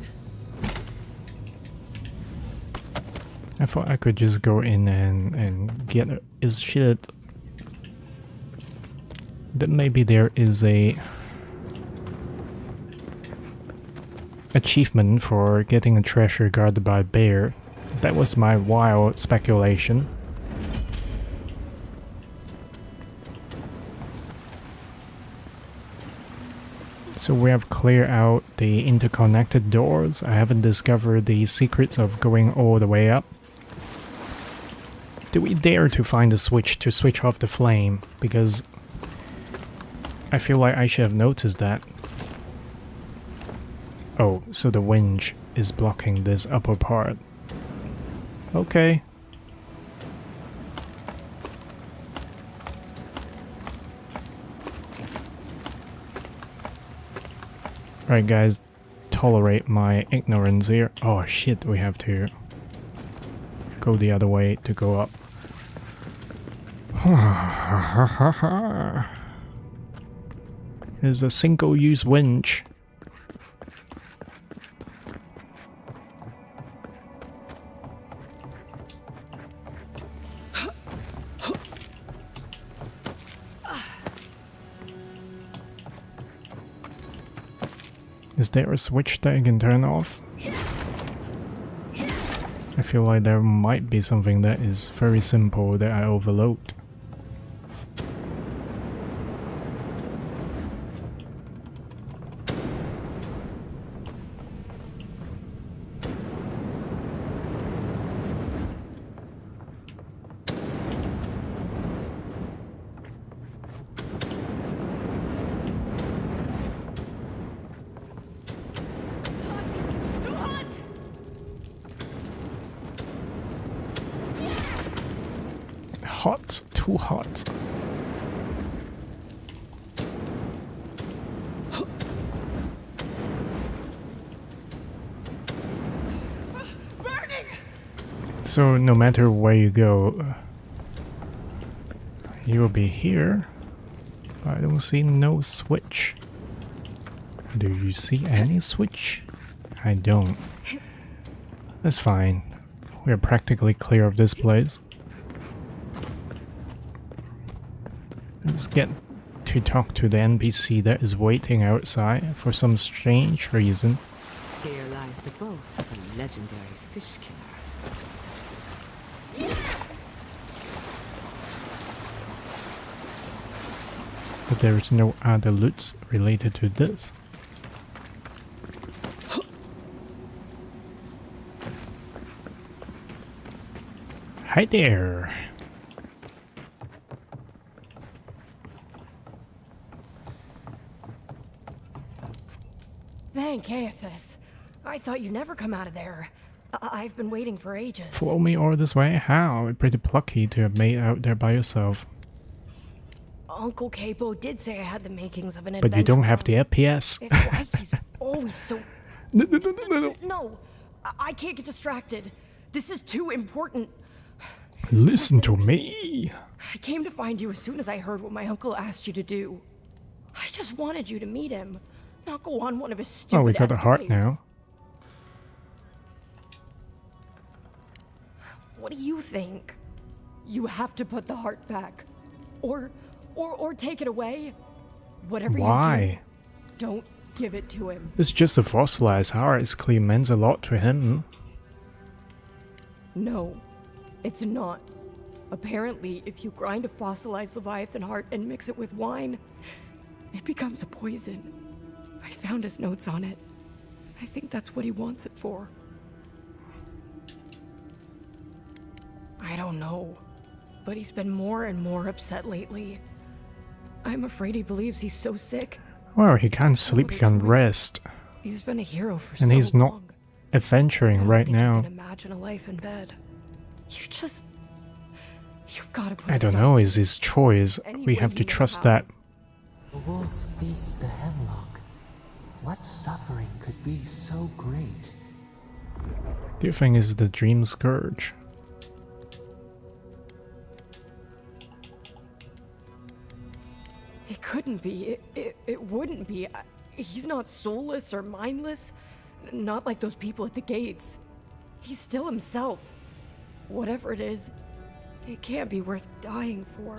I thought I could just go in and get his shit. Then maybe there is a achievement for getting a treasure guarded by a bear. That was my wild speculation. So we have cleared out the interconnected doors. I haven't discovered the secrets of going all the way up. Do we dare to find a switch to switch off the flame? Because I feel like I should have noticed that. Oh, so the winch is blocking this upper part. Okay. Right, guys, tolerate my ignorance here. Oh shit, we have to go the other way to go up. There's a single-use winch. Is there a switch that I can turn off? I feel like there might be something that is very simple that I overlooked. Hot, too hot. So no matter where you go, you will be here. I don't see no switch. Do you see any switch? I don't. That's fine. We are practically clear of this place. Let's get to talk to the NPC that is waiting outside for some strange reason. Here lies the boat of a legendary fish killer. But there is no other loots related to this. Hi there! Thank Aethys. I thought you'd never come out of there. I've been waiting for ages. Follow me all this way? How? You're pretty plucky to have made out there by yourself. Uncle Capo did say I had the makings of an But you don't have the FPS. That's why he's always so... No, I can't get distracted. This is too important. Listen to me. I came to find you as soon as I heard what my uncle asked you to do. I just wanted you to meet him, not go on one of his stupid Oh, we got a heart now. What do you think? You have to put the heart back. Or take it away. Whatever Why? you do, don't give it to him. It's just a fossilized heart. It clearly means a lot to him. No, it's not. Apparently, if you grind a fossilized Leviathan heart and mix it with wine, it becomes a poison. I found his notes on it. I think that's what he wants it for. I don't know, but he's been more and more upset lately. I'm afraid he believes he's so sick. Well, he can't sleep, he can't rest. He's been a hero for so long. And he's not adventuring right now. I can imagine a life in bed. You've got to put I don't know, it's his choice. We have to trust that. The wolf eats the hemlock. What suffering could be so great? Do you think it's the dream scourge? It couldn't be. It wouldn't be. He's not soulless or mindless. Not like those people at the gates. He's still himself. Whatever it is, it can't be worth dying for.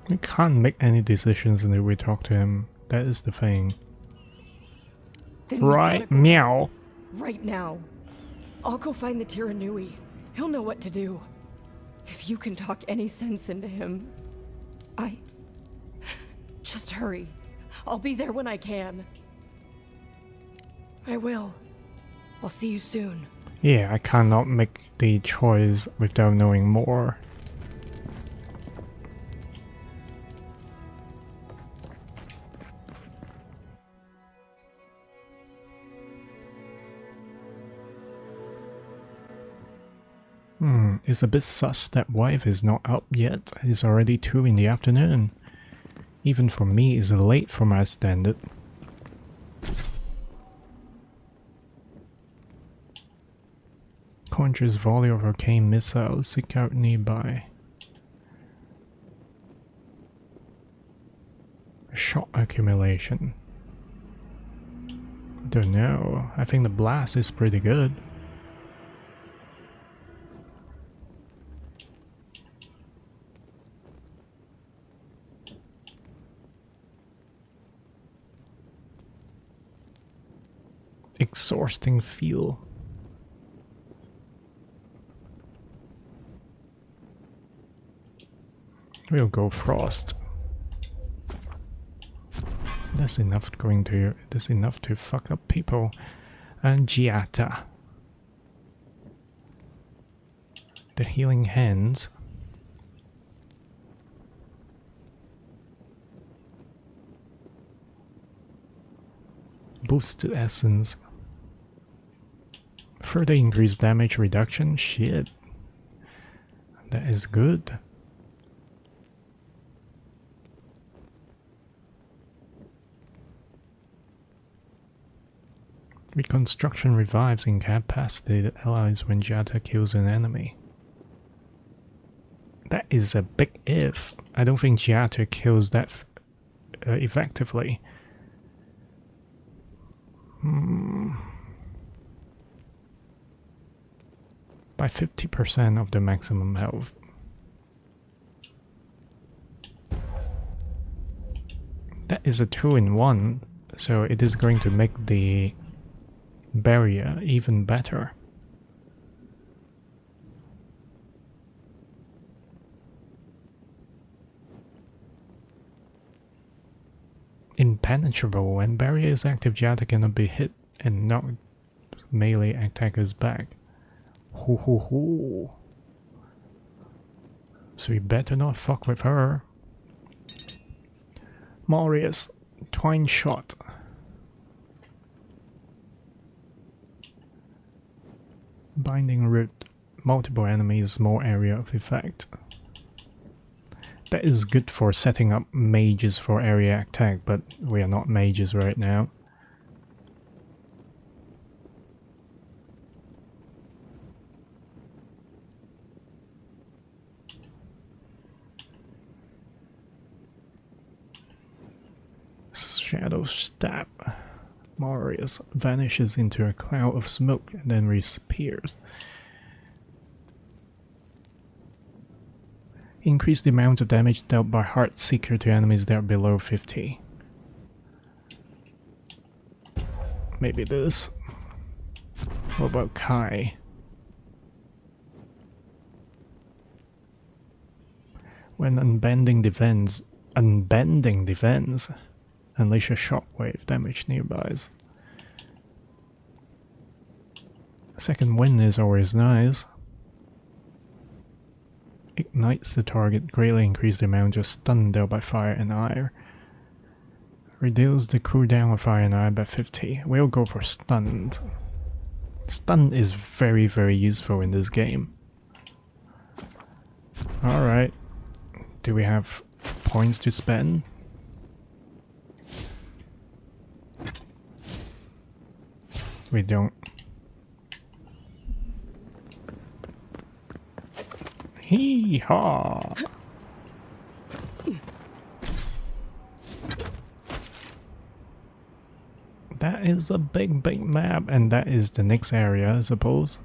We can't make any decisions until we talk to him. That is the thing. Then we've Right, gotta go meow. right now. I'll go find the Tiranui. He'll know what to do. If you can talk any sense into him, just hurry. I'll be there when I can. I will. I'll see you soon. Yeah, I cannot make the choice without knowing more. It's a bit sus that wife is not up yet. It's already 2 in the afternoon. Even for me, it's late for my standard. Conjures volley of arcane missiles. Seek out nearby. Shot accumulation. Don't know. I think the blast is pretty good. Exhausting feel. We'll go frost. That's enough to fuck up people. And Giata. The healing hands. Boosted essence. Further increased damage reduction? Shit. That is good. Reconstruction revives incapacitated allies when Jata kills an enemy. That is a big if. I don't think Jata kills that effectively. By 50% of the maximum health. That is a 2-in-1, so it is going to make the barrier even better. Impenetrable. When barrier is active, Jata cannot be hit and knock melee attackers back. Hoo hoo hoo. So you better not fuck with her. Marius, Twine Shot. Binding Root. Multiple enemies, more area of effect. That is good for setting up mages for area attack, but we are not mages right now. Shadow Stab. Marius vanishes into a cloud of smoke and then reappears. Increase the amount of damage dealt by Heartseeker to enemies that are below 50. Maybe this. What about Kai? When unbending defense, unleash a shockwave, damage nearby. Second wind is always nice. Ignites the target, greatly increase the amount of stun dealt by fire and air. Reduce the cooldown of fire and air by 50. We'll go for stunned. Stun is very, very useful in this game. Alright. Do we have points to spend? We don't. Hee-haw! That is a big, big map, and that is the next area, I suppose.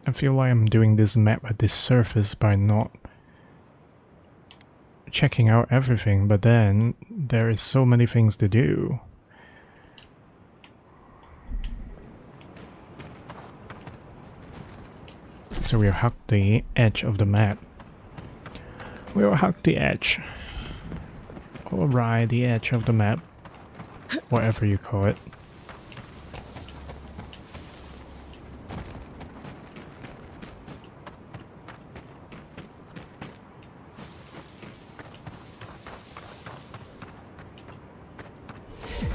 I feel like I'm doing this map at this surface by not checking out everything, but then there is so many things to do. So we'll hug the edge of the map. We'll hug the edge. Alright, the edge of the map. Whatever you call it.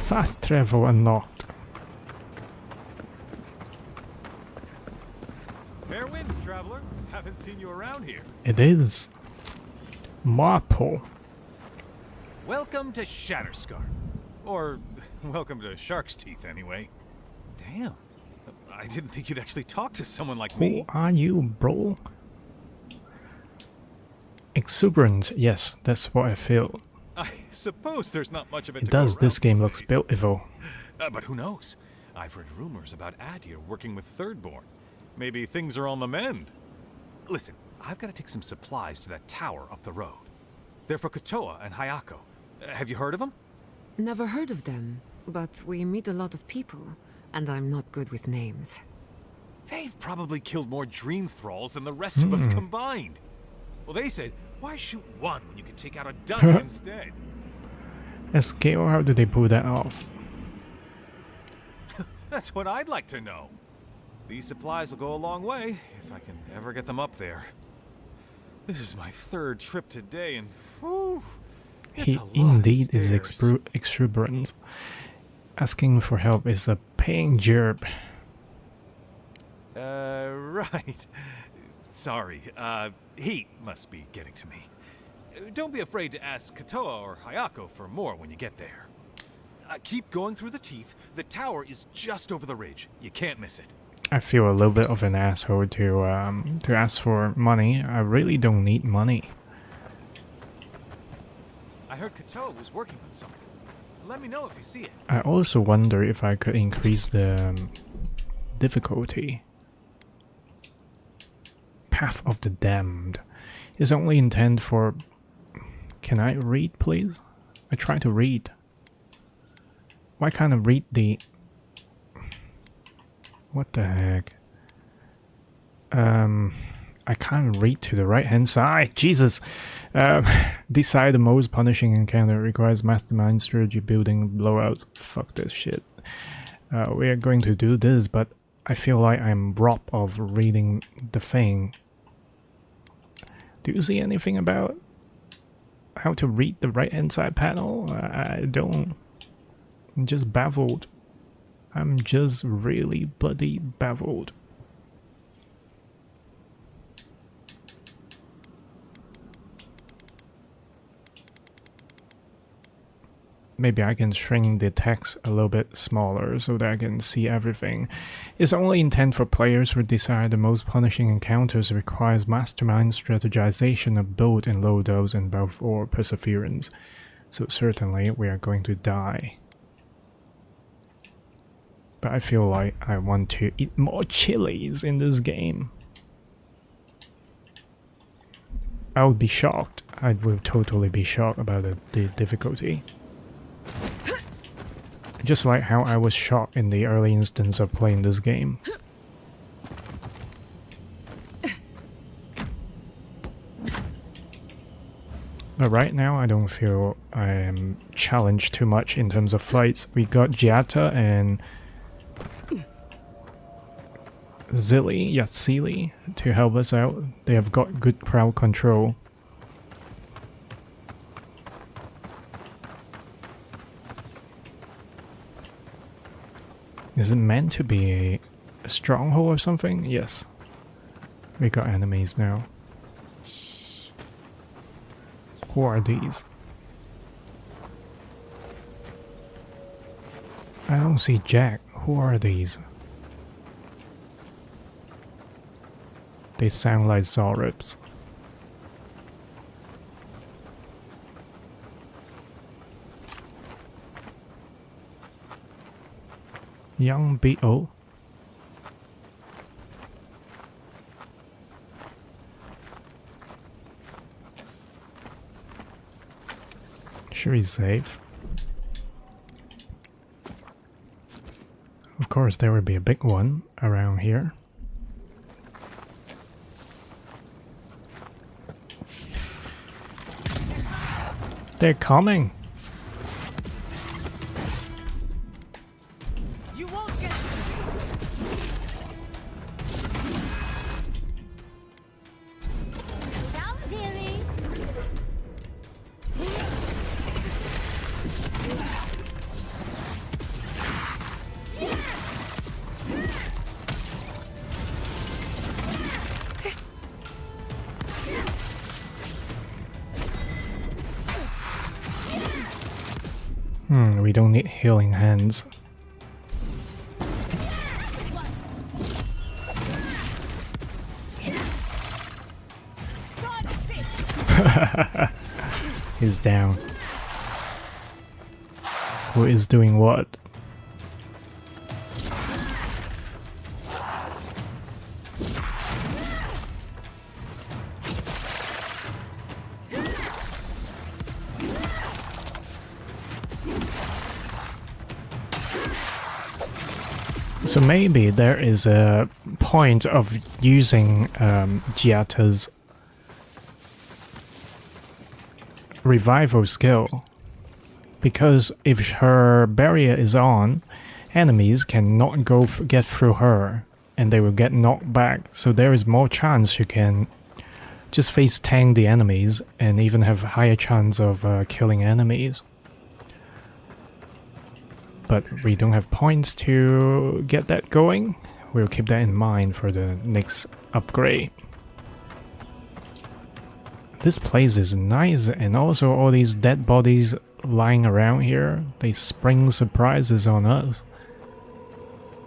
Fast travel unlocked. Fair winds, traveler. Haven't seen you around here. It is Marple. Welcome to Shatterscarpe. Or, welcome to Shark's Teeth, anyway. Damn. I didn't think you'd actually talk to someone like me. Who are you, bro? Exuberant, yes, that's what I feel. I suppose there's not much of it It to go does, this around game these looks days. beautiful. But who knows? I've heard rumors about Adir working with Thirdborn. Maybe things are on the mend. Listen, I've got to take some supplies to that tower up the road. They're for Kotoa and Hayako. Have you heard of them? Never heard of them, but we meet a lot of people, and I'm not good with names. They've probably killed more dream thralls than the rest of us combined. Well, they said, why shoot one when you can take out a dozen instead? Escale, how do they pull that off? That's what I'd like to know. These supplies will go a long way if I can ever get them up there. This is my third trip today, and whew, it's He a lot indeed of is stairs. exuberant. Asking for help is a paying job. Right. Sorry, heat must be getting to me. Don't be afraid to ask Kotoa or Hayako for more when you get there. Keep going through the teeth. The tower is just over the ridge. You can't miss it. I feel a little bit of an asshole to ask for money. I really don't need money. I heard Kotoa was working on something. Let me know if you see it. I also wonder if I could increase the difficulty. Path of the Damned is only intended for... Can I read, please? I try to read. Why can't I read the... What the heck? I can't read to the right hand side. Jesus! Decide the most punishing encounter requires mastermind strategy building blowouts. Fuck this shit. We are going to do this, but I feel like I'm robbed of reading the thing. Do you see anything about how to read the right hand side panel? I don't. I'm just baffled. I'm just really bloody baffled. Maybe I can shrink the text a little bit smaller so that I can see everything. It's only intended for players who desire the most punishing encounters. Requires mastermind strategization of both in low dose and above or perseverance. So certainly we are going to die. But I feel like I want to eat more chilies in this game. I would be shocked. I would totally be shocked about the difficulty. Just like how I was shocked in the early instance of playing this game. But right now I don't feel I am challenged too much in terms of fights. We got Giata and Yatsili to help us out. They have got good crowd control. Is it meant to be a stronghold or something? Yes. We got enemies now. Shh. Who are these? I don't see Jack. Who are these? They sound like Zorips. Young beetle. Sure he's safe. Of course there would be a big one around here. They're coming! You won't get Down, dearie. We don't need healing hands. He's down. Who is doing what? So maybe there is a point of using Giata's revival skill, because if her barrier is on, enemies cannot get through her and they will get knocked back, so there is more chance you can just face tank the enemies and even have a higher chance of killing enemies. But we don't have points to get that going. We'll keep that in mind for the next upgrade. This place is nice, and also all these dead bodies lying around here, they spring surprises on us.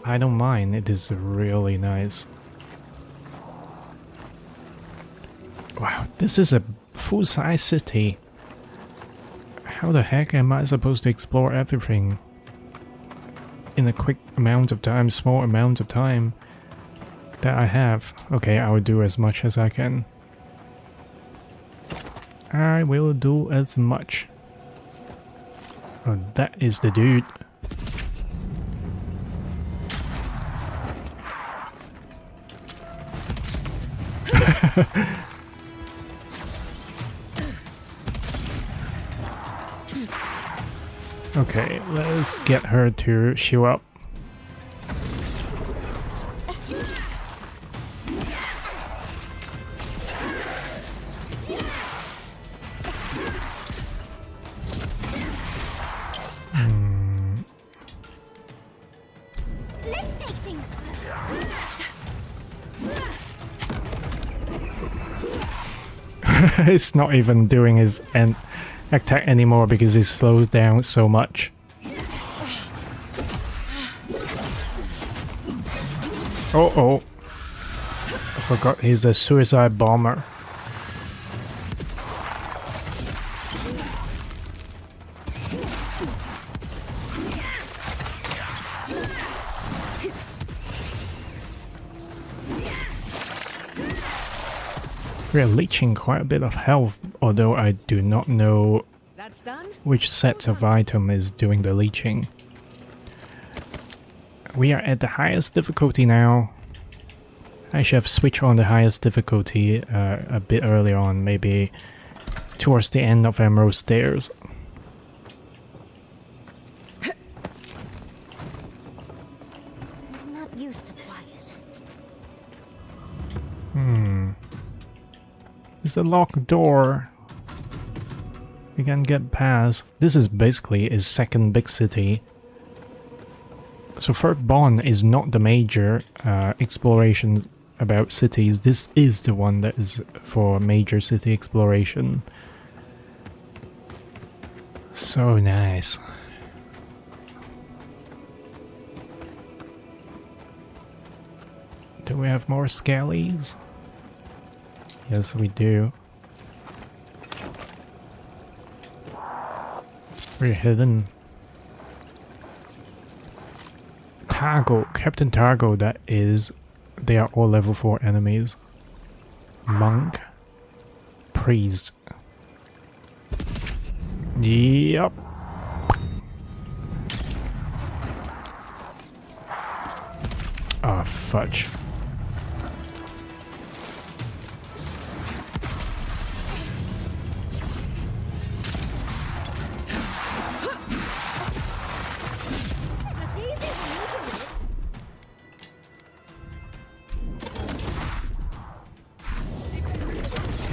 I don't mind, it is really nice. Wow, this is a full-size city. How the heck am I supposed to explore everything in a quick amount of time, small amount of time that I have? Okay, I will do as much as I can. I will do as much. Oh, that is the dude. Okay, let's get her to show up. Let's take things It's not even doing his attack anymore because he slows down so much. Oh, I forgot he's a suicide bomber. We are leeching quite a bit of health, although I do not know which set of item is doing the leeching. We are at the highest difficulty now. I should have switched on the highest difficulty a bit earlier on, maybe towards the end of Emerald Stairs. I'm not used to quiet. It's a locked door. We can get past. This is basically his second big city. So Third Bond is not the major exploration about cities. This is the one that is for major city exploration. So nice. Do we have more skellies? Yes, we do. We're hidden. Targo, Captain Targo, that is. They are all level 4 enemies. Monk. Priest. Yep. Ah, fudge.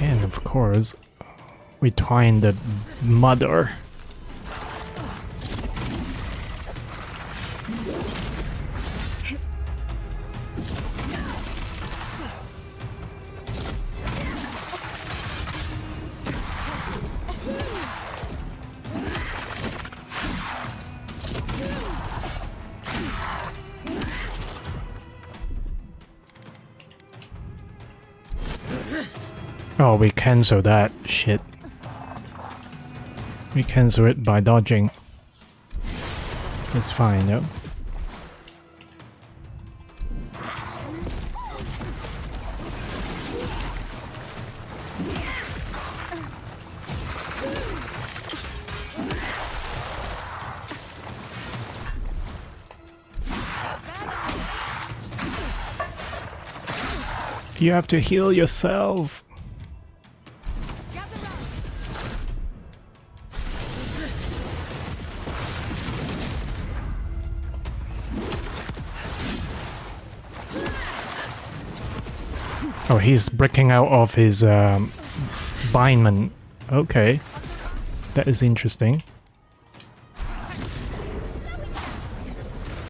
And of course, we find the mother. Oh, we cancel that shit. We cancel it by dodging. It's fine though. You have to heal yourself. Oh, he's breaking out of his bindment. Okay. That is interesting.